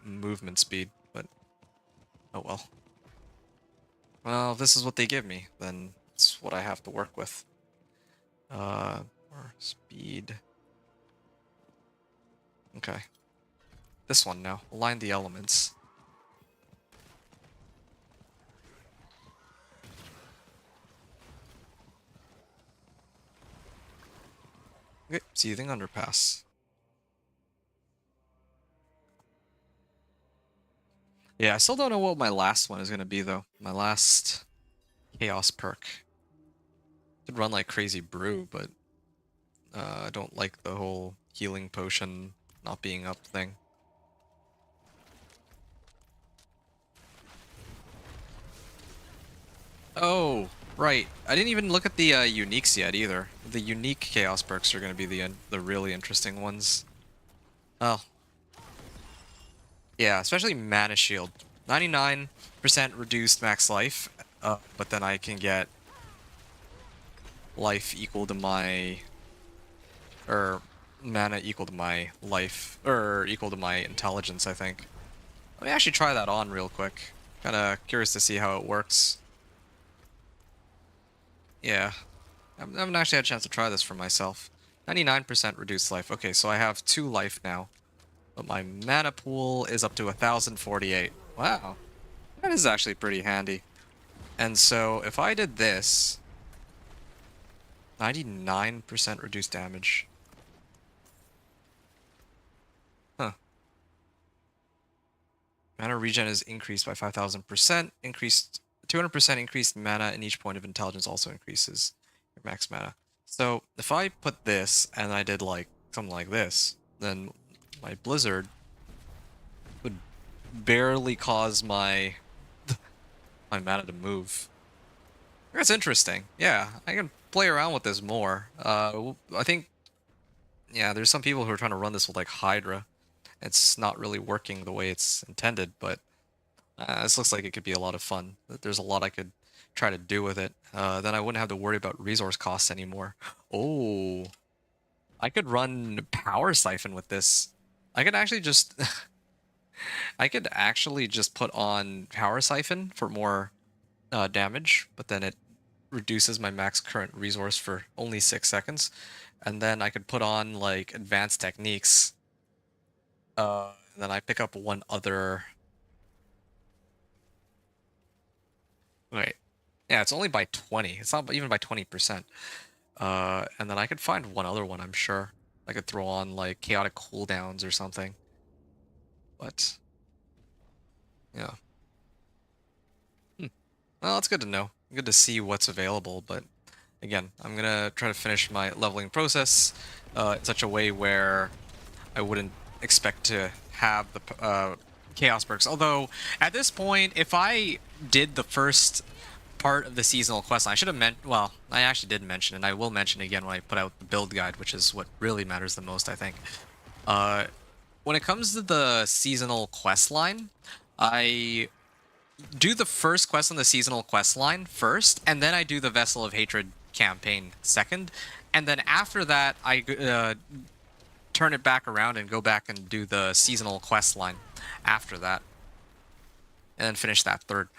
movement speed, but oh well. Well, if this is what they give me, then it's what I have to work with. Or speed. Okay. This one now. Align the elements. Okay, seething underpass. Yeah, I still don't know what my last one is going to be, though. My last chaos perk. Could run like crazy brew, but I don't like the whole healing potion not being up thing. Oh, right. I didn't even look at the uniques yet either. The unique chaos perks are going to be the really interesting ones. Oh. Yeah, especially Mana Shield. 99% reduced max life, but then I can get life equal to my... or mana equal to my life, or equal to my intelligence, I think. Let me actually try that on real quick. Kinda curious to see how it works. Yeah. I haven't actually had a chance to try this for myself. 99% reduced life. Okay, so I have 2 life now. But my mana pool is up to 1048. Wow. That is actually pretty handy. And so if I did this... 99% reduced damage. Huh. Mana regen is increased by 5000%. Increased 200% increased mana in each point of intelligence also increases your max mana. So if I put this and I did like something like this, then my blizzard would barely cause my my mana to move. That's interesting. Yeah, I can play around with this more. I think, yeah, there's some people who are trying to run this with like Hydra. It's not really working the way it's intended, but this looks like it could be a lot of fun. There's a lot I could try to do with it. Then I wouldn't have to worry about resource costs anymore. Oh, I could run Power Siphon with this. I could actually just... I could actually just put on Power Siphon for more damage, but then it reduces my max current resource for only 6 seconds. And then I could put on like Advanced Techniques. And then I pick up one other... Wait. Yeah, it's only by 20. It's not even by 20%. And then I could find one other one, I'm sure. I could throw on like Chaotic Cooldowns or something. But... yeah. Well, it's good to know. Good to see what's available, but again, I'm gonna try to finish my leveling process in such a way where I wouldn't expect to have the chaos perks. Although, at this point, if I did the first part of the seasonal questline, I should have well, I actually did mention it, and I will mention it again when I put out the build guide, which is what really matters the most, I think. When it comes to the seasonal questline, I do the first quest on the seasonal quest line first, and then I do the Vessel of Hatred campaign second, and then after that I turn it back around and go back and do the seasonal quest line after that, and then finish that third.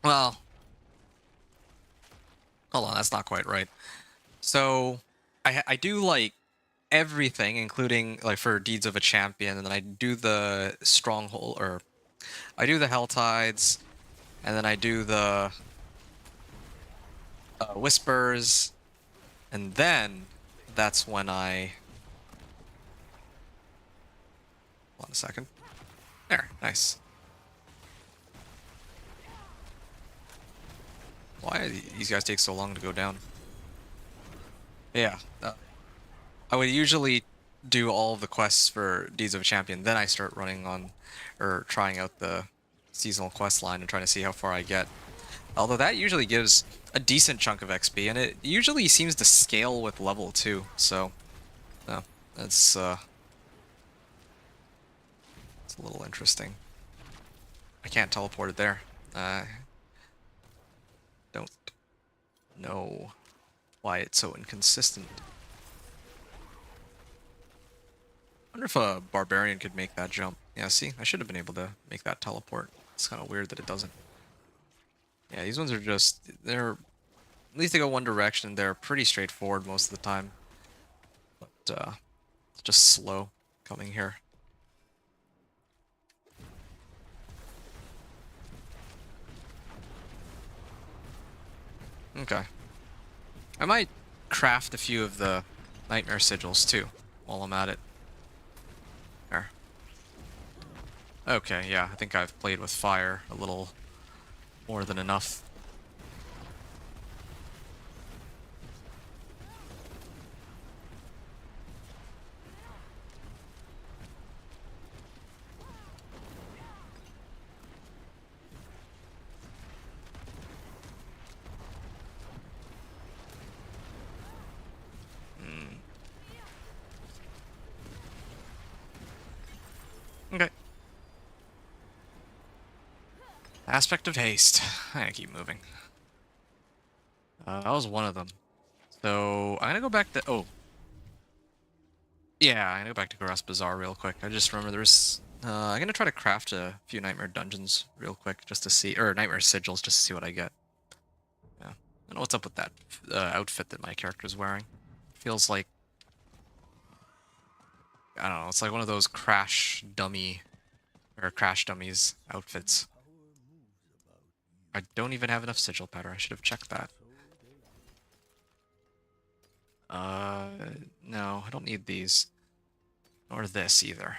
Well, hold on, that's not quite right. So I do like everything, including like for Deeds of a Champion, and then I do the Stronghold, or I do the Hell Tides, and then I do the Whispers, and then that's when I... hold on a second. There, nice. Why do these guys take so long to go down? Yeah, I would usually do all of the quests for Deeds of a Champion, then I start running on, or trying out the seasonal quest line and trying to see how far I get. Although that usually gives a decent chunk of XP, and it usually seems to scale with level too, so... no, that's, It's a little interesting. I can't teleport it there. Don't know why it's so inconsistent. I wonder if a barbarian could make that jump. Yeah, see? I should have been able to make that teleport. It's kind of weird that it doesn't. Yeah, these ones are just... They're... At least they go one direction. They're pretty straightforward most of the time. But, it's just slow coming here. Okay. I might craft a few of the Nightmare Sigils, too, while I'm at it. There. Okay, yeah, I think I've played with fire a little more than enough. Okay. Aspect of haste. I gotta keep moving. That was one of them. So, I'm gonna go back to... Oh. Yeah, I'm gonna go back to Grass Bazaar real quick. I just remember there's... I'm gonna try to craft a few Nightmare Dungeons real quick, just to see... Or Nightmare Sigils, just to see what I get. Yeah. I don't know what's up with that outfit that my character's wearing. Feels like... I don't know, it's like one of those Crash Dummy... Or Crash Dummies outfits. I don't even have enough sigil powder. I should have checked that. No, I don't need these. Nor this either.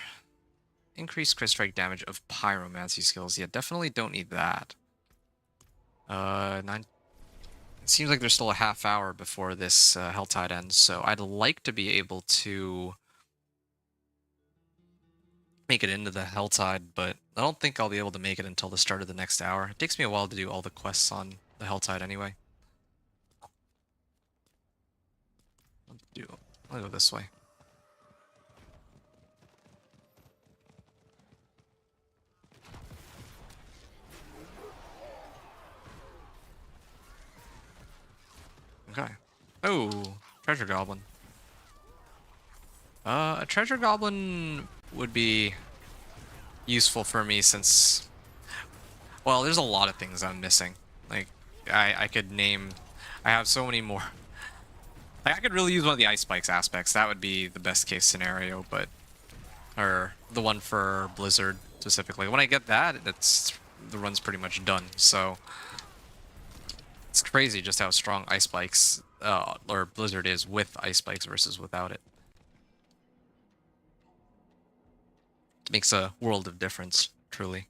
Increased crit strike damage of pyromancy skills. Yeah, definitely don't need that. 9... It seems like there's still a half hour before this Helltide ends, so I'd like to be able to make it into the Helltide, but I don't think I'll be able to make it until the start of the next hour. It takes me a while to do all the quests on the Helltide anyway. I'll go this way. Okay. Oh, treasure goblin. A treasure goblin would be useful for me since... Well, there's a lot of things I'm missing. Like, I could name... I have so many more. Like, I could really use one of the ice spikes aspects. That would be the best case scenario, but... Or the one for Blizzard, specifically. When I get that, the run's pretty much done, so... It's crazy just how strong ice spikes, or Blizzard is with ice spikes versus without it. It makes a world of difference, truly.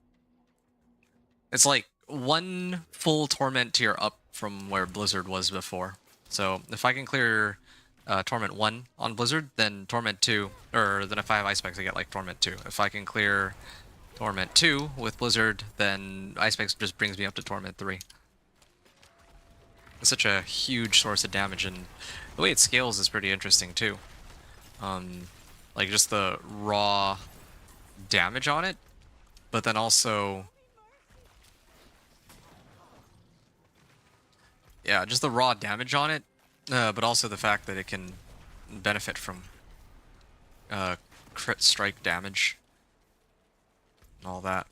It's like one full Torment tier up from where Blizzard was before. So if I can clear Torment 1 on Blizzard, then Torment 2, or then if I have Ice Spikes, I get like Torment 2. If I can clear Torment 2 with Blizzard, then Ice Spikes just brings me up to Torment 3. It's such a huge source of damage, and the way it scales is pretty interesting too. Like just the raw damage on it, but then also... Yeah, just the raw damage on it, but also the fact that it can benefit from crit strike damage and all that.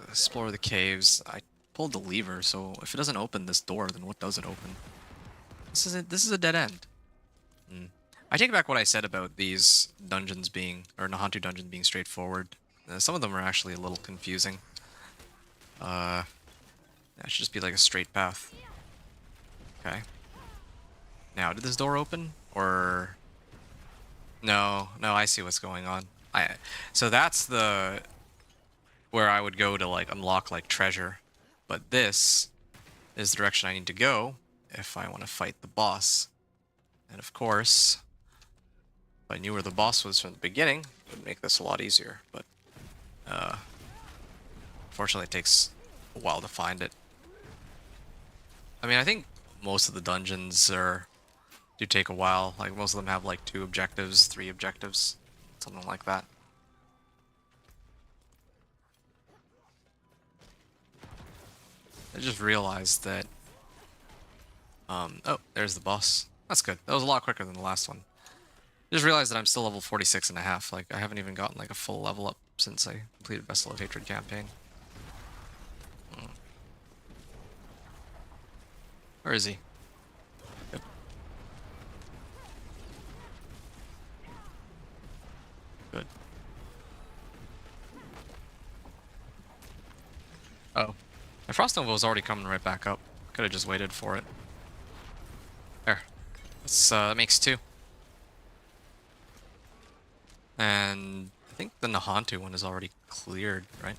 Explore the caves. I pulled the lever, so if it doesn't open this door, then what does it open? This is a dead end. I take back what I said about these dungeons being, or Nahantu dungeons being straightforward. Some of them are actually a little confusing. That should just be like a straight path. Okay. Now, did this door open? Or... No, I see what's going on. So that's the... where I would go to like unlock like treasure. But this is the direction I need to go if I want to fight the boss. And of course, if I knew where the boss was from the beginning, it would make this a lot easier. But, unfortunately it takes a while to find it. I mean, I think most of the dungeons do take a while. Like, most of them have, like, 2 objectives, 3 objectives, something like that. just realized that... oh, there's the boss. That's good. That was a lot quicker than the last one. Just realized that I'm still level 46 and a half. Like, I haven't even gotten, like, a full level up since I completed Vessel of Hatred campaign. Where is he? Yep. Good. Oh. My Frost Nova was already coming right back up. Could have just waited for it. There. That makes 2. And I think the Nahantu one is already cleared, right?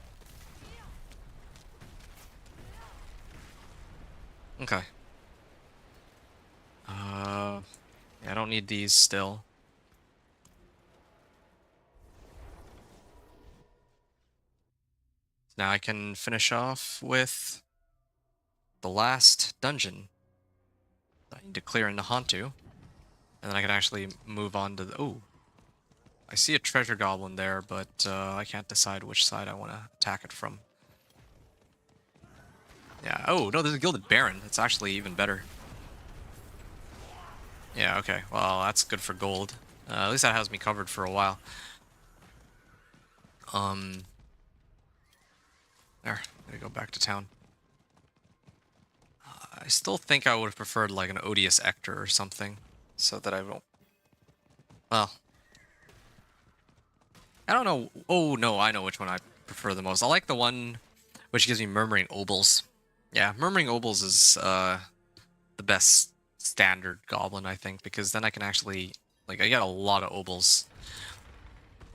Okay. Yeah, I don't need these still. Now I can finish off with the last dungeon that I need to clear in Nahantu. And then I can actually move on to the... Oh. I see a treasure goblin there, but I can't decide which side I want to attack it from. Yeah. Oh, no, there's a Gilded Baron. That's actually even better. Yeah, okay. Well, that's good for gold. At least that has me covered for a while. There. Gotta go back to town. I still think I would have preferred, like, an Odious Ector or something. So that I don't... Well... I don't know. Oh, no, I know which one I prefer the most. I like the one which gives me Murmuring Obols. Yeah, Murmuring Obols is the best standard goblin, I think, because then I can actually... Like, I get a lot of Obols.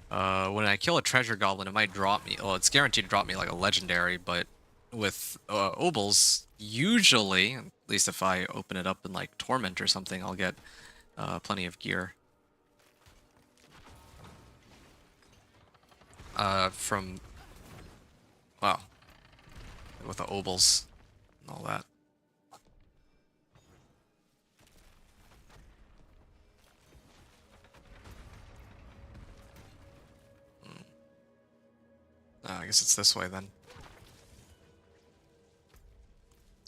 When I kill a treasure goblin, it might drop me... Well, it's guaranteed to drop me, like, a legendary, but with Obols, usually, at least if I open it up in, like, Torment or something, I'll get plenty of gear. From... Wow. With the Obols and all that. I guess it's this way then.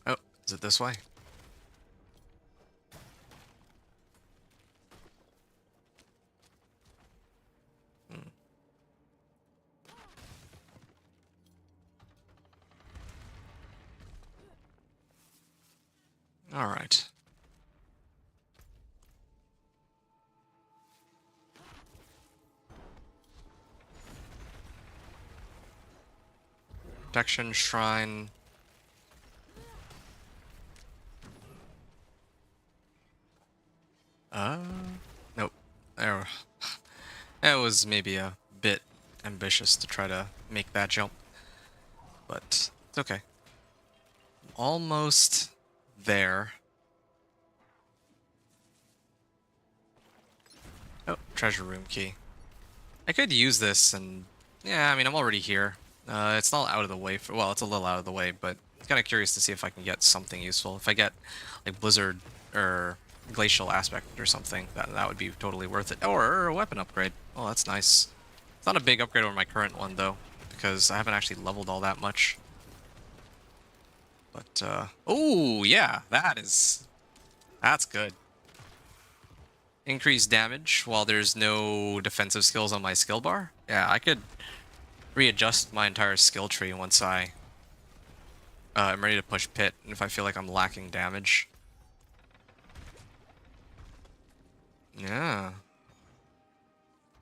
Oh, is it this way? All right. Protection Shrine. Nope. There. That was maybe a bit ambitious to try to make that jump, but it's okay. Almost there. Oh, treasure room key. I could use this and... Yeah, I mean, I'm already here. It's not out of the way for... Well, it's a little out of the way, but I'm kind of curious to see if I can get something useful. If I get, like, Blizzard or Glacial Aspect or something, that would be totally worth it. Or a weapon upgrade. Oh, that's nice. It's not a big upgrade over my current one, though, because I haven't actually leveled all that much. But, oh, yeah, that's good. Increased damage while there's no defensive skills on my skill bar. Yeah, I could readjust my entire skill tree once I'm ready to push Pit, and if I feel like I'm lacking damage. Yeah.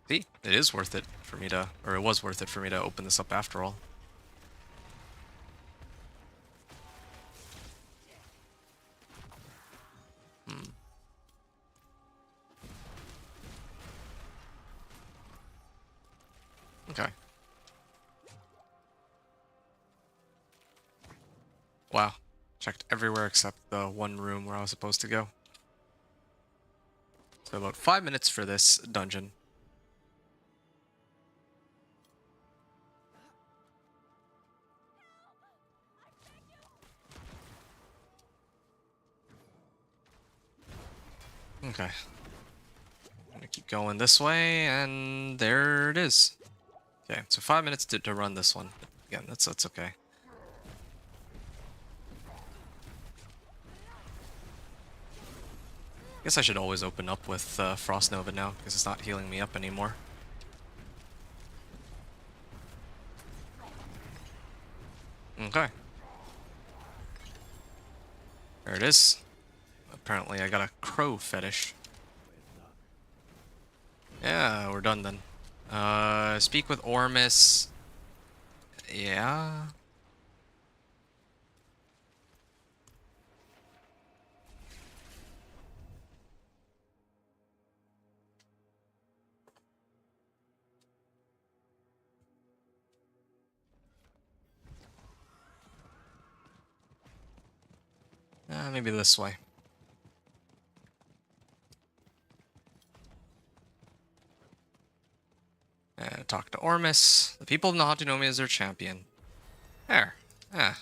See, it is worth it for me to, or it was worth it for me to open this up after all. Okay. Wow. Checked everywhere except the one room where I was supposed to go. So about 5 minutes for this dungeon. Okay. I'm gonna keep going this way, and there it is. Okay, so 5 minutes to run this one. Again, that's okay. Guess I should always open up with Frost Nova now, because it's not healing me up anymore. Okay. There it is. Apparently I got a crow fetish. Yeah, we're done then. Speak with Ormus. Yeah. Maybe this way. Talk to Ormus. The people of Nahatu know me as their champion. There. Yeah.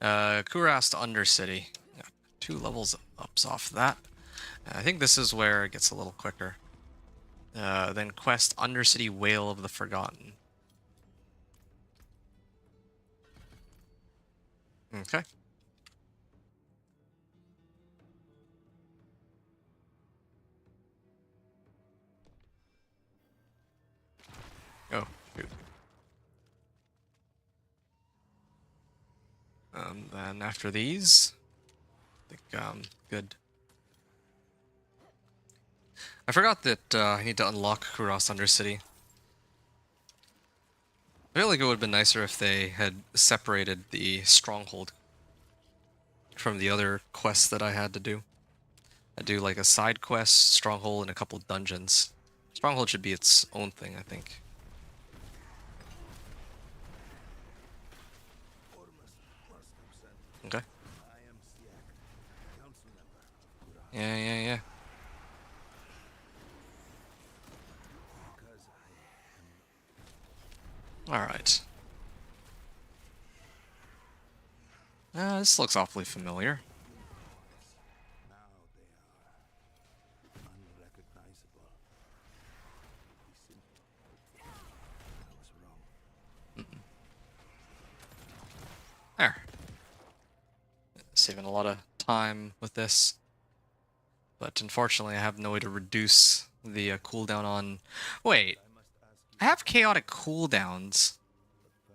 Kurast Undercity. Got 2 levels ups off that. I think this is where it gets a little quicker. Then quest Undercity Whale of the Forgotten. Okay. Oh, shoot. Then after these, I think good. I forgot that I need to unlock Kuros Undercity. I feel like it would have been nicer if they had separated the stronghold from the other quests that I had to do. I do like a side quest, stronghold, and a couple dungeons. Stronghold should be its own thing, I think. Okay. Yeah. Alright. This looks awfully familiar. Now they are unrecognizable. Be simple. I was wrong. There. Saving a lot of time with this. But unfortunately, I have no way to reduce the cooldown on... Wait, I have chaotic cooldowns.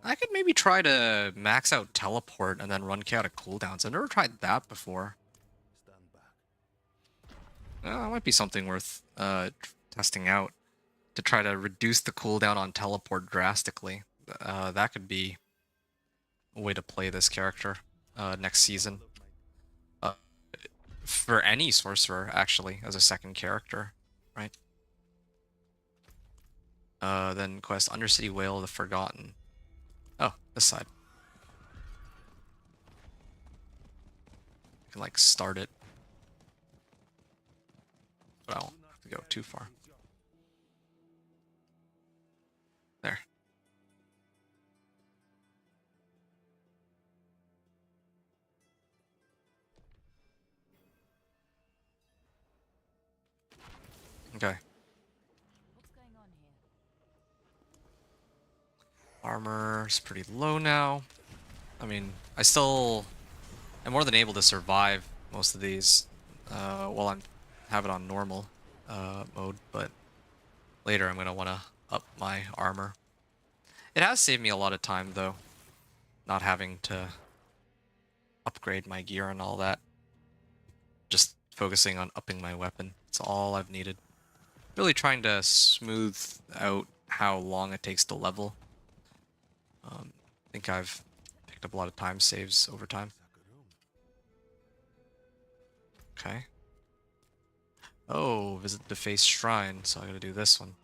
I could maybe try to max out teleport and then run chaotic cooldowns. I've never tried that before. Stand back. That might be something worth testing out. To try to reduce the cooldown on teleport drastically. That could be a way to play this character next season. For any sorcerer, actually, as a second character, right? Then quest Undercity Whale of the Forgotten. Oh, this side. You can, like, start it. But I don't have to go too far. There. Okay. What's going on here? Armor's pretty low now. I mean, I still am more than able to survive most of these while I'm have it on normal mode, but later I'm going to want to up my armor. It has saved me a lot of time, though, not having to upgrade my gear and all that. Just focusing on upping my weapon. It's all I've needed. Really trying to smooth out how long it takes to level. I think I've picked up a lot of time saves over time. Okay. Oh, visit the Face Shrine, so I gotta do this one.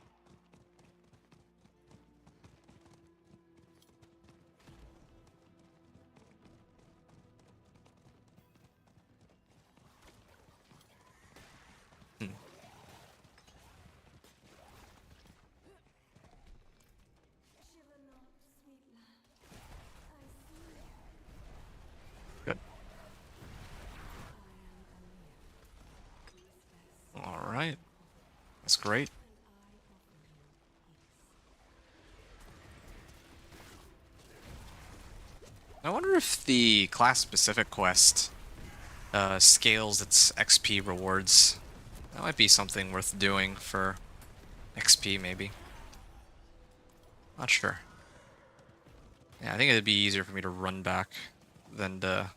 Good. Alright. That's great. I wonder if the class-specific quest scales its XP rewards. That might be something worth doing for XP, maybe. Not sure. Yeah, I think it'd be easier for me to run back than to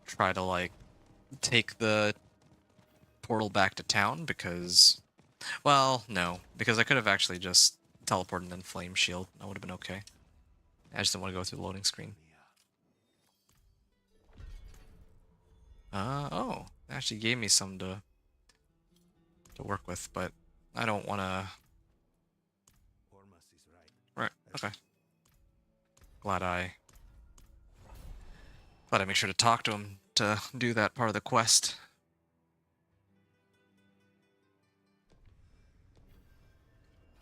try to, like, take the portal back to town, because... Well, no, because I could have actually just teleported and then Flame Shield. That would have been okay. I just didn't want to go through the loading screen. Oh, it actually gave me some to work with, but I don't want to... Right, okay. Glad I make sure to talk to him to do that part of the quest.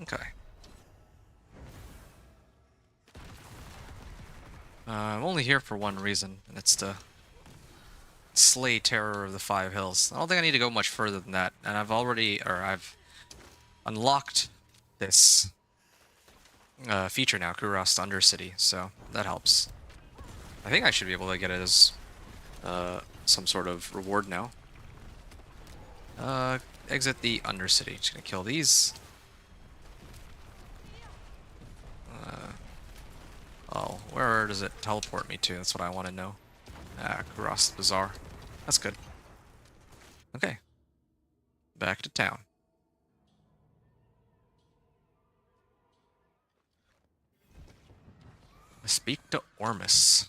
Okay. I'm only here for one reason, and it's to slay Terror of the Five Hills. I don't think I need to go much further than that, and I've unlocked this feature now, Kurast Undercity, so that helps. I think I should be able to get it as some sort of reward now. Exit the Undercity. Just gonna kill these. Oh, where does it teleport me to? That's what I want to know. Kurast Bazaar. That's good. Okay. Back to town. Speak to Ormus.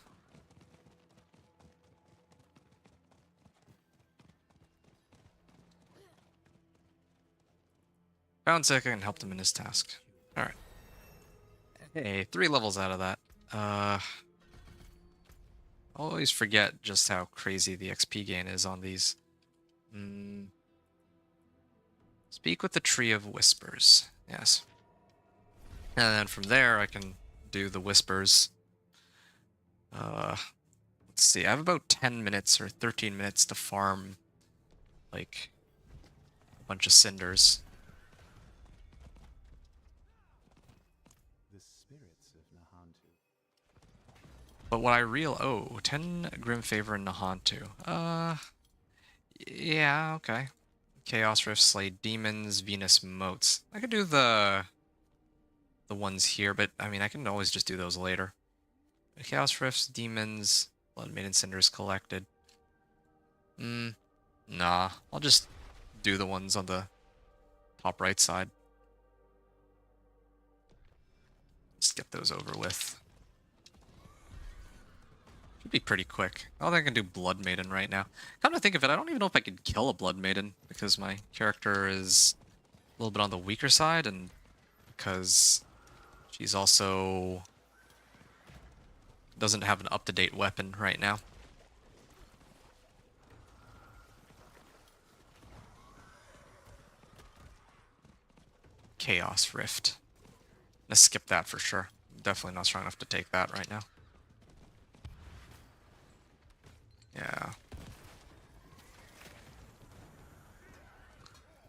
Found Zeka and helped him in his task. Alright. Hey, 3 levels out of that. Always forget just how crazy the XP gain is on these. Speak with the Tree of Whispers. Yes. And then from there I can do the Whispers. Let's see, I have about 10 minutes or 13 minutes to farm, like, a bunch of cinders. But what I oh, 10 Grim Favor in Nahantu. Yeah, okay. Chaos Rift, Slay Demons, Venus Motes. I could do the ones here, but I mean, I can always just do those later. Chaos Rifts, Demons, Blood Maiden Cinders collected. Nah, I'll just do the ones on the top right side. Just get those over with. Should be pretty quick. I don't think I can do Blood Maiden right now. Come to think of it, I don't even know if I could kill a Blood Maiden, because my character is a little bit on the weaker side, and because she's also doesn't have an up-to-date weapon right now. Chaos Rift. Let's skip that for sure. Definitely not strong enough to take that right now. Yeah.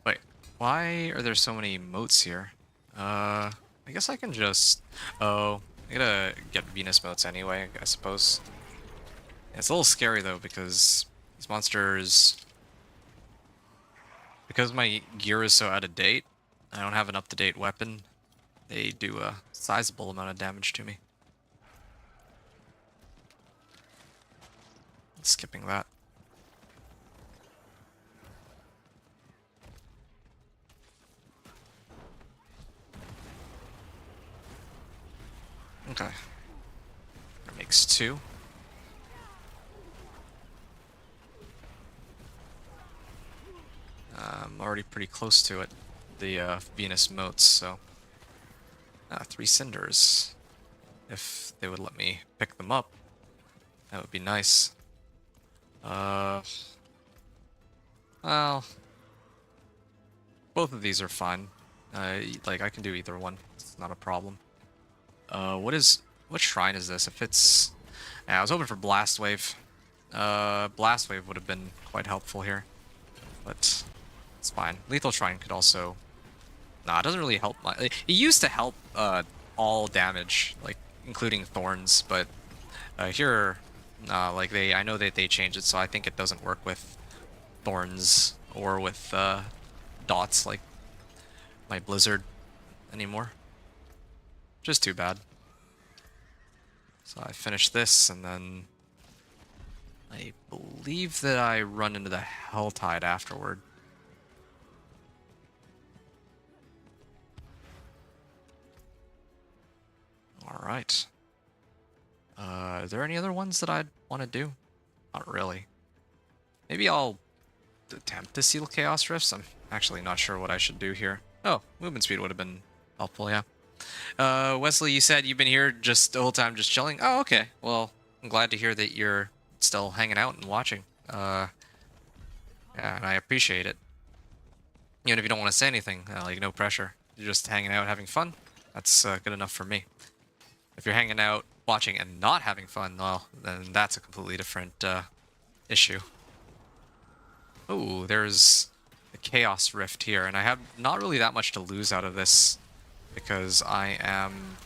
Wait, why are there so many motes here? I guess I can just... Oh, I gotta get Venus motes anyway, I suppose. Yeah, it's a little scary though, because these monsters... Because my gear is so out of date, I don't have an up-to-date weapon. They do a sizable amount of damage to me. Skipping that. Okay. That makes 2. I'm already pretty close to it. The Venus motes, so... 3 cinders. If they would let me pick them up, that would be nice. Well... Both of these are fine. Like, I can do either one. It's not a problem. What shrine is this? If it's... Yeah, I was hoping for Blast Wave. Blast Wave would have been quite helpful here. But it's fine. Lethal Shrine could also... Nah, it doesn't really help much. It used to help all damage, like, including Thorns, but here Like I know that they changed it, so I think it doesn't work with thorns or with dots like my Blizzard anymore. Just too bad. So I finish this, and then I believe that I run into the Helltide afterward. Alright. Are there any other ones that I'd want to do? Not really. Maybe I'll attempt to seal Chaos Rifts. I'm actually not sure what I should do here. Oh, movement speed would have been helpful, yeah. Wesley, you said you've been here just the whole time just chilling? Oh, okay. Well, I'm glad to hear that you're still hanging out and watching. Yeah, and I appreciate it. Even if you don't want to say anything, like, no pressure. You're just hanging out, having fun. That's good enough for me. If you're hanging out, watching, and not having fun, well, then that's a completely different issue. Oh, there's a Chaos Rift here, and I have not really that much to lose out of this because I am...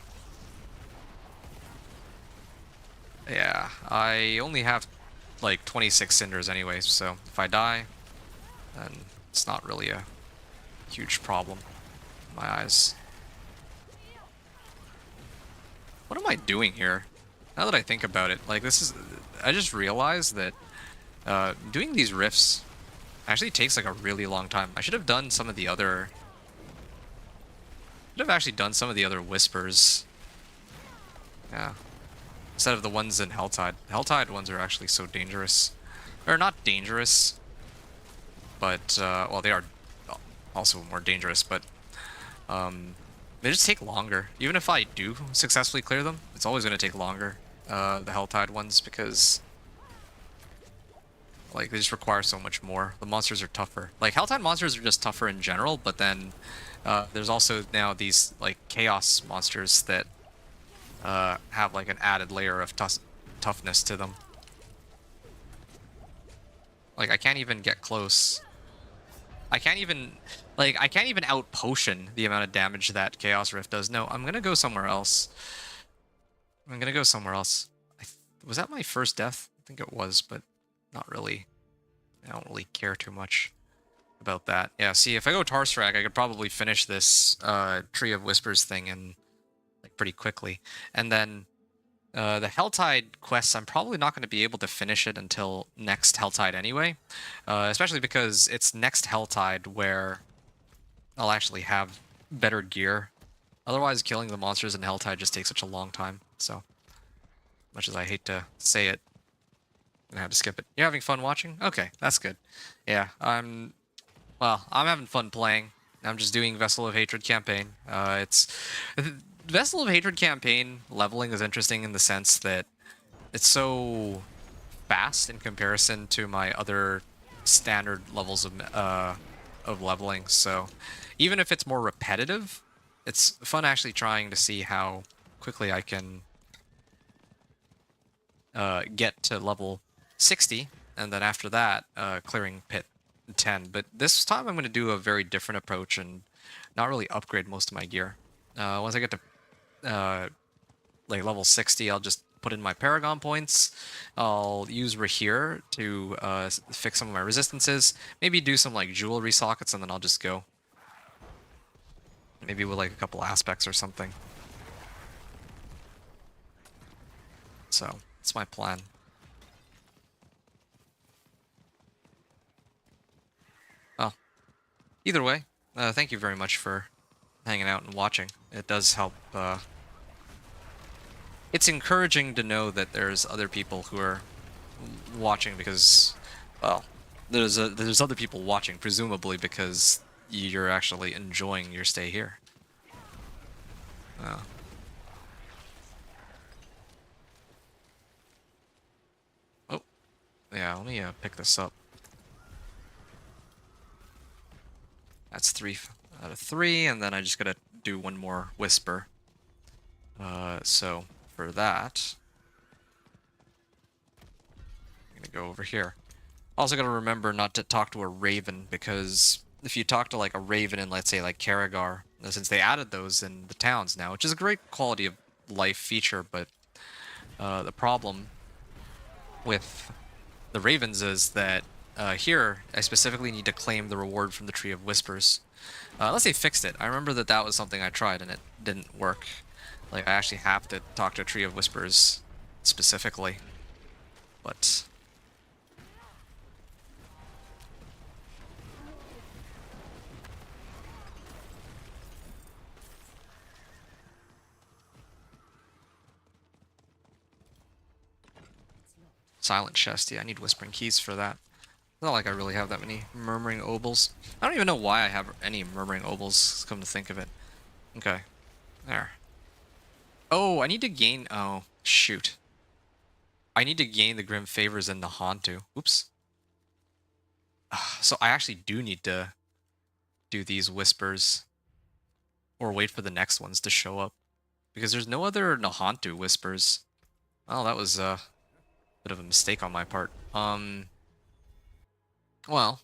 Yeah, I only have like 26 cinders anyway, so if I die, then it's not really a huge problem in my eyes. What am I doing here? Now that I think about it, like, this is... I just realized that doing these rifts actually takes like a really long time. I should have done some of the other... Should have actually done some of the other whispers. Yeah. Instead of the ones in Helltide. Helltide ones are actually so dangerous. Or not dangerous, but, well, they are also more dangerous, but they just take longer. Even if I do successfully clear them, it's always going to take longer, the Helltide ones, because, like, they just require so much more. The monsters are tougher. Like, Helltide monsters are just tougher in general, but then there's also now these, like, Chaos monsters that have, like, an added layer of toughness to them. Like, I can't even get close. I can't even out potion the amount of damage that Chaos Rift does. No, I'm gonna go somewhere else. Was that my first death? I think it was, but not really. I don't really care too much about that. Yeah, see, if I go Tarsrag, I could probably finish this Tree of Whispers thing in, like, pretty quickly. And then the Helltide quests, I'm probably not going to be able to finish it until next Helltide anyway. Especially because it's next Helltide where I'll actually have better gear. Otherwise, killing the monsters in Helltide just takes such a long time. So, much as I hate to say it, I'm gonna have to skip it. You're having fun watching? Okay, that's good. Yeah, I'm having fun playing. I'm just doing Vessel of Hatred campaign. Vessel of Hatred campaign leveling is interesting in the sense that it's so fast in comparison to my other standard levels of leveling. So even if it's more repetitive, it's fun actually trying to see how quickly I can get to level 60, and then after that, clearing pit 10. But this time I'm going to do a very different approach and not really upgrade most of my gear. Once I get to like level 60, I'll just put in my Paragon points. I'll use Rahir to fix some of my resistances. Maybe do some like jewelry sockets, and then I'll just go. Maybe with like a couple aspects or something. So, that's my plan. Well, either way, thank you very much for hanging out and watching. It does help. It's encouraging to know that there's other people who are watching because, well, there's other people watching, presumably because you're actually enjoying your stay here. Oh, yeah, let me pick this up. That's 3 out of 3, and then I just gotta do one more Whisper. So for that, I'm gonna go over here. Also gotta remember not to talk to a Raven, because if you talk to like a Raven in, let's say, like Karagar, since they added those in the towns now, which is a great quality of life feature, but the problem with the Ravens is that here I specifically need to claim the reward from the Tree of Whispers. Unless they fixed it. I remember that that was something I tried and it didn't work. Like, I actually have to talk to a Tree of Whispers specifically. But... Silent Chest, yeah, I need Whispering Keys for that. It's not like I really have that many Murmuring Obols. I don't even know why I have any Murmuring Obols, come to think of it. Okay. There. Oh, I need to gain... Oh, shoot. I need to gain the Grim Favors in the Hantu. Oops. So I actually do need to do these Whispers. Or wait for the next ones to show up. Because there's no other Nahantu Whispers. Oh, that was a bit of a mistake on my part. Well,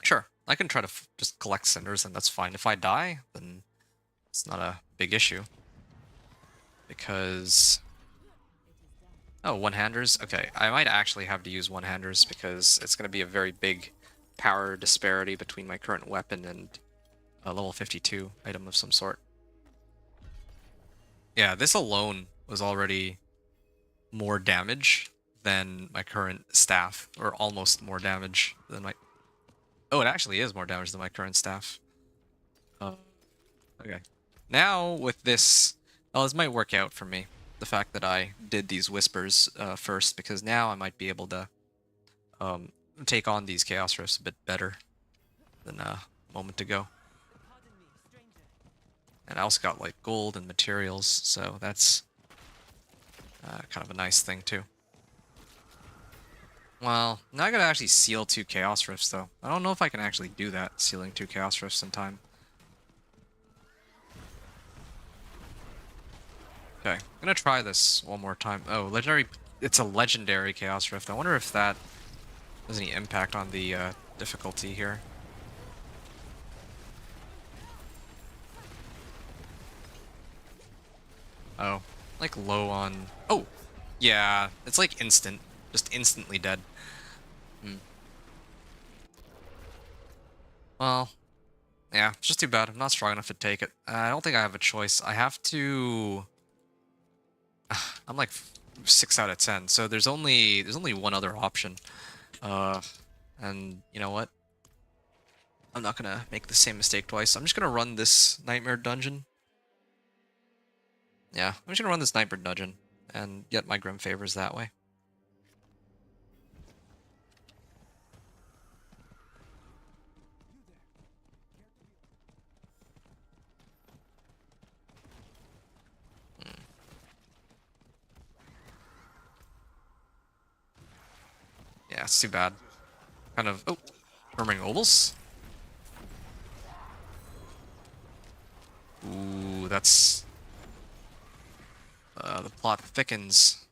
sure. I can try to just collect cinders, and that's fine. If I die, then it's not a big issue. Because... Oh, one-handers? Okay, I might actually have to use one-handers because it's going to be a very big power disparity between my current weapon and a level 52 item of some sort. Yeah, this alone was already more damage than my current staff, or almost more damage than my... Oh, it actually is more damage than my current staff. Okay. Now, with this... Oh, this might work out for me. The fact that I did these Whispers first, because now I might be able to take on these Chaos Rifts a bit better than a moment ago. And I also got, like, gold and materials, so that's kind of a nice thing, too. Well, now I gotta actually seal 2 Chaos Rifts, though. I don't know if I can actually do that, sealing 2 Chaos Rifts in time. Okay, I'm gonna try this one more time. Oh, legendary... It's a legendary Chaos Rift. I wonder if that has any impact on the difficulty here. Oh, like low on... Oh! Yeah, it's like instant. Just instantly dead. Well, yeah, it's just too bad. I'm not strong enough to take it. I don't think I have a choice. I have to... I'm like 6 out of 10, so there's only one other option. And you know what? I'm not gonna make the same mistake twice. I'm just gonna run this Nightmare Dungeon. Yeah, I'm just gonna run this Nightmare Dungeon and get my Grim Favors that way. Yeah, it's too bad. Kind of... Oh! Murmuring Obols? Ooh, that's... the plot thickens.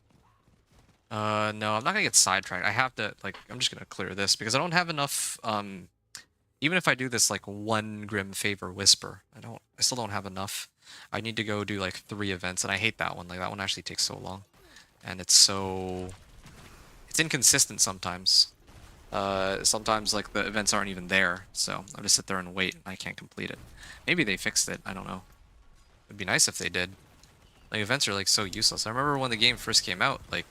No, I'm not gonna get sidetracked. I have to, like, I'm just gonna clear this because I don't have enough, even if I do this, like, 1 Grim Favor Whisper, I still don't have enough. I need to go do, like, 3 events, and I hate that one. Like, that one actually takes so long. And it's so... It's inconsistent sometimes. Sometimes, like, the events aren't even there, so I just sit there and wait, and I can't complete it. Maybe they fixed it, I don't know. It'd be nice if they did. Like, events are, like, so useless. I remember when the game first came out, like,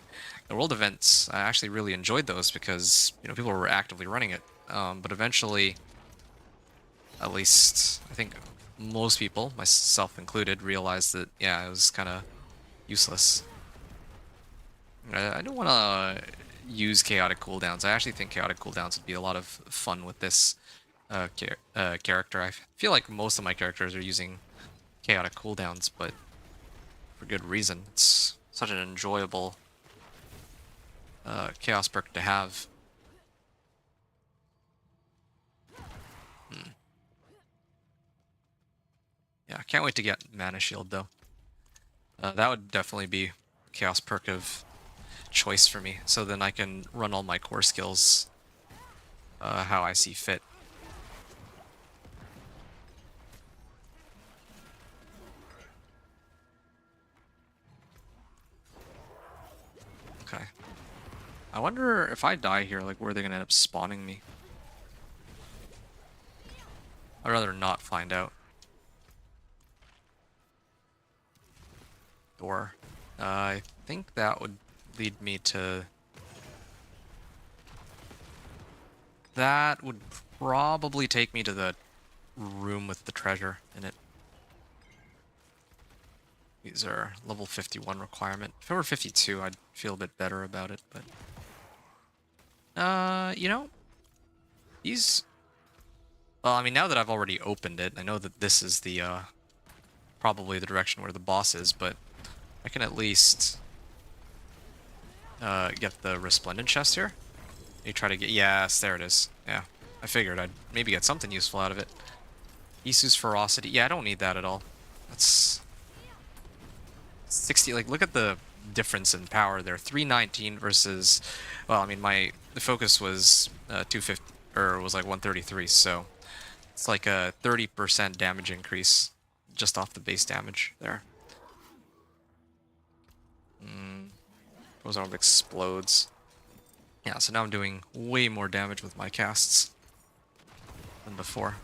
the world events, I actually really enjoyed those because, you know, people were actively running it. But eventually, at least, I think most people, myself included, realized that, yeah, it was kind of useless. I don't want to use chaotic cooldowns. I actually think chaotic cooldowns would be a lot of fun with this character. I feel like most of my characters are using chaotic cooldowns, but for good reason. It's such an enjoyable chaos perk to have. Yeah, I can't wait to get Mana Shield, though. That would definitely be a chaos perk of choice for me, so then I can run all my core skills how I see fit. Okay. I wonder if I die here, like, where are they gonna end up spawning me? I'd rather not find out. Door. I think that would lead me to... That would probably take me to the room with the treasure in it. These are level 51 requirement. If it were 52, I'd feel a bit better about it, but... you know, these... Well, I mean, now that I've already opened it, I know that this is the, probably the direction where the boss is, but I can at least, get the Resplendent chest here. You try to get... Yes, there it is. Yeah, I figured I'd maybe get something useful out of it. Isu's Ferocity. Yeah, I don't need that at all. That's... 60, like, look at the difference in power there. 319 versus... Well, I mean, the focus was 250, or was like 133, so... It's like a 30% damage increase just off the base damage there. Goes on, explodes. Yeah, so now I'm doing way more damage with my casts than before.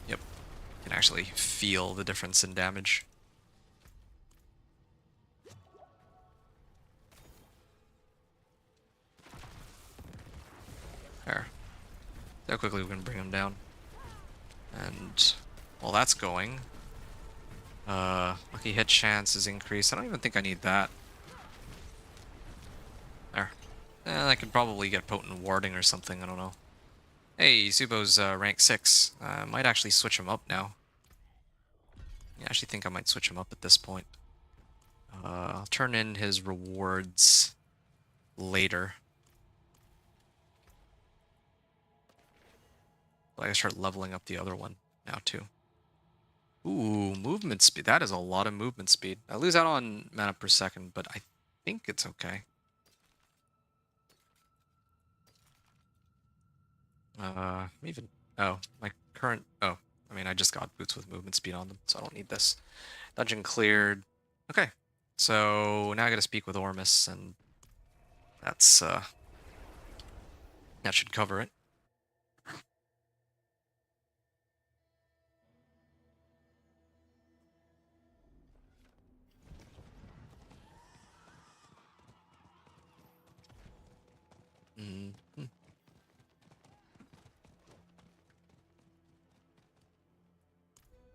Yep. You can actually feel the difference in damage. There. See how quickly we can bring him down. And while that's going, lucky hit chance is increased. I don't even think I need that. There. I could probably get potent warding or something, I don't know. Hey, Zubo's rank 6. I might actually switch him up now. I actually think I might switch him up at this point. I'll turn in his rewards later. I gotta start leveling up the other one now too. Ooh, movement speed. That is a lot of movement speed. I lose out on mana per second, but I think it's okay. Even... Oh, my current... Oh, I mean, I just got boots with movement speed on them, so I don't need this. Dungeon cleared. Okay, so now I gotta speak with Ormus, and that's, that should cover it.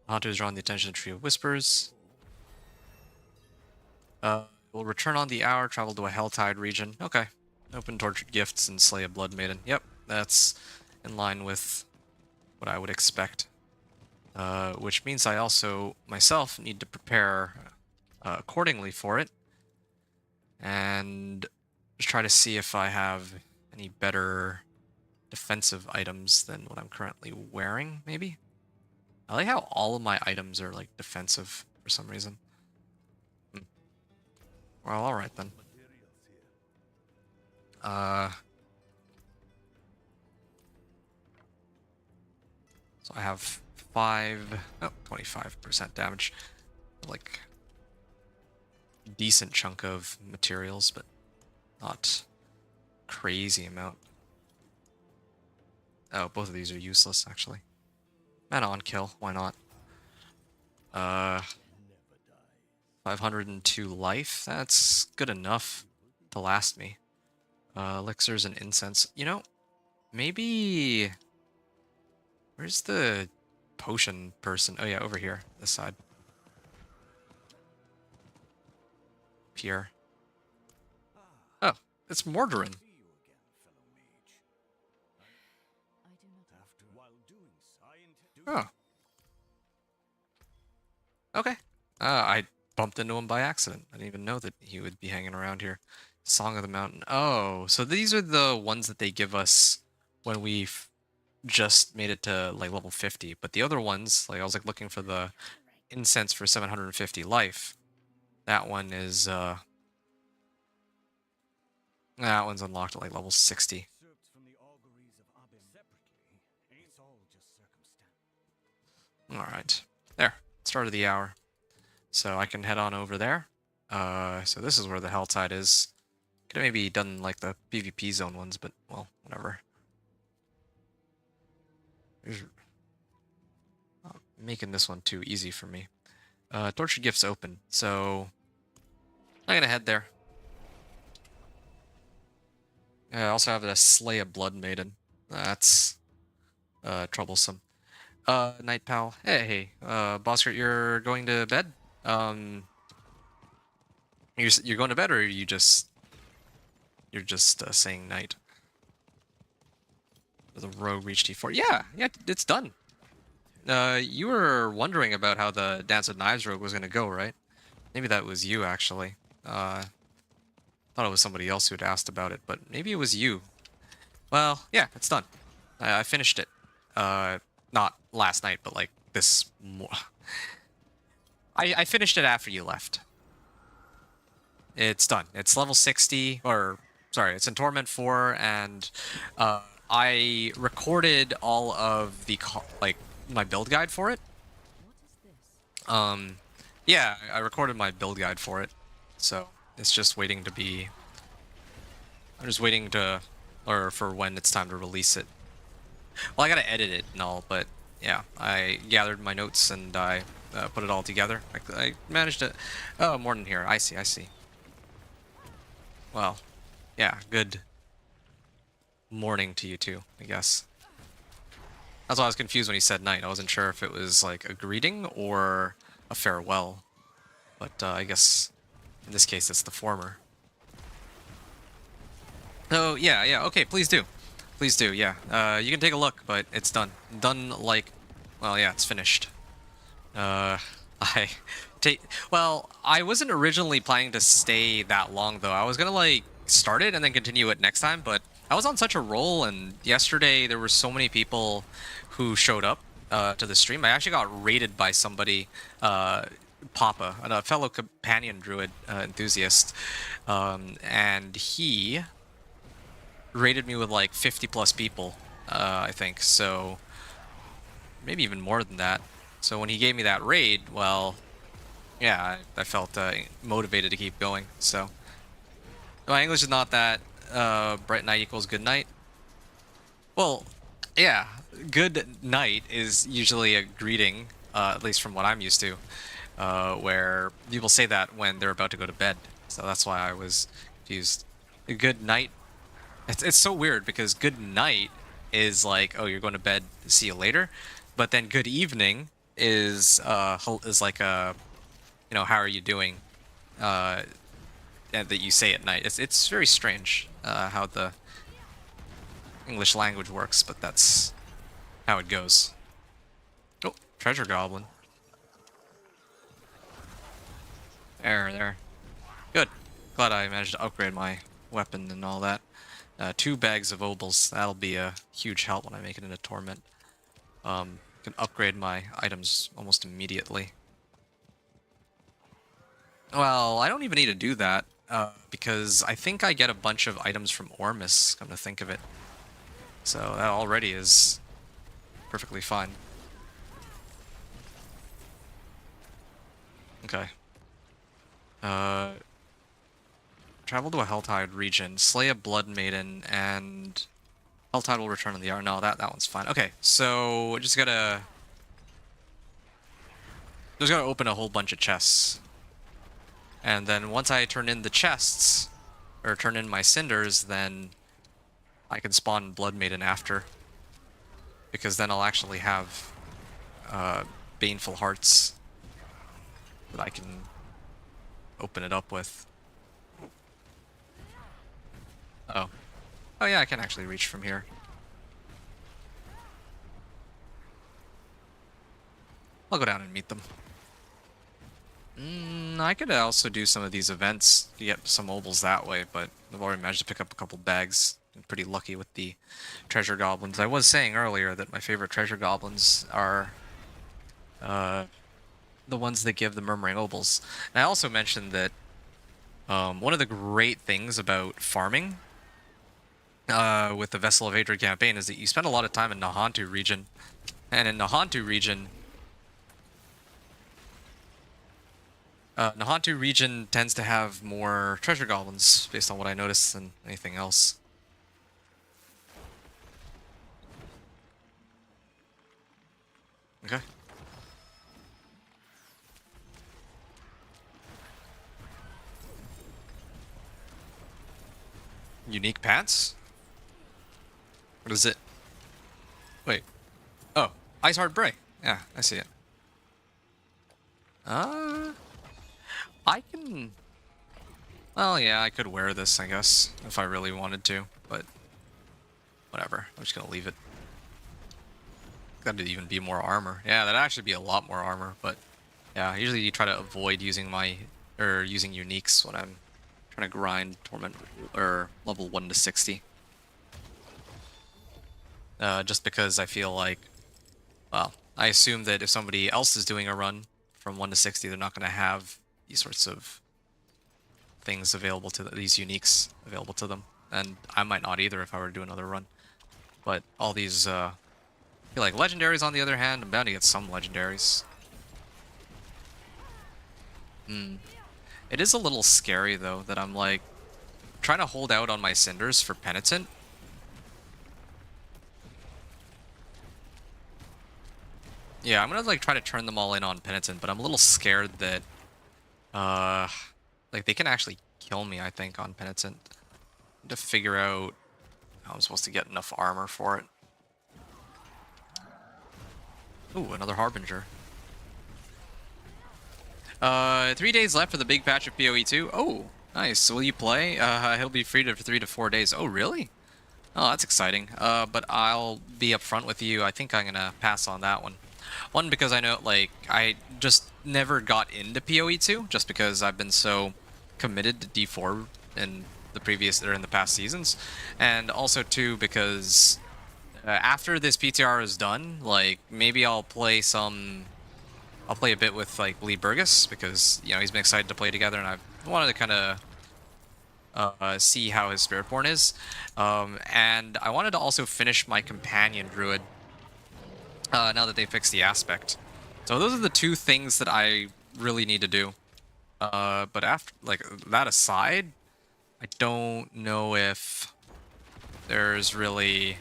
Hunter is drawing the attention of the Tree of Whispers. Will return on the hour, travel to a Helltide region. Okay. Open tortured gifts and slay a blood maiden. Yep, that's in line with what I would expect. Which means I also, myself, need to prepare accordingly for it. And just try to see if I have any better defensive items than what I'm currently wearing, maybe? I like how all of my items are, like, defensive for some reason. Well, alright then. So I have 25% damage. Like, decent chunk of materials, but not crazy amount. Oh, both of these are useless, actually. Mana on kill, why not? 502 life, that's good enough to last me. Elixirs and incense. You know, maybe... Where's the potion person? Oh yeah, over here, this side. Here. Oh, it's Mordorin. Oh. Okay. I bumped into him by accident. I didn't even know that he would be hanging around here. Song of the Mountain. Oh, so these are the ones that they give us when we've just made it to, like, level 50. But the other ones, like, I was, like, looking for the incense for 750 life. That one is, that one's unlocked at, like, level 60. Alright. There. Start of the hour. So I can head on over there. So this is where the Helltide is. Could have maybe done like the PvP zone ones, but well, whatever. There's... making this one too easy for me. Tortured Gifts open, so I'm gonna head there. I also have to slay a Blood Maiden. That's troublesome. Night Pal. Hey, Boskert, you're going to bed? You're going to bed, or are you just saying night? The rogue reached T4. Yeah, it's done. You were wondering about how the Dance with Knives rogue was gonna go, right? Maybe that was you actually. Thought it was somebody else who had asked about it, but maybe it was you. Well, yeah, it's done. I finished it. Not last night, but like this. I finished it after you left. It's done. It's level 60, or sorry, it's in Torment 4, and I recorded all of the like my build guide for it. What is this? Yeah, I recorded my build guide for it, so it's just waiting to be. I'm just waiting to, or for when it's time to release it. Well, I gotta edit it and all, but yeah, I gathered my notes and I put it all together. I managed to. Oh, more than here. I see. I see. Well, yeah, good morning to you too, I guess. That's why I was confused when he said night. I wasn't sure if it was like a greeting or a farewell. But I guess in this case it's the former. Oh, yeah, okay, please do. Please do, yeah. You can take a look, but it's done. Done like, well, yeah, it's finished. Well, I wasn't originally planning to stay that long, though. I was gonna, like, start it and then continue it next time, but I was on such a roll, and yesterday there were so many people who showed up to the stream. I actually got raided by somebody, Papa, a fellow companion druid enthusiast, and he raided me with like 50 plus people, I think, so maybe even more than that. So when he gave me that raid, well, yeah, I felt motivated to keep going. So my English is not that bright night equals good night. Well, yeah, good night is usually a greeting, at least from what I'm used to, where people say that when they're about to go to bed. So that's why I was confused. Good night. It's so weird because good night is like, oh, you're going to bed, see you later, but then good evening is like a, you know, how are you doing, that you say at night. It's very strange how the English language works, but that's how it goes. Oh, treasure goblin. There. Good. Glad I managed to upgrade my weapon and all that. 2 bags of obols. That'll be a huge help when I make it into Torment. Can upgrade my items almost immediately. Well, I don't even need to do that, because I think I get a bunch of items from Ormus, come to think of it. So that already is perfectly fine. Okay. Travel to a Helltide region, slay a Blood Maiden, and Helltide will return on the hour. No, that one's fine. Okay, so just gotta open a whole bunch of chests. And then once I turn in the chests, or turn in my cinders, then I can spawn Blood Maiden after. Because then I'll actually have Baneful Hearts that I can open it up with. Oh. Oh yeah, I can actually reach from here. I'll go down and meet them. I could also do some of these events to get some mobiles that way, but I've already managed to pick up a couple bags. I'm pretty lucky with the treasure goblins. I was saying earlier that my favorite treasure goblins are the ones that give the Murmuring Obols. And I also mentioned that one of the great things about farming with the Vessel of Hadrid campaign is that you spend a lot of time in Nahantu region. And in Nahantu region, Nahantu region tends to have more treasure goblins, based on what I noticed, than anything else. Okay. Unique pants? What is it? Wait. Oh, Ice Heart Bray. Yeah, I see it. I can... Well, yeah, I could wear this, I guess, if I really wanted to, but whatever. I'm just gonna leave it. That'd even be more armor. Yeah, that'd actually be a lot more armor, but yeah, usually you try to avoid using using uniques when I'm trying to grind Torment or level 1 to 60. Just because I feel like, well, I assume that if somebody else is doing a run from 1 to 60, they're not going to have these sorts of things available to these uniques available to them, and I might not either if I were to do another run. But all these, I feel like legendaries, on the other hand, I'm bound to get some legendaries. It is a little scary though that I'm like trying to hold out on my cinders for Penitent. Yeah, I'm gonna like try to turn them all in on Penitent, but I'm a little scared that like they can actually kill me, I think, on Penitent. To figure out how I'm supposed to get enough armor for it. Ooh, another Harbinger. 3 days left for the big patch of PoE 2. Oh, nice. Will you play? He'll be free for 3 to 4 days. Oh, really? Oh, that's exciting. But I'll be upfront with you. I think I'm gonna pass on that one. One, because I know, like, I just never got into PoE 2, just because I've been so committed to D4 in the past seasons, and also two, because after this PTR is done, like, maybe I'll play a bit with like Lee Burgess, because he's been excited to play together, and I wanted to kind of see how his Spiritborn is, and I wanted to also finish my companion druid now that they fixed the aspect. So those are the two things that I really need to do. But after, like, that aside, I don't know if there's really...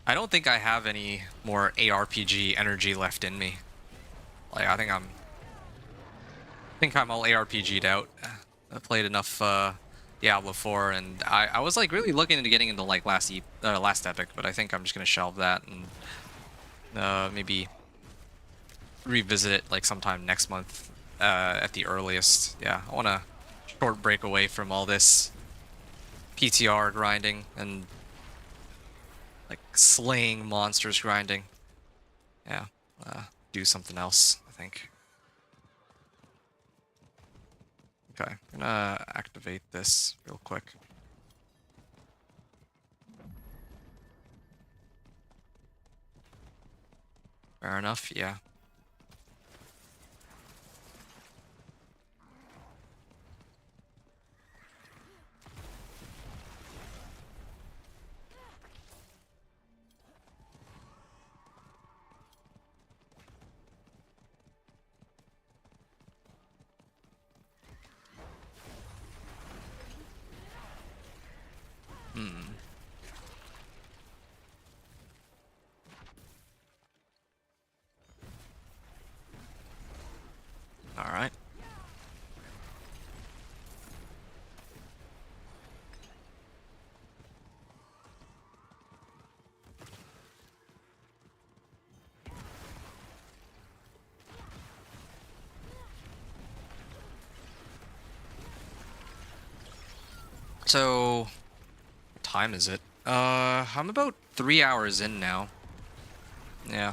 I don't think I have any more ARPG energy left in me. Like, I think I'm all ARPG'd out. I played enough Diablo 4, and I was like really looking into getting into like last epic, but I think I'm just gonna shelve that and maybe revisit it like sometime next month at the earliest. Yeah, I want a short break away from all this PTR grinding and like slaying monsters grinding. Yeah, do something else, I think. Okay, I'm gonna activate this real quick. Fair enough, yeah. Alright. So, what time is it? I'm about 3 hours in now. Yeah.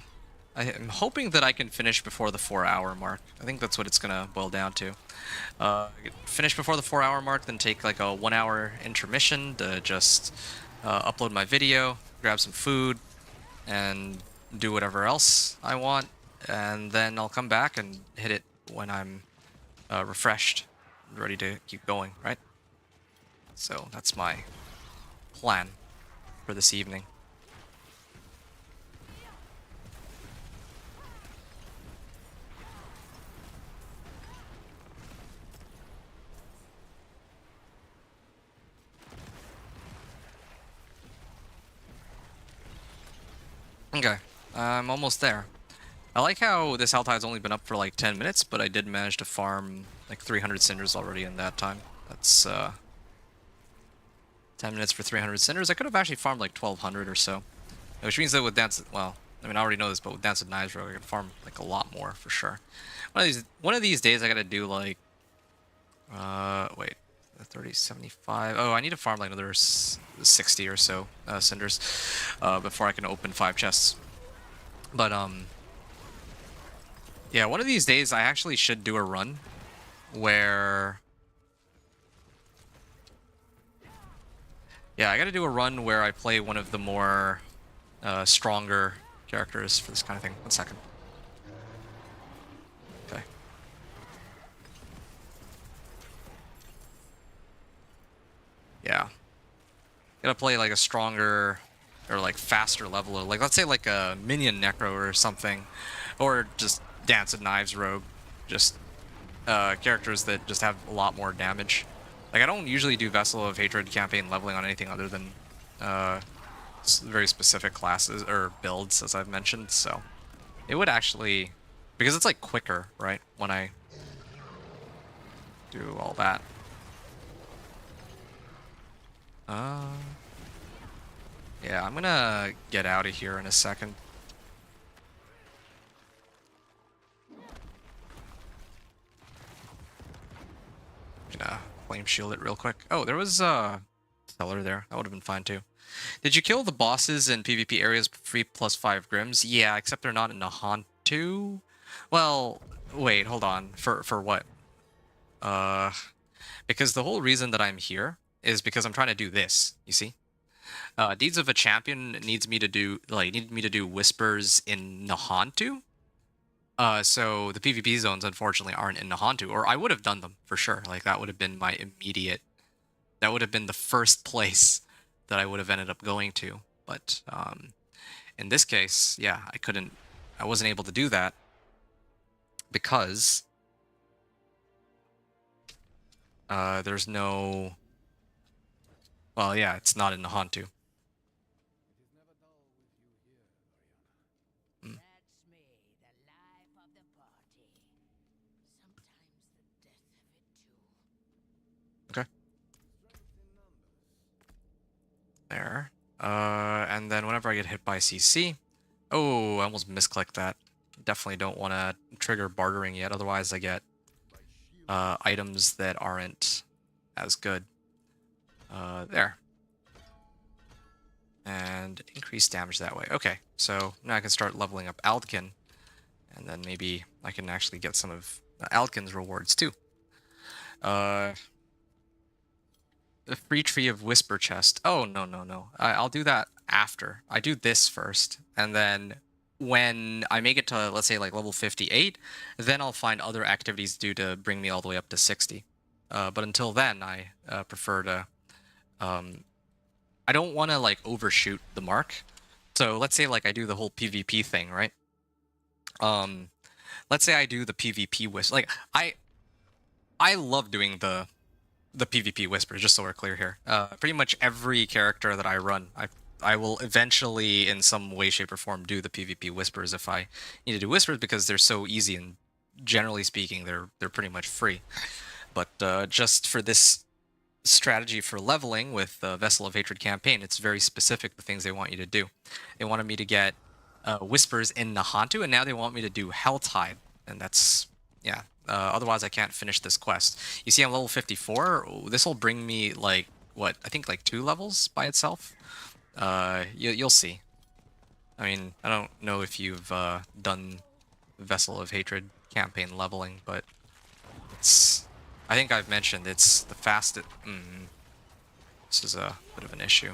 I'm hoping that I can finish before the 4-hour mark. I think that's what it's gonna boil down to. Finish before the 4-hour mark, then take like a 1-hour intermission to just upload my video, grab some food, and do whatever else I want, and then I'll come back and hit it when I'm refreshed, ready to keep going, right? So that's my plan for this evening. Okay, I'm almost there. I like how this Helltide's only been up for like 10 minutes, but I did manage to farm like 300 cinders already in that time. That's 10 minutes for 300 cinders. I could have actually farmed like 1200 or so. Which means that with Dance, well, I mean I already know this, but with Dance of Knives Rogue, I can farm like a lot more for sure. One of these days I gotta do like wait, 30, 75. Oh, I need to farm like another 60 or so cinders before I can open 5 chests. But yeah, one of these days I actually should do a run where, yeah, I gotta do a run where I play one of the more stronger characters for this kind of thing. 1 second. Okay. Yeah. Gotta play like a stronger or like faster level of, like, let's say like a Minion Necro or something, or just Dance of Knives Rogue, just characters that just have a lot more damage. Like I don't usually do Vessel of Hatred campaign leveling on anything other than very specific classes or builds, as I've mentioned. So it would actually, because it's like quicker, right? When I do all that. Yeah, I'm gonna get out of here in a second. Gonna flame shield it real quick. Oh, there was a Stellar there. That would have been fine too. Did you kill the bosses in PvP areas free +5 Grims? Yeah, except they're not in Nahantu. Well, wait, hold on. For what? Because the whole reason that I'm here is because I'm trying to do this, you see? Deeds of a Champion needs me to do whispers in Nahantu. So the PvP zones unfortunately aren't in Nahantu, or I would have done them for sure. Like that would have been my immediate, that would have been the first place that I would have ended up going to. But in this case, yeah, I wasn't able to do that because there's no, well, yeah, it's not in Nahantu. It is never dull with you here, Oriana. Mm. That's me, the life of the party. Sometimes the death of it too. Okay. Strength in numbers. There. And then whenever I get hit by CC, oh, I almost misclicked that. Definitely don't want to trigger bartering yet, otherwise I get items that aren't as good. There. And increase damage that way. Okay, so now I can start leveling up Aldkin, and then maybe I can actually get some of Aldkin's rewards too. The free tree of Whisper chest. Oh, no, no, no. I'll do that after. I do this first, and then when I make it to, let's say, like level 58, then I'll find other activities to do to bring me all the way up to 60. But until then, I prefer to... I don't want to, like, overshoot the mark. So let's say, like, I do the whole PvP thing, right? Let's say I do the PvP whisper. Like, I love doing the PvP whispers, just so we're clear here. Pretty much every character that I run, I will eventually, in some way, shape, or form, do the PvP whispers if I need to do whispers, because they're so easy, and generally speaking, they're pretty much free. But just for this strategy for leveling with the Vessel of Hatred campaign, it's very specific, the things they want you to do. They wanted me to get whispers in Nahantu, and now they want me to do Helltide, and that's, yeah. Otherwise, I can't finish this quest. You see, I'm level 54. This will bring me, like, what? I think, like, 2 levels by itself. You'll see. I mean, I don't know if you've done Vessel of Hatred campaign leveling, but it's... I think I've mentioned it's the fastest... This is a bit of an issue.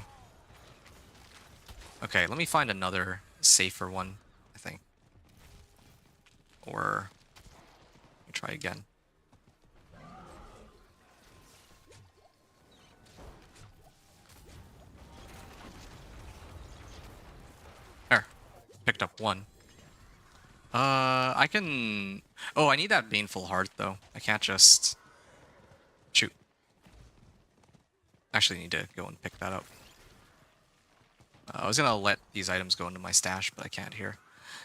Okay, let me find another safer one, I think. Or... try again. There. Picked up one. I can... Oh, I need that Baneful Heart, though. I can't just... Shoot. Actually need to go and pick that up. I was gonna let these items go into my stash, but I can't here.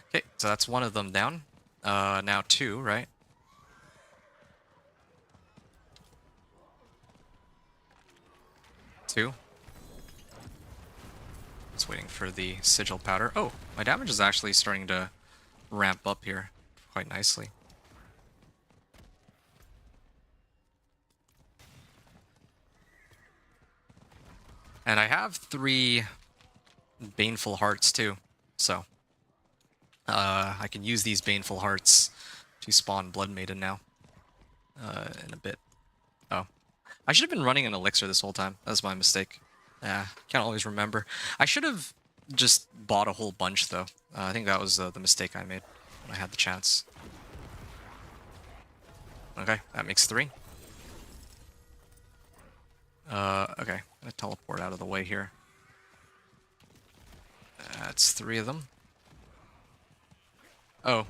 Okay, so that's one of them down. Now two, right? Two. Just waiting for the sigil powder. Oh, my damage is actually starting to ramp up here quite nicely. And I have 3 Baneful Hearts too, so I can use these Baneful Hearts to spawn Blood Maiden now in a bit. Oh, I should have been running an elixir this whole time. That's my mistake. Yeah, can't always remember. I should have just bought a whole bunch though. I think that was the mistake I made when I had the chance. Okay, that makes 3. Okay, I'm gonna teleport out of the way here. That's 3 of them. Oh,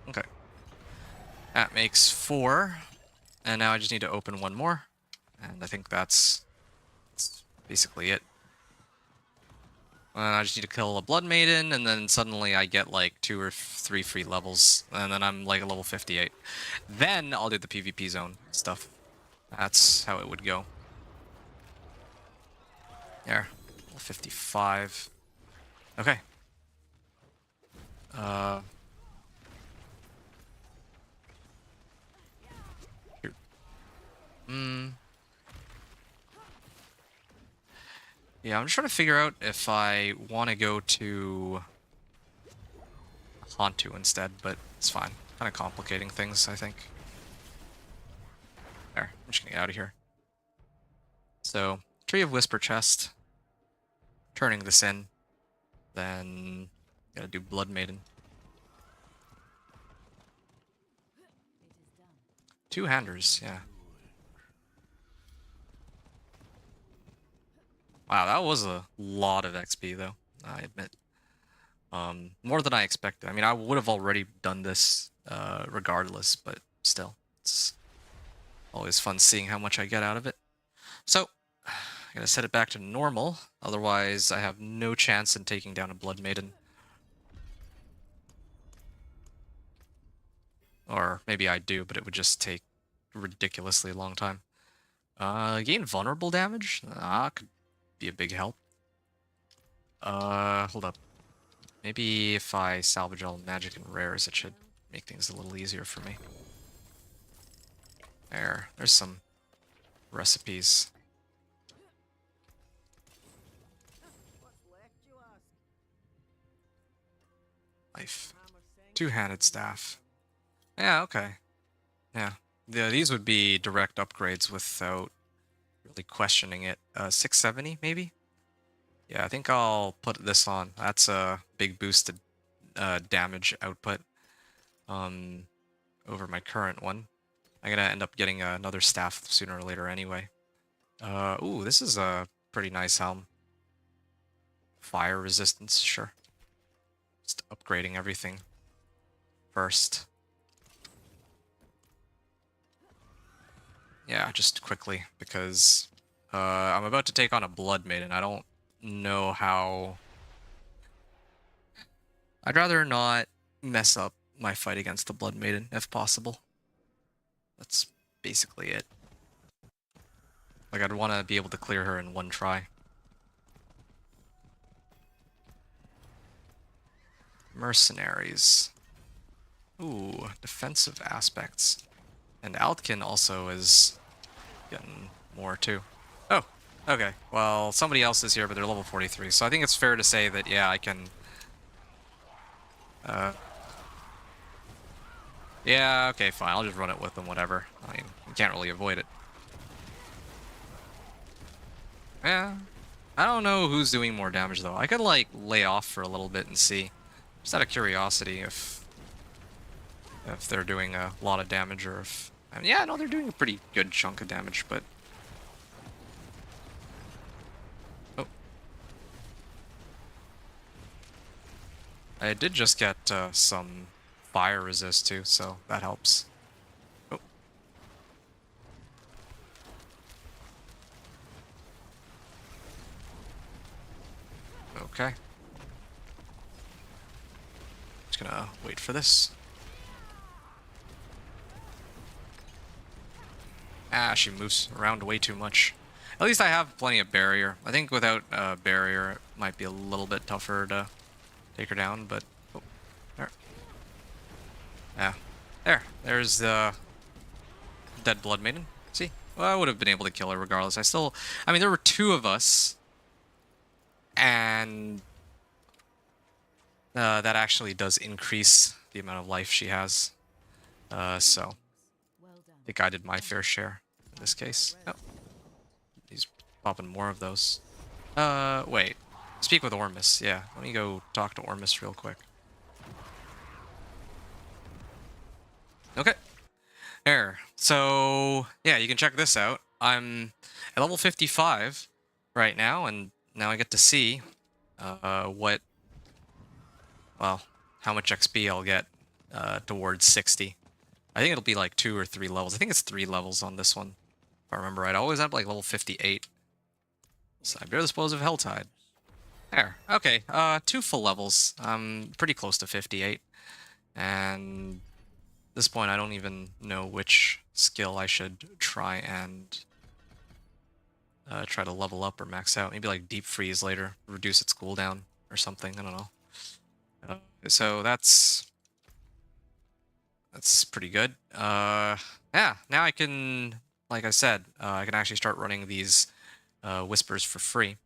okay. That makes 4. And now I just need to open 1 more. And I think that's basically it. I just need to kill a Blood Maiden, and then suddenly I get like 2 or 3 free levels, and then I'm like a level 58. Then I'll do the PvP zone stuff. That's how it would go. There, level 55. Okay. Here. Yeah, I'm just trying to figure out if I want to go to Hantu instead, but it's fine. Kind of complicating things, I think. There, I'm just gonna get out of here. So, Tree of Whisper chest. Turning this in. Then, gotta do Blood Maiden. 2 handers, yeah. Wow, that was a lot of XP though, I admit. More than I expected. I mean, I would have already done this regardless, but still. It's always fun seeing how much I get out of it. So, I'm gonna set it back to normal, otherwise I have no chance in taking down a Blood Maiden. Or maybe I do, but it would just take a ridiculously long time. Gain vulnerable damage? Could be a big help. Hold up. Maybe if I salvage all magic and rares, it should make things a little easier for me. There's some recipes. Life. 2-handed staff. Yeah, okay. Yeah. These would be direct upgrades without really questioning it. 670, maybe? Yeah, I think I'll put this on. That's a big boosted damage output over my current one. I'm gonna end up getting another staff sooner or later anyway. Ooh, this is a pretty nice helm. Fire resistance, sure. Just upgrading everything first. Yeah, just quickly, because I'm about to take on a Blood Maiden. I don't know how... I'd rather not mess up my fight against the Blood Maiden, if possible. That's basically it. Like, I'd want to be able to clear her in 1 try. Mercenaries. Ooh, defensive aspects. And Altkin also is getting more too. Oh, okay. Well, somebody else is here, but they're level 43. So I think it's fair to say that, yeah, I can... Yeah, okay, fine. I'll just run it with them, whatever. I mean, you can't really avoid it. Yeah. I don't know who's doing more damage, though. I could, like, lay off for a little bit and see. Just out of curiosity if they're doing a lot of damage or if... I mean, yeah, no, they're doing a pretty good chunk of damage, but... Oh. I did just get some fire resist, too, so that helps. Oh. Okay. Just gonna wait for this. Ah, she moves around way too much. At least I have plenty of barrier. I think without barrier, it might be a little bit tougher to take her down, but... Oh, there. Yeah. There's the dead Blood Maiden. See? Well, I would have been able to kill her regardless. I mean, there were two of us. And... that actually does increase the amount of life she has. So... I think I did my fair share in this case. Oh. He's popping more of those. Wait. Speak with Ormus. Yeah, let me go talk to Ormus real quick. Okay. There. So, yeah, you can check this out. I'm at level 55 right now, and now I get to see what... Well, how much XP I'll get towards 60. I think it'll be like 2 or 3 levels. I think it's 3 levels on this one. If I remember right. I always have like level 58. So I bear the spoils of Helltide. There. Okay. 2 full levels. I'm pretty close to 58. And at this point, I don't even know which skill I should try and try to level up or max out. Maybe like Deep Freeze later. Reduce its cooldown or something. I don't know. So that's pretty good. Yeah, now I can, like I said, I can actually start running these whispers for free.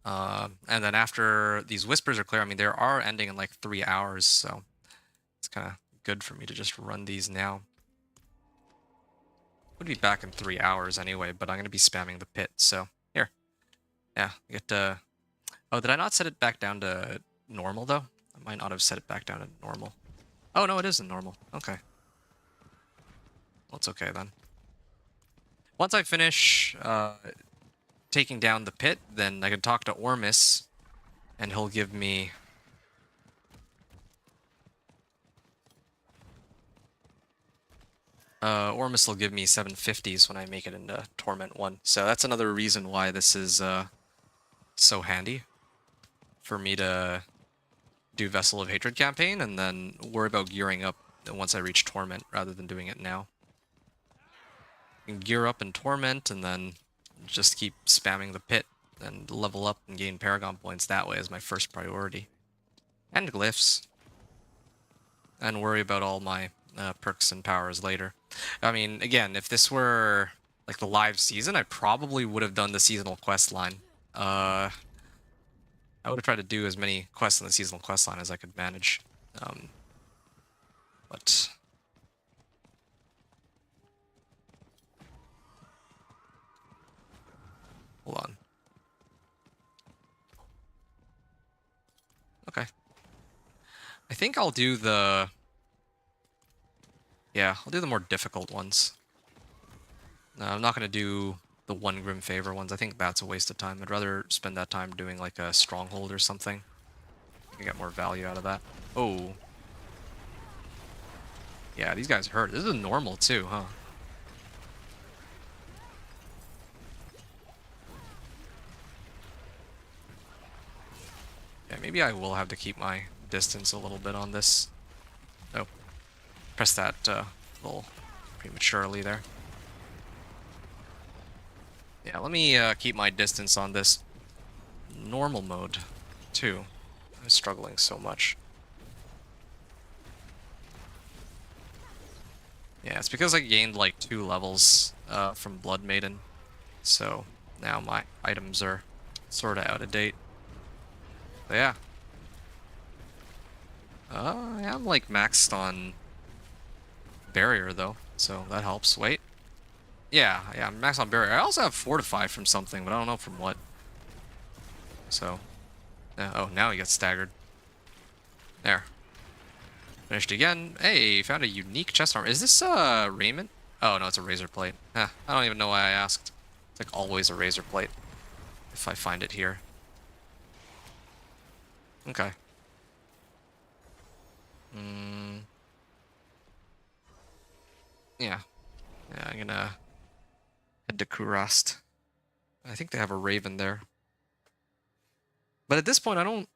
And then after these whispers are clear, I mean, there are ending in like 3 hours, so it's kind of good for me to just run these now. Would be back in 3 hours anyway, but I'm going to be spamming the pit, so here. Yeah, I get to... Oh, did I not set it back down to normal, though? I might not have set it back down to normal. Oh, no, it isn't normal. Okay. Well, it's okay, then. Once I finish taking down the pit, then I can talk to Ormus, and he'll give me... Ormus will give me 750s when I make it into Torment 1. So that's another reason why this is so handy for me to do Vessel of Hatred campaign and then worry about gearing up once I reach Torment rather than doing it now. You can gear up in Torment and then just keep spamming the pit and level up and gain Paragon points that way as my first priority. And glyphs. And worry about all my perks and powers later. I mean, again, if this were like the live season, I probably would have done the seasonal quest line. I would have tried to do as many quests in the seasonal quest line as I could manage. But... Hold on. Okay. I think I'll do the... Yeah, I'll do the more difficult ones. No, I'm not going to do the one Grim Favor ones. I think that's a waste of time. I'd rather spend that time doing like a Stronghold or something. I can get more value out of that. Oh. Yeah, these guys hurt. This is normal too, huh? Yeah, maybe I will have to keep my distance a little bit on this. Oh. Press that a little prematurely there. Yeah, let me keep my distance on this normal mode, too. I'm struggling so much. Yeah, it's because I gained like 2 levels from Blood Maiden. So now my items are sort of out of date. But yeah. I'm like maxed on barrier though, so that helps. Wait. Yeah, I'm maxed on barrier. I also have Fortify from something, but I don't know from what. So, oh, now he gets staggered. There. Finished again. Hey, found a unique chest armor. Is this raiment? Oh no, it's a razor plate. I don't even know why I asked. It's like always a razor plate. If I find it here. Okay. Yeah. Yeah, I'm gonna head to Kurast. I think they have a raven there. But at this point, I don't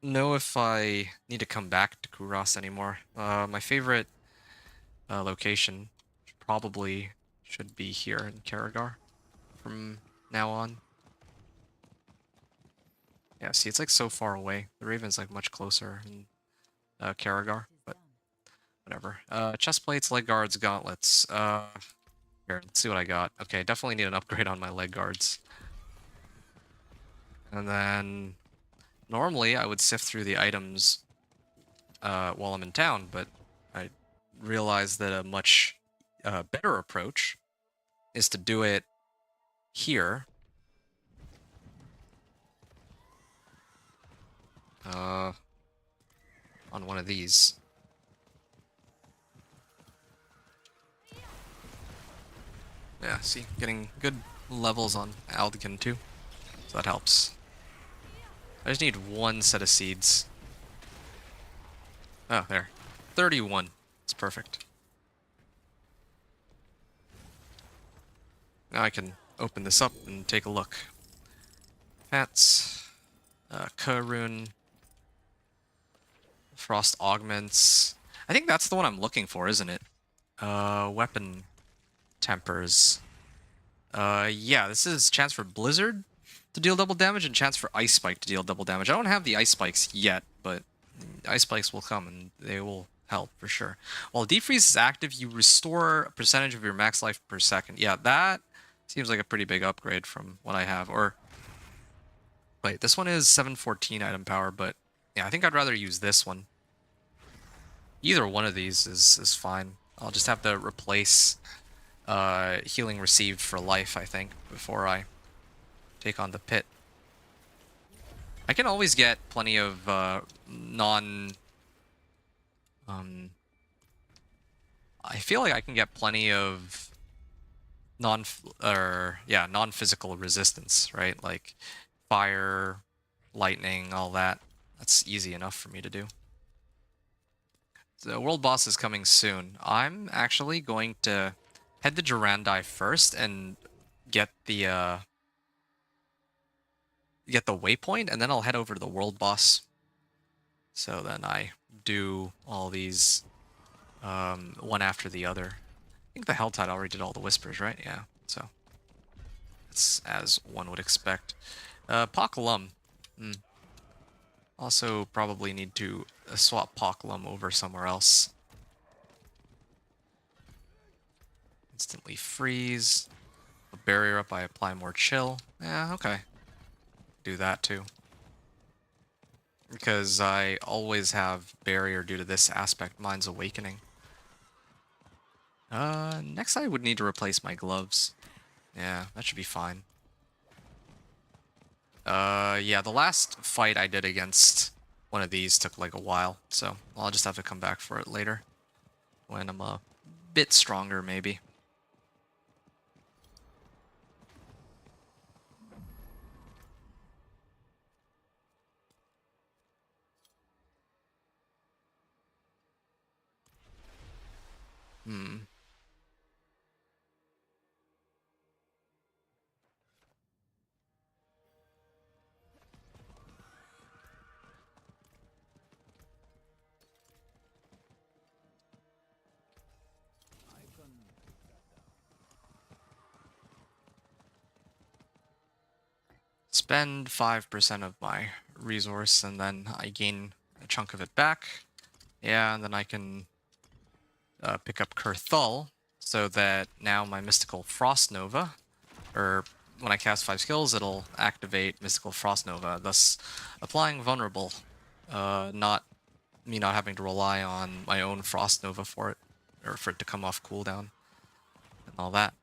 know if I need to come back to Kuros anymore. My favorite location probably should be here in Karagar from now on. Yeah, see, it's like so far away. The Raven's like much closer in Karagar, but whatever. Chest plates, leg guards, gauntlets. Here, let's see what I got. Okay, definitely need an upgrade on my leg guards. And then normally I would sift through the items while I'm in town, but I realized that a much better approach is to do it here. On one of these. Yeah, see, getting good levels on Aldecan too, so that helps. I just need one set of seeds. Oh, there. 31. It's perfect. Now I can open this up and take a look. Pets. Karun. Frost augments. I think that's the one I'm looking for, isn't it? Weapon tempers. Yeah, this is chance for Blizzard to deal double damage and chance for Ice Spike to deal double damage. I don't have the Ice Spikes yet, but Ice Spikes will come and they will help for sure. While Deep Freeze is active, you restore a percentage of your max life per second. Yeah, that seems like a pretty big upgrade from what I have. Or, wait, this one is 714 item power, but yeah, I think I'd rather use this one. Either one of these is fine. I'll just have to replace healing received for life, I think, before I take on the pit. I can always get plenty of I feel like I can get plenty of non-physical resistance, right? Like fire, lightning, all that. That's easy enough for me to do. The world boss is coming soon. I'm actually going to head to Durandai first and get the waypoint, and then I'll head over to the world boss. So then I do all these one after the other. I think the Helltide already did all the whispers, right? Yeah, so it's as one would expect. Poklum. Also probably need to swap Poklum over somewhere else. Instantly freeze. A barrier up, I apply more chill. Yeah, okay. Do that too. Because I always have barrier due to this aspect, Mind's Awakening. Next I would need to replace my gloves. Yeah, that should be fine. Yeah, the last fight I did against one of these took like a while, so I'll just have to come back for it later. When I'm a bit stronger, maybe. Spend 5% of my resource, and then I gain a chunk of it back. Yeah, and then I can pick up Kurthul, so that now my Mystical Frost Nova, or when I cast 5 skills, it'll activate Mystical Frost Nova, thus applying Vulnerable. Not me not having to rely on my own Frost Nova for it, or for it to come off cooldown, and all that.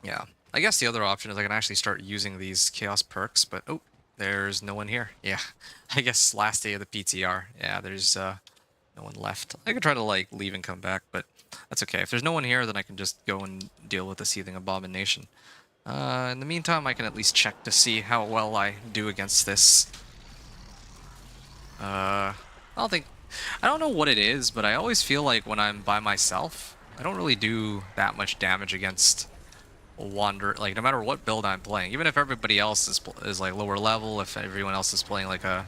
Yeah. I guess the other option is I can actually start using these Chaos perks, but oh, there's no one here. Yeah, I guess last day of the PTR. Yeah, there's no one left. I could try to like leave and come back, but that's okay. If there's no one here, then I can just go and deal with the Seething Abomination. In the meantime, I can at least check to see how well I do against this. I don't know what it is, but I always feel like when I'm by myself, I don't really do that much damage against wander, like no matter what build I'm playing, even if everybody else is like lower level, if everyone else is playing like an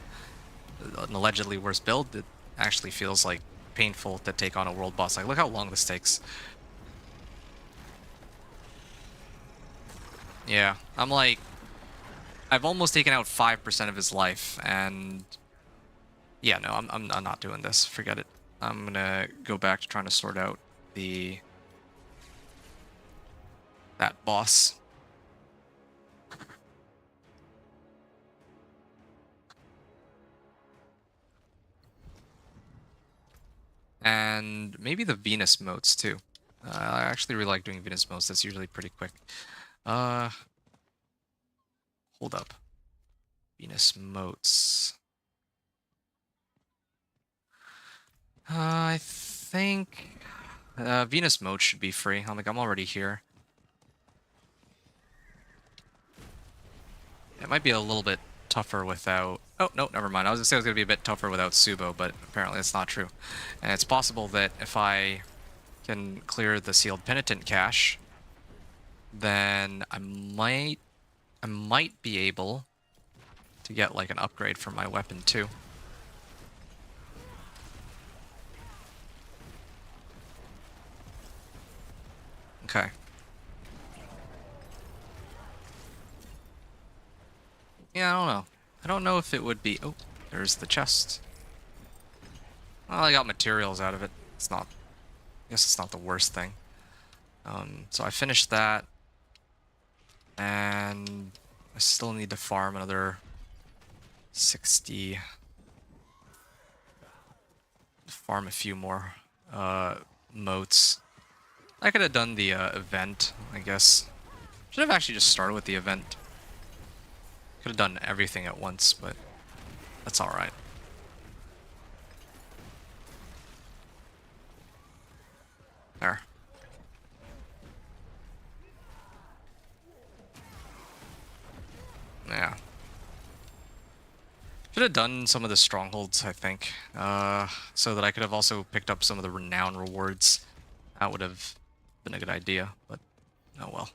allegedly worse build, it actually feels like painful to take on a world boss. Like look how long this takes. Yeah, I'm like, I've almost taken out 5% of his life, and yeah, no, I'm not doing this. Forget it. I'm gonna go back to trying to sort out that boss. And maybe the Venus motes too. I actually really like doing Venus motes. That's usually pretty quick. Hold up. Venus motes. I think Venus motes should be free. I'm already here. It might be a little bit tougher without... Oh, no, never mind. I was going to say it was going to be a bit tougher without Subo, but apparently that's not true. And it's possible that if I can clear the Sealed Penitent cache, then I might be able to get like an upgrade for my weapon too. Okay. Yeah, I don't know. I don't know if it would be... Oh, there's the chest. Well, I got materials out of it. It's not... I guess it's not the worst thing. So I finished that. And I still need to farm another 60... Farm a few more motes. I could have done the event, I guess. Should have actually just started with the event. Could have done everything at once, but that's alright. There. Yeah. Should have done some of the strongholds, I think. So that I could have also picked up some of the renown rewards. That would have been a good idea, but oh well.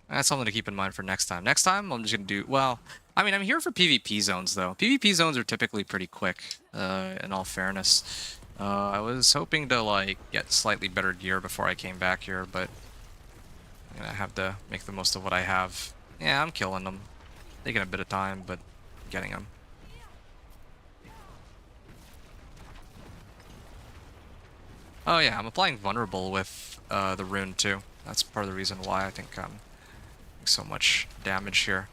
That's something to keep in mind for next time. Next time, I'm just going to do... Well, I mean, I'm here for PvP zones, though. PvP zones are typically pretty quick, in all fairness. I was hoping to, like, get slightly better gear before I came back here, but I'm going to have to make the most of what I have. Yeah, I'm killing them. Taking a bit of time, but getting them. Oh yeah, I'm applying Vulnerable with the rune, too. That's part of the reason why I think I'm so much damage here.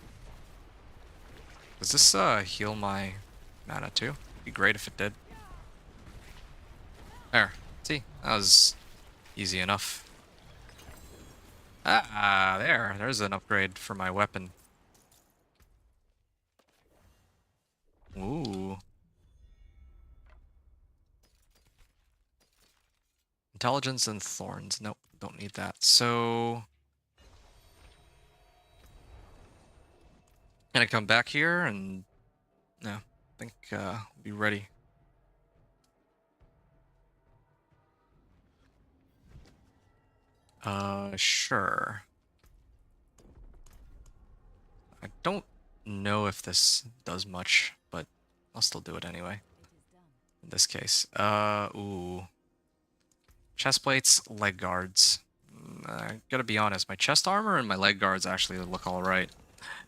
Does this heal my mana too? It'd be great if it did. There. See? That was easy enough. There's an upgrade for my weapon. Ooh. Intelligence and thorns. Nope, don't need that. So... Gonna come back here and... No, I think we'll be ready. Sure. I don't know if this does much, but I'll still do it anyway. In this case. Ooh. Chest plates, leg guards. I gotta be honest, my chest armor and my leg guards actually look alright.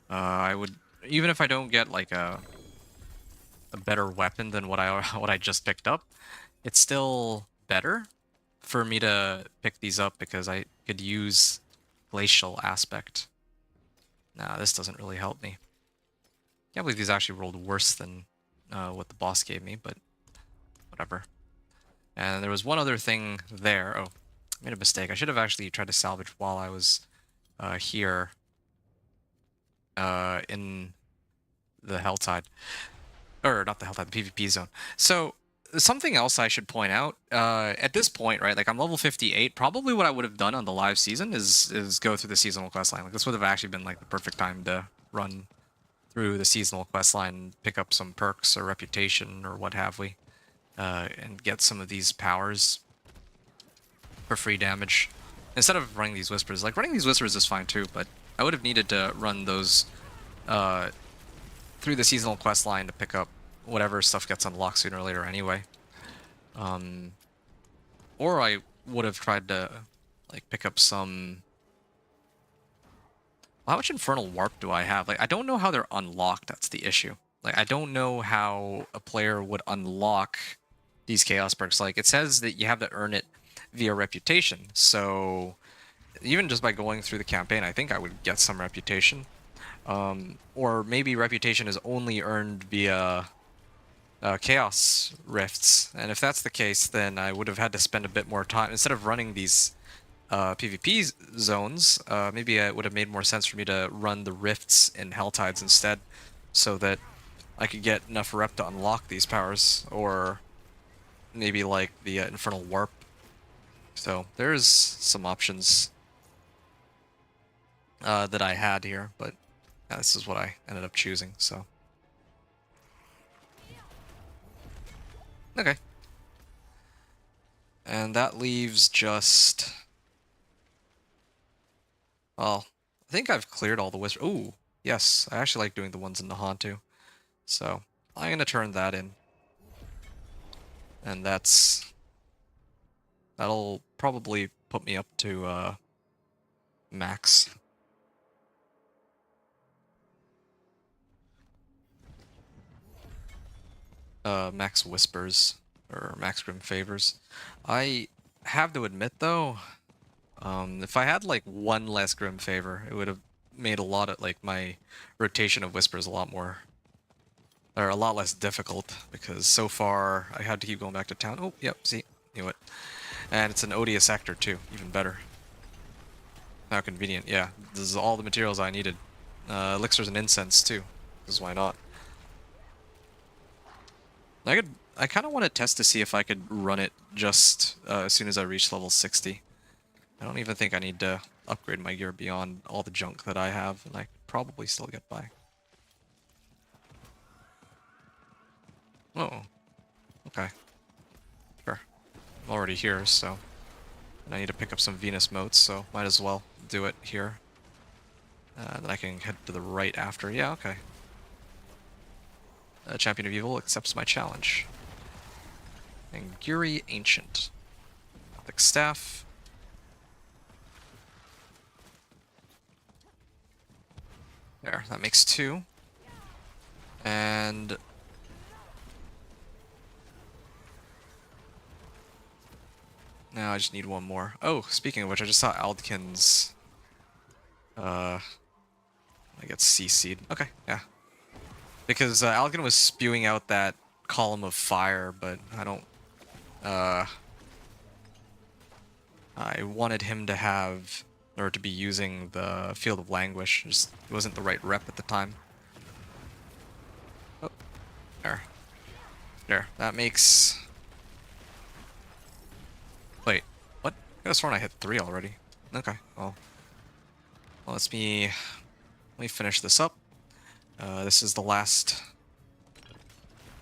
I would, even if I don't get like a better weapon than what I just picked up, it's still better for me to pick these up because I could use glacial aspect. Nah, this doesn't really help me. Can't believe these actually rolled worse than what the boss gave me, but whatever. And there was one other thing there. Oh, I made a mistake. I should have actually tried to salvage while I was here in the Helltide. Or not the Helltide, the PvP zone. So, something else I should point out, at this point, right, like I'm level 58, probably what I would have done on the live season is go through the seasonal questline. Like this would have actually been like the perfect time to run through the seasonal questline, pick up some perks or reputation or what have we, and get some of these powers for free damage. instead of running these whispers, like running these whispers is fine too, but I would have needed to run those through the seasonal quest line to pick up whatever stuff gets unlocked sooner or later anyway. Or I would have tried to like pick up some. How much Infernal Warp do I have? Like, I don't know how they're unlocked. That's the issue. Like, I don't know how a player would unlock these Chaos perks. Like, it says that you have to earn it via reputation. So, even just by going through the campaign, I think I would get some reputation. Or maybe reputation is only earned via Chaos Rifts. And if that's the case, then I would have had to spend a bit more time. Instead of running these PvP zones, maybe it would have made more sense for me to run the rifts in Helltides instead, so that I could get enough rep to unlock these powers, or maybe like the Infernal Warp. So there's some options that I had here, but this is what I ended up choosing, so. Okay. And that leaves just... Well, I think I've cleared all the whispers. Ooh, yes. I actually like doing the ones in Nahan too. So, I'm going to turn that in. And that'll probably put me up to max. Max Whispers, or Max Grim Favors. I have to admit though, if I had like one less Grim Favor, it would have made a lot of like my rotation of Whispers a lot more, or a lot less difficult, because so far I had to keep going back to town. Oh, yep, see, knew it. And it's an odious actor too, even better. How convenient, yeah. This is all the materials I needed. Elixirs and incense too, because why not? I kind of want to test to see if I could run it just as soon as I reach level 60. I don't even think I need to upgrade my gear beyond all the junk that I have, and I could probably still get by. Oh, okay. Sure. I'm already here, so... And I need to pick up some Venus motes, so might as well do it here. Then I can head to the right after. Yeah, okay. Champion of Evil accepts my challenge. And Guri Ancient. Thick Staff. There, that makes 2. And... now I just need 1 more. Oh, speaking of which, I just saw Aldkin's... I get CC'd. Okay, yeah. Because Alkin was spewing out that column of fire, but I don't... I wanted him to have, or to be using the Field of Languish. Just wasn't the right rep at the time. Oh, there. There, that makes... Wait, what? I could have sworn I hit 3 already. Okay, well let me finish this up. This is the last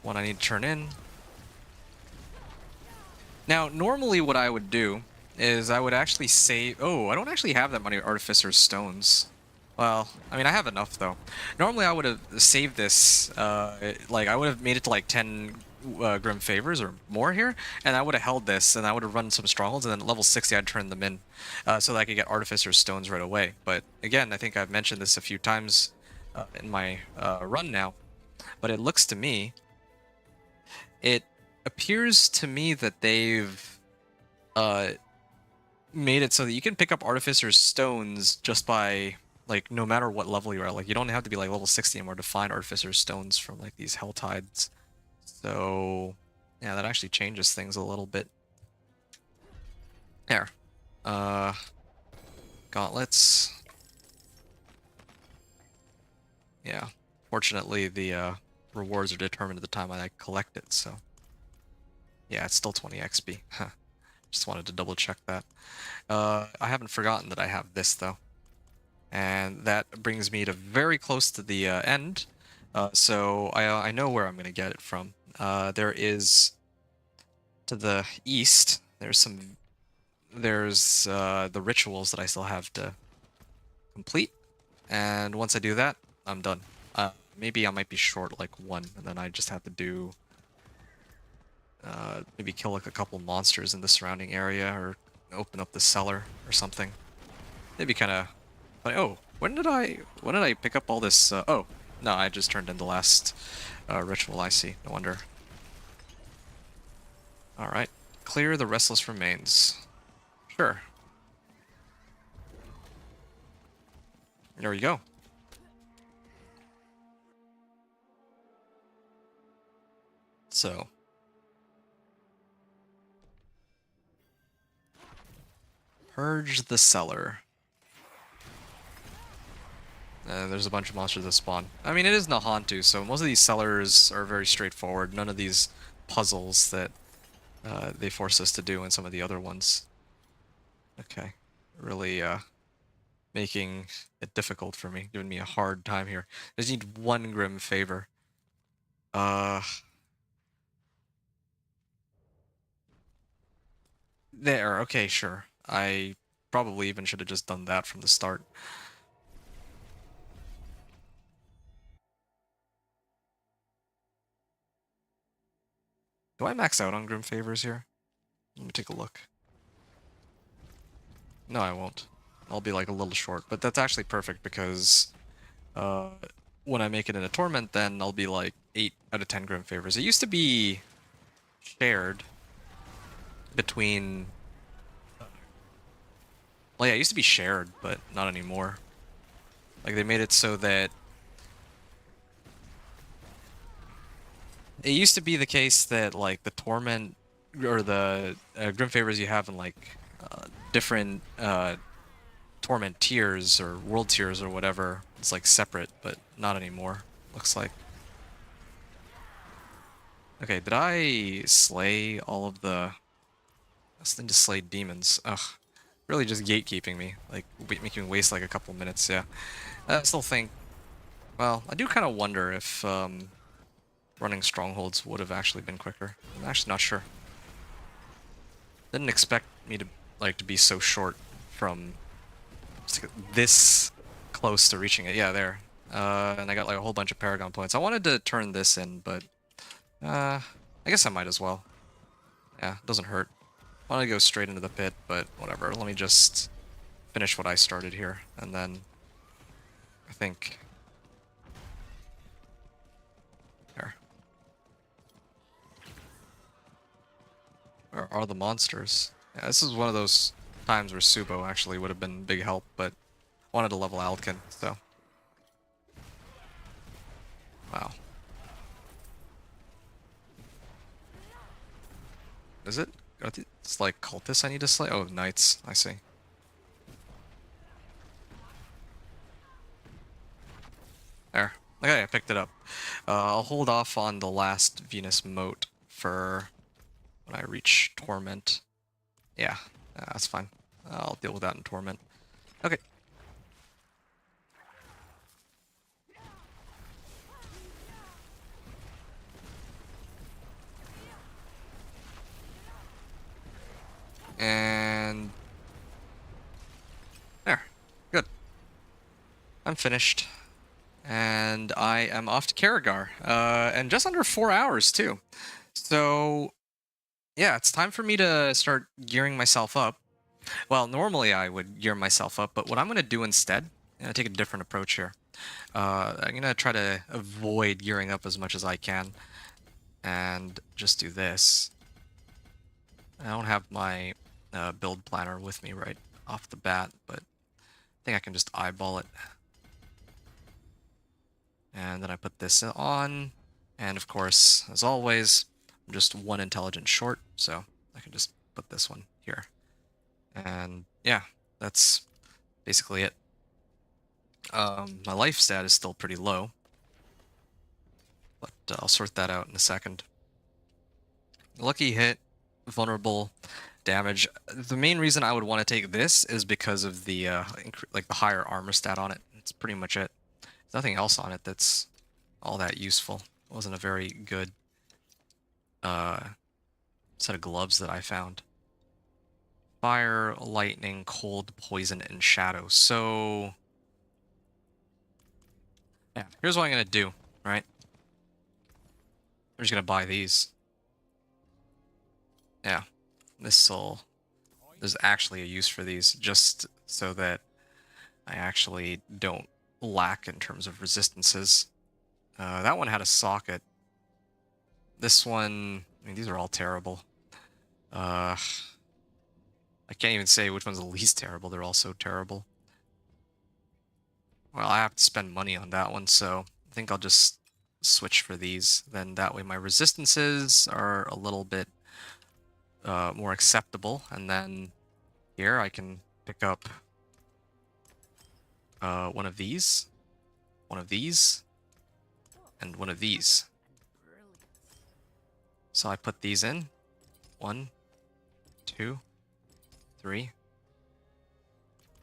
one I need to turn in. Now, normally what I would do is I would actually save... Oh, I don't actually have that many Artificer's Stones. Well, I mean, I have enough, though. Normally I would have saved this, like, I would have made it to, like, 10 Grim Favors or more here, and I would have held this, and I would have run some Strongholds, and then at level 60 I'd turn them in, so that I could get Artificer's Stones right away. But, again, I think I've mentioned this a few times in my run now, but it looks to me... It appears to me that they've made it so that you can pick up Artificer's Stones just by, like, no matter what level you are. Like, you don't have to be, like, level 60 anymore to find Artificer's Stones from, like, these Helltides. So, yeah, that actually changes things a little bit. There. Gauntlets. Yeah. Fortunately, the rewards are determined at the time I collect it, so... Yeah, it's still 20 XP. Huh. Just wanted to double check that. I haven't forgotten that I have this, though. And that brings me to very close to the end. So I know where I'm going to get it from. There is, to the east, there's some there's the rituals that I still have to complete, and once I do that, I'm done. Maybe I might be short like one, and then I just have to do maybe kill like a couple monsters in the surrounding area, or open up the cellar or something. It'd be kind of funny. Oh, when did I pick up all this? Oh, no, I just turned in the last ritual. I see. No wonder. All right, clear the restless remains. Sure. There we go. So. Purge the cellar. And there's a bunch of monsters that spawn. I mean, it is Nahantu, so most of these cellars are very straightforward. None of these puzzles that they force us to do in some of the other ones. Okay. Really making it difficult for me, giving me a hard time here. I just need one Grim Favor. There, okay, sure. I probably even should have just done that from the start. Do I max out on Grim Favors here? Let me take a look. No, I won't. I'll be like a little short, but that's actually perfect because when I make it in a Torment, then I'll be like 8 out of 10 Grim Favors. It used to be shared between... Well, yeah, it used to be shared, but not anymore. Like, they made it so that... It used to be the case that, like, the Torment, or the Grim Favors you have in, like, different Torment tiers, or World tiers, or whatever, it's, like, separate, but not anymore, looks like. Okay, did I slay all of the... I still need to slay demons. Ugh. Really just gatekeeping me. Like, making me waste like a couple minutes, yeah. I still think... Well, I do kind of wonder if running strongholds would have actually been quicker. I'm actually not sure. Didn't expect me to, like, to be so short from this close to reaching it. Yeah, there. And I got like a whole bunch of Paragon points. I wanted to turn this in, but... I guess I might as well. Yeah, it doesn't hurt. I want to go straight into the pit, but whatever. Let me just finish what I started here, and then I think... There. Where are the monsters? Yeah, this is one of those times where Subo actually would have been big help, but I wanted to level Alkin, so... Wow. Is it? It's like cultists I need to slay? Oh, knights. I see. There. Okay, I picked it up. I'll hold off on the last Venus moat for when I reach Torment. Yeah, that's fine. I'll deal with that in Torment. Okay. And... There. Good. I'm finished. And I am off to Karagar. And just under 4 hours, too. So... Yeah, it's time for me to start gearing myself up. Well, normally I would gear myself up, but what I'm going to do instead, I'm going to take a different approach here. I'm going to try to avoid gearing up as much as I can. And just do this. I don't have my build planner with me right off the bat, but I think I can just eyeball it. And then I put this on. And of course, as always, I'm just one intelligence short, so I can just put this one here. And yeah, that's basically it. My life stat is still pretty low, but I'll sort that out in a second. Lucky hit, vulnerable, damage. The main reason I would want to take this is because of the like the higher armor stat on it. It's pretty much it. There's nothing else on it that's all that useful. It wasn't a very good set of gloves that I found. Fire, lightning, cold, poison, and shadow. So yeah, here's what I'm gonna do, right? I'm just gonna buy these. Yeah, there's actually a use for these, just so that I actually don't lack in terms of resistances. That one had a socket. This one, I mean, these are all terrible. I can't even say which one's the least terrible. They're all so terrible. Well, I have to spend money on that one, so I think I'll just switch for these. Then that way my resistances are a little bit more acceptable. And then here I can pick up one of these, and one of these. So I put these in. 1, 2, 3.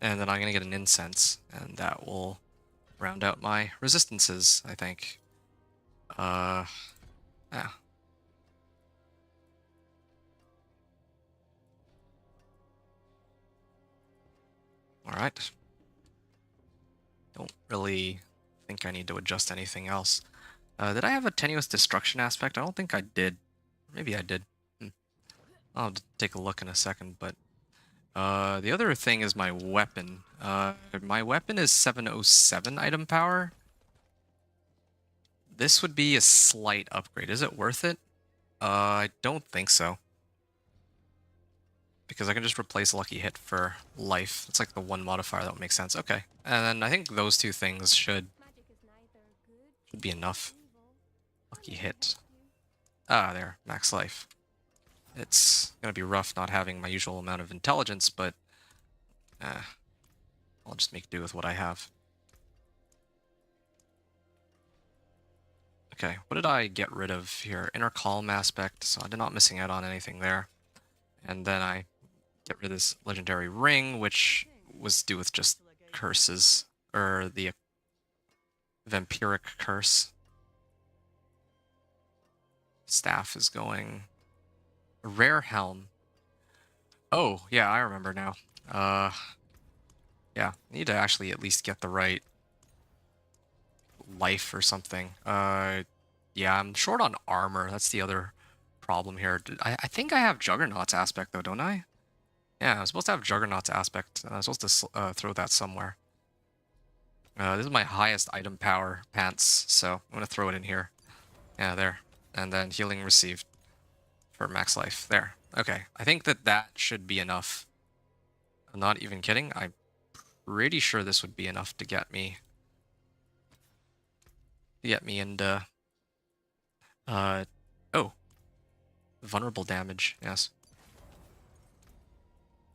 And then I'm going to get an incense, and that will round out my resistances, I think. Yeah. Alright. Don't really think I need to adjust anything else. Did I have a tenuous destruction aspect? I don't think I did. Maybe I did. I'll have to take a look in a second, but the other thing is my weapon. My weapon is 707 item power. This would be a slight upgrade. Is it worth it? I don't think so. Because I can just replace Lucky Hit for life. It's like the one modifier that would make sense. Okay. And then I think those two things should be enough. Lucky Hit. Ah, there. Max life. It's going to be rough not having my usual amount of intelligence, but I'll just make do with what I have. Okay, what did I get rid of here? Inner Calm aspect, so I'm not missing out on anything there. And then I get rid of this legendary ring, which was due with just curses, or the vampiric curse. Staff is going... A rare helm. Oh, yeah, I remember now. Yeah, need to actually at least get the right life or something. Yeah, I'm short on armor. That's the other problem here. I think I have Juggernaut's aspect, though, don't I? Yeah, I'm supposed to have Juggernaut's aspect. I'm supposed to throw that somewhere. This is my highest item power pants, so I'm going to throw it in here. Yeah, there. And then healing received. For max life. There. Okay. I think that should be enough. I'm not even kidding. I'm pretty sure this would be enough to get me into oh. Vulnerable damage. Yes.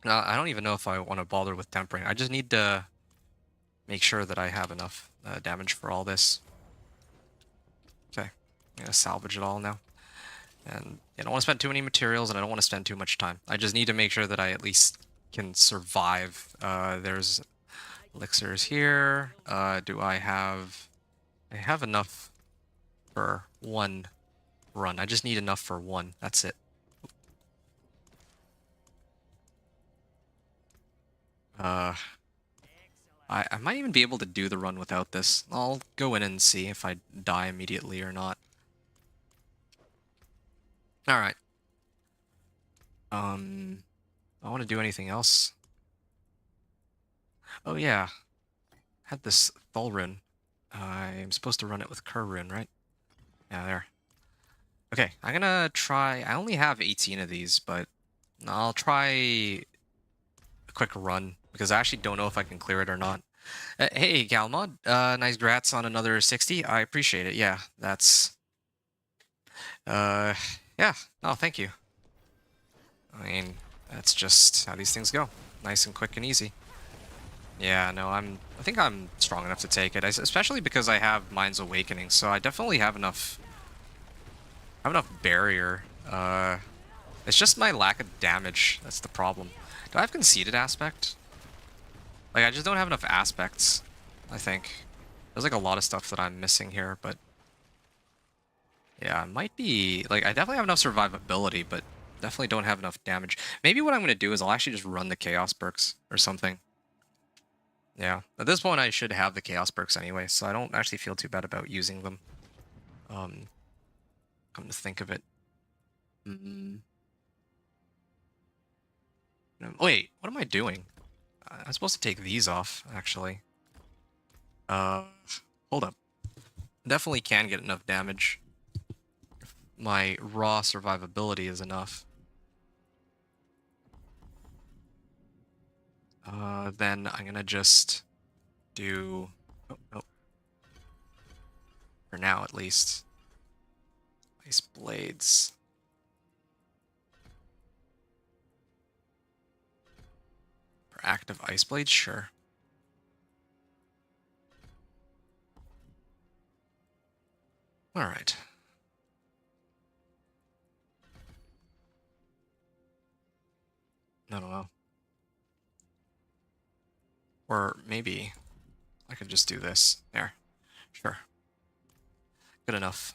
I don't even know if I want to bother with tempering. I just need to make sure that I have enough damage for all this. Okay. I'm going to salvage it all now. And I don't want to spend too many materials, and I don't want to spend too much time. I just need to make sure that I at least can survive. There's elixirs here. Do I have... I have enough for one run. I just need enough for one. That's it. I might even be able to do the run without this. I'll go in and see if I die immediately or not. Alright. I want to do anything else. Oh yeah. Had this Thul rune. I'm supposed to run it with Cur rune, right? Yeah, there. Okay, I'm gonna try... I only have 18 of these, but I'll try a quick run, because I actually don't know if I can clear it or not. Hey, Galmod. Nice grats on another 60. I appreciate it. Yeah, that's... Yeah, no, thank you. I mean, that's just how these things go. Nice and quick and easy. Yeah, no, I think I'm strong enough to take it, especially because I have Mind's Awakening, so I definitely have enough barrier. It's just my lack of damage that's the problem. Do I have Conceited Aspect? Like, I just don't have enough aspects, I think. There's like a lot of stuff that I'm missing here, but... Yeah, it might be... Like, I definitely have enough survivability, but Definitely don't have enough damage. Maybe what I'm going to do is I'll actually just run the Chaos perks or something. Yeah, at this point I should have the Chaos perks anyway, so I don't actually feel too bad about using them. Come to think of it. Wait, what am I doing? I'm supposed to take these off, actually. Hold up. Definitely can get enough damage. My raw survivability is enough. Then I'm gonna just do... Oh, no. For now, at least. Ice Blades. For active Ice Blades? Sure. Alright. I don't know. Or maybe I could just do this. There. Sure. Good enough.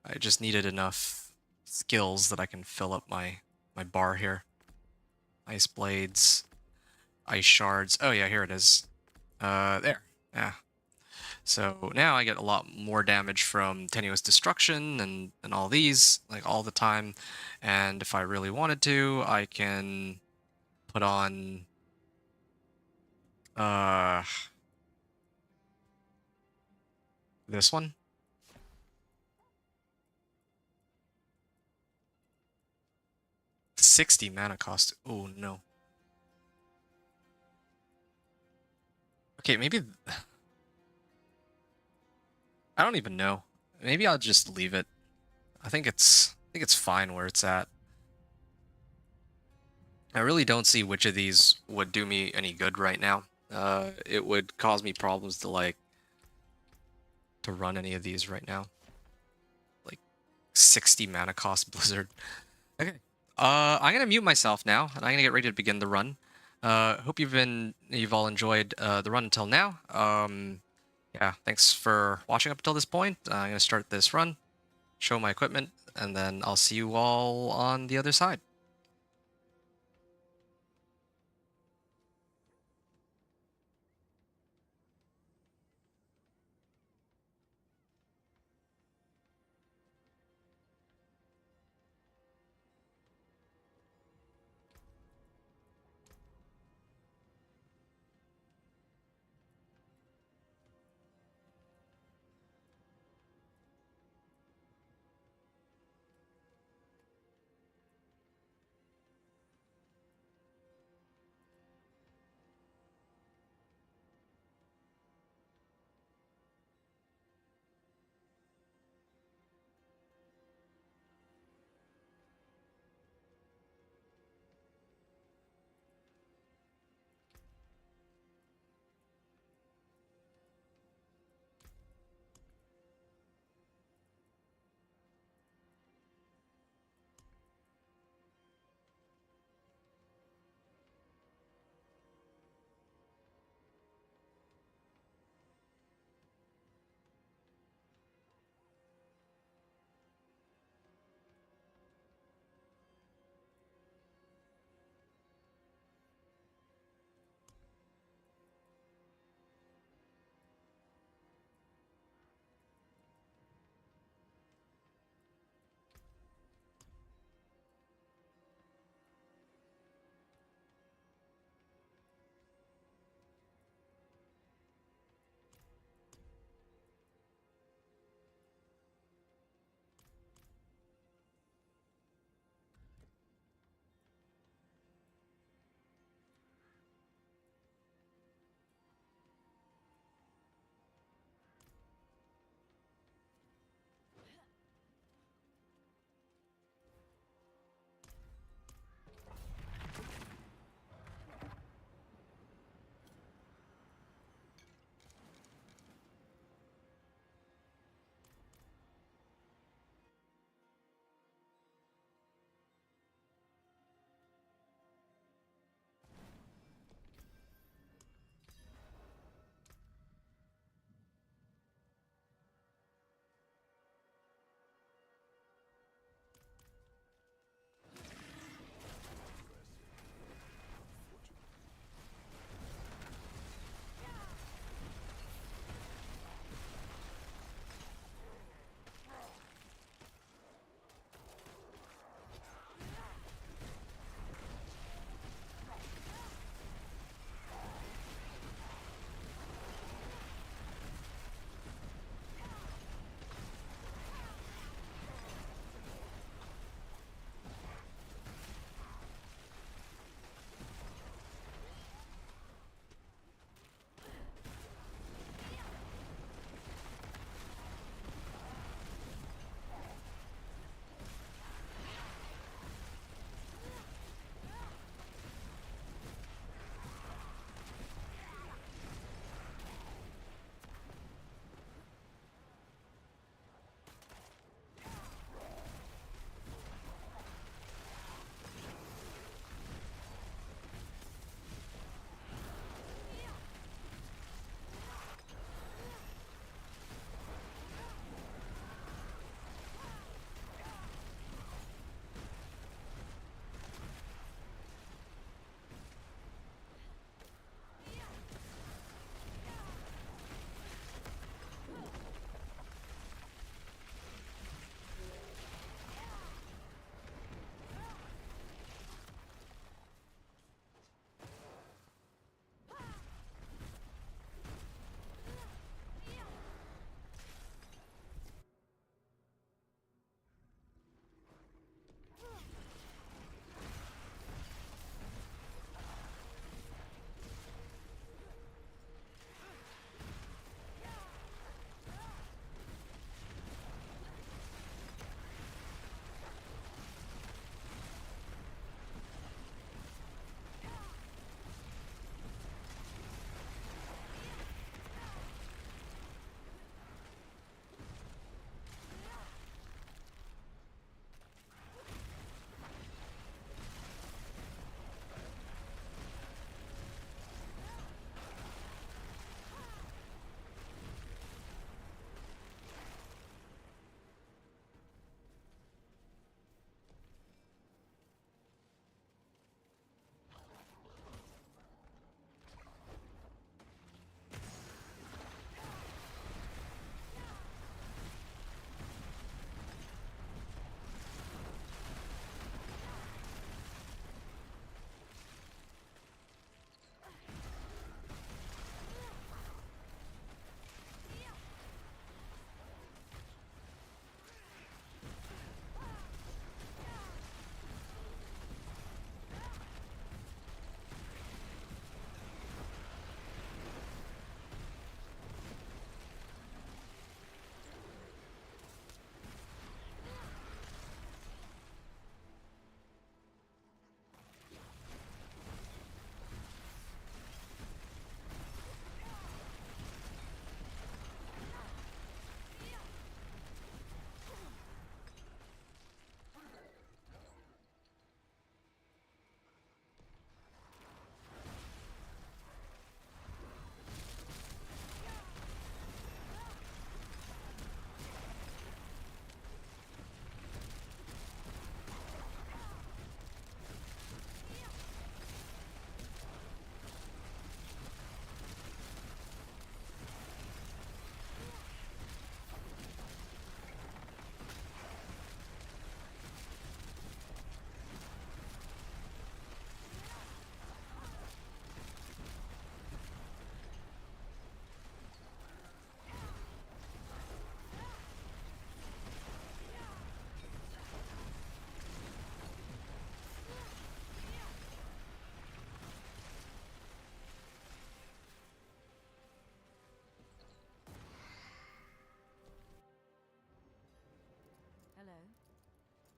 I just needed enough skills that I can fill up my bar here. Ice Blades. Ice Shards. Oh yeah, here it is. There. Yeah. So now I get a lot more damage from Tenuous Destruction and all these, like all the time. And if I really wanted to, I can put on this one. $60 mana cost. Oh no. Okay, maybe I don't even know. Maybe I'll just leave it. I think it's fine where it's at. I really don't see which of these would do me any good right now. It would cause me problems to to run any of these right now. Like 60 mana cost Blizzard. Okay. I'm gonna mute myself now, and I'm gonna get ready to begin the run. Hope you've all enjoyed the run until now. Yeah, thanks for watching up until this point. I'm gonna start this run, show my equipment, and then I'll see you all on the other side.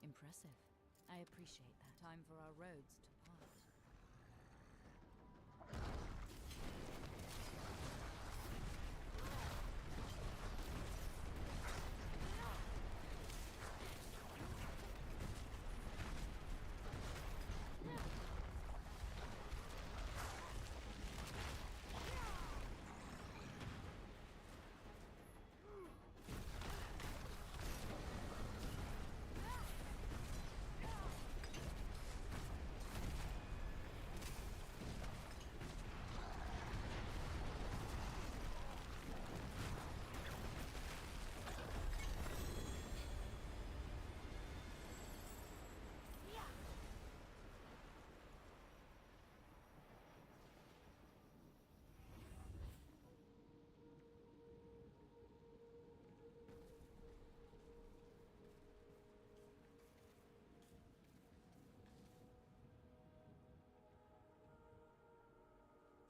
Impressive. I appreciate that. Time for our roads to part.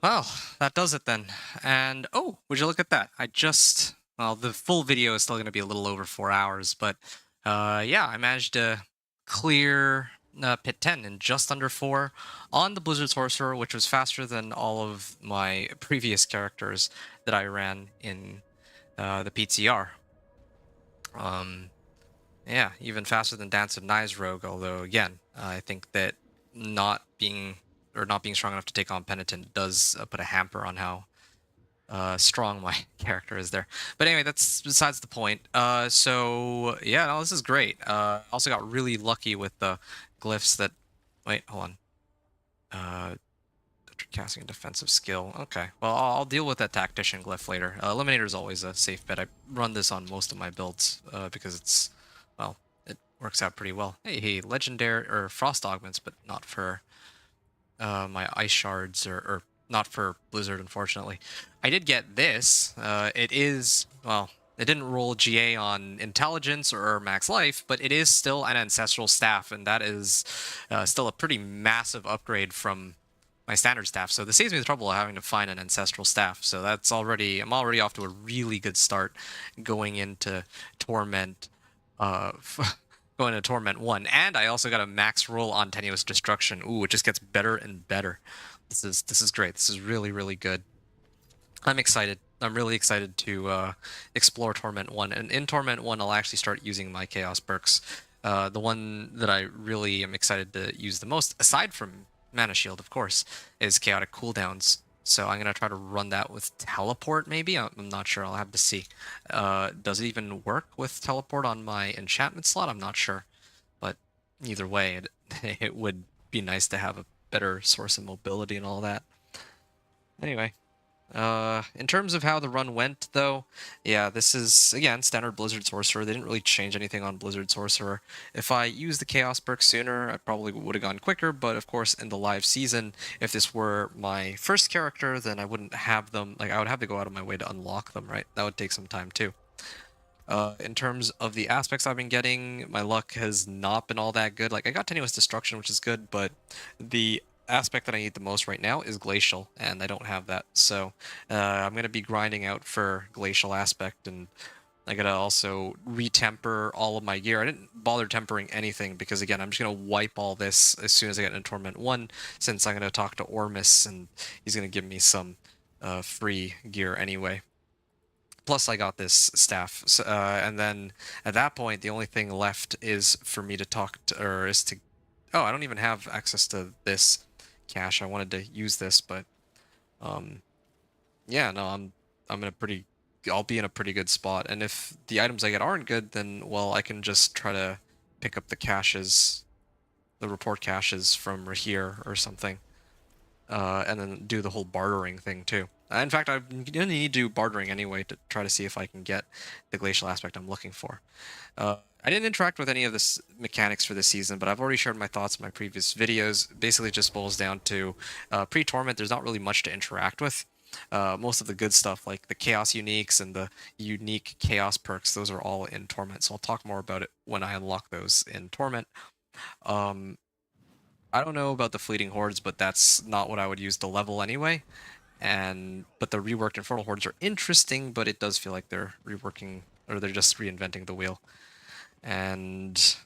Well, that does it then. And oh, would you look at that? Well, the full video is still going to be a little over 4 hours, but yeah, I managed to clear Pit 10 in just under 4 on the Blizzard Sorcerer, which was faster than all of my previous characters that I ran in the PTR. Yeah, even faster than Dance of Knives Rogue, although again, I think that not being strong enough to take on Penitent does put a hamper on how strong my character is there. But anyway, that's besides the point. So yeah, no, this is great. Also got really lucky with the glyphs that. Wait, hold on. After casting a defensive skill. Okay, well I'll deal with that tactician glyph later. Eliminator is always a safe bet. I run this on most of my builds because it's, well, it works out pretty well. Hey, legendary or frost augments, but not for my ice shards or not for Blizzard, unfortunately. I did get this. It is, well, it didn't roll GA on intelligence or max life, but it is still an ancestral staff, and that is still a pretty massive upgrade from my standard staff. So this saves me the trouble of having to find an ancestral staff. So that's already, I'm already off to a really good start going into Torment. Going to Torment 1, and I also got a max roll on Tenuous Destruction. Ooh, it just gets better and better. This is great. This is really, really good. I'm excited. I'm really excited to explore Torment 1, and in Torment 1 I'll actually start using my Chaos perks. The one that I really am excited to use the most, aside from Mana Shield, of course, is Chaotic Cooldowns. So I'm going to try to run that with Teleport, maybe? I'm not sure. I'll have to see. Does it even work with Teleport on my enchantment slot? I'm not sure. But either way, it would be nice to have a better source of mobility and all that. Anyway, in terms of how the run went, though, yeah, this is, again, standard Blizzard Sorcerer. They didn't really change anything on Blizzard Sorcerer. If I used the Chaos perk sooner, I probably would have gone quicker, but of course, in the live season, if this were my first character, then I wouldn't have them, like, I would have to go out of my way to unlock them, right? That would take some time, too. In terms of the aspects I've been getting, my luck has not been all that good. Like, I got Tenuous Destruction, which is good, but the aspect that I need the most right now is Glacial, and I don't have that. So I'm going to be grinding out for Glacial aspect, and I got to also retemper all of my gear. I didn't bother tempering anything because, again, I'm just going to wipe all this as soon as I get into Torment 1, since I'm going to talk to Ormus, and he's going to give me some free gear anyway. Plus, I got this staff, so, and then at that point, the only thing left is for me to talk to, or is to, oh, I don't even have access to this cache. I wanted to use this, but, yeah, no, I'm in a pretty, I'll be in a pretty good spot. And if the items I get aren't good, then, well, I can just try to pick up the caches, the report caches from here or something, and then do the whole bartering thing too. In fact, I'm going to need to do bartering anyway to try to see if I can get the glacial aspect I'm looking for. I didn't interact with any of this mechanics for this season, but I've already shared my thoughts in my previous videos. Basically, it just boils down to pre-Torment, there's not really much to interact with. Most of the good stuff, like the Chaos Uniques and the unique Chaos perks, those are all in Torment, so I'll talk more about it when I unlock those in Torment. I don't know about the Fleeting Hordes, but that's not what I would use to level anyway. But the reworked Infernal Hordes are interesting, but it does feel like they're reworking, or they're just reinventing the wheel. And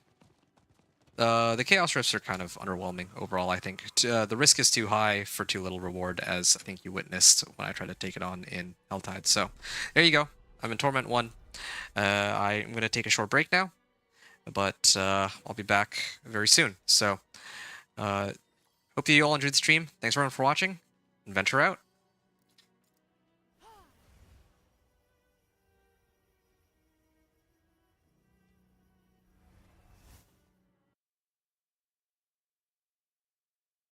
The Chaos Rifts are kind of underwhelming overall, I think. The risk is too high for too little reward, as I think you witnessed when I tried to take it on in Helltide. So, there you go. I'm in Torment 1. I'm going to take a short break now, but I'll be back very soon. So, hope you all enjoyed the stream. Thanks everyone for watching. Adventure out.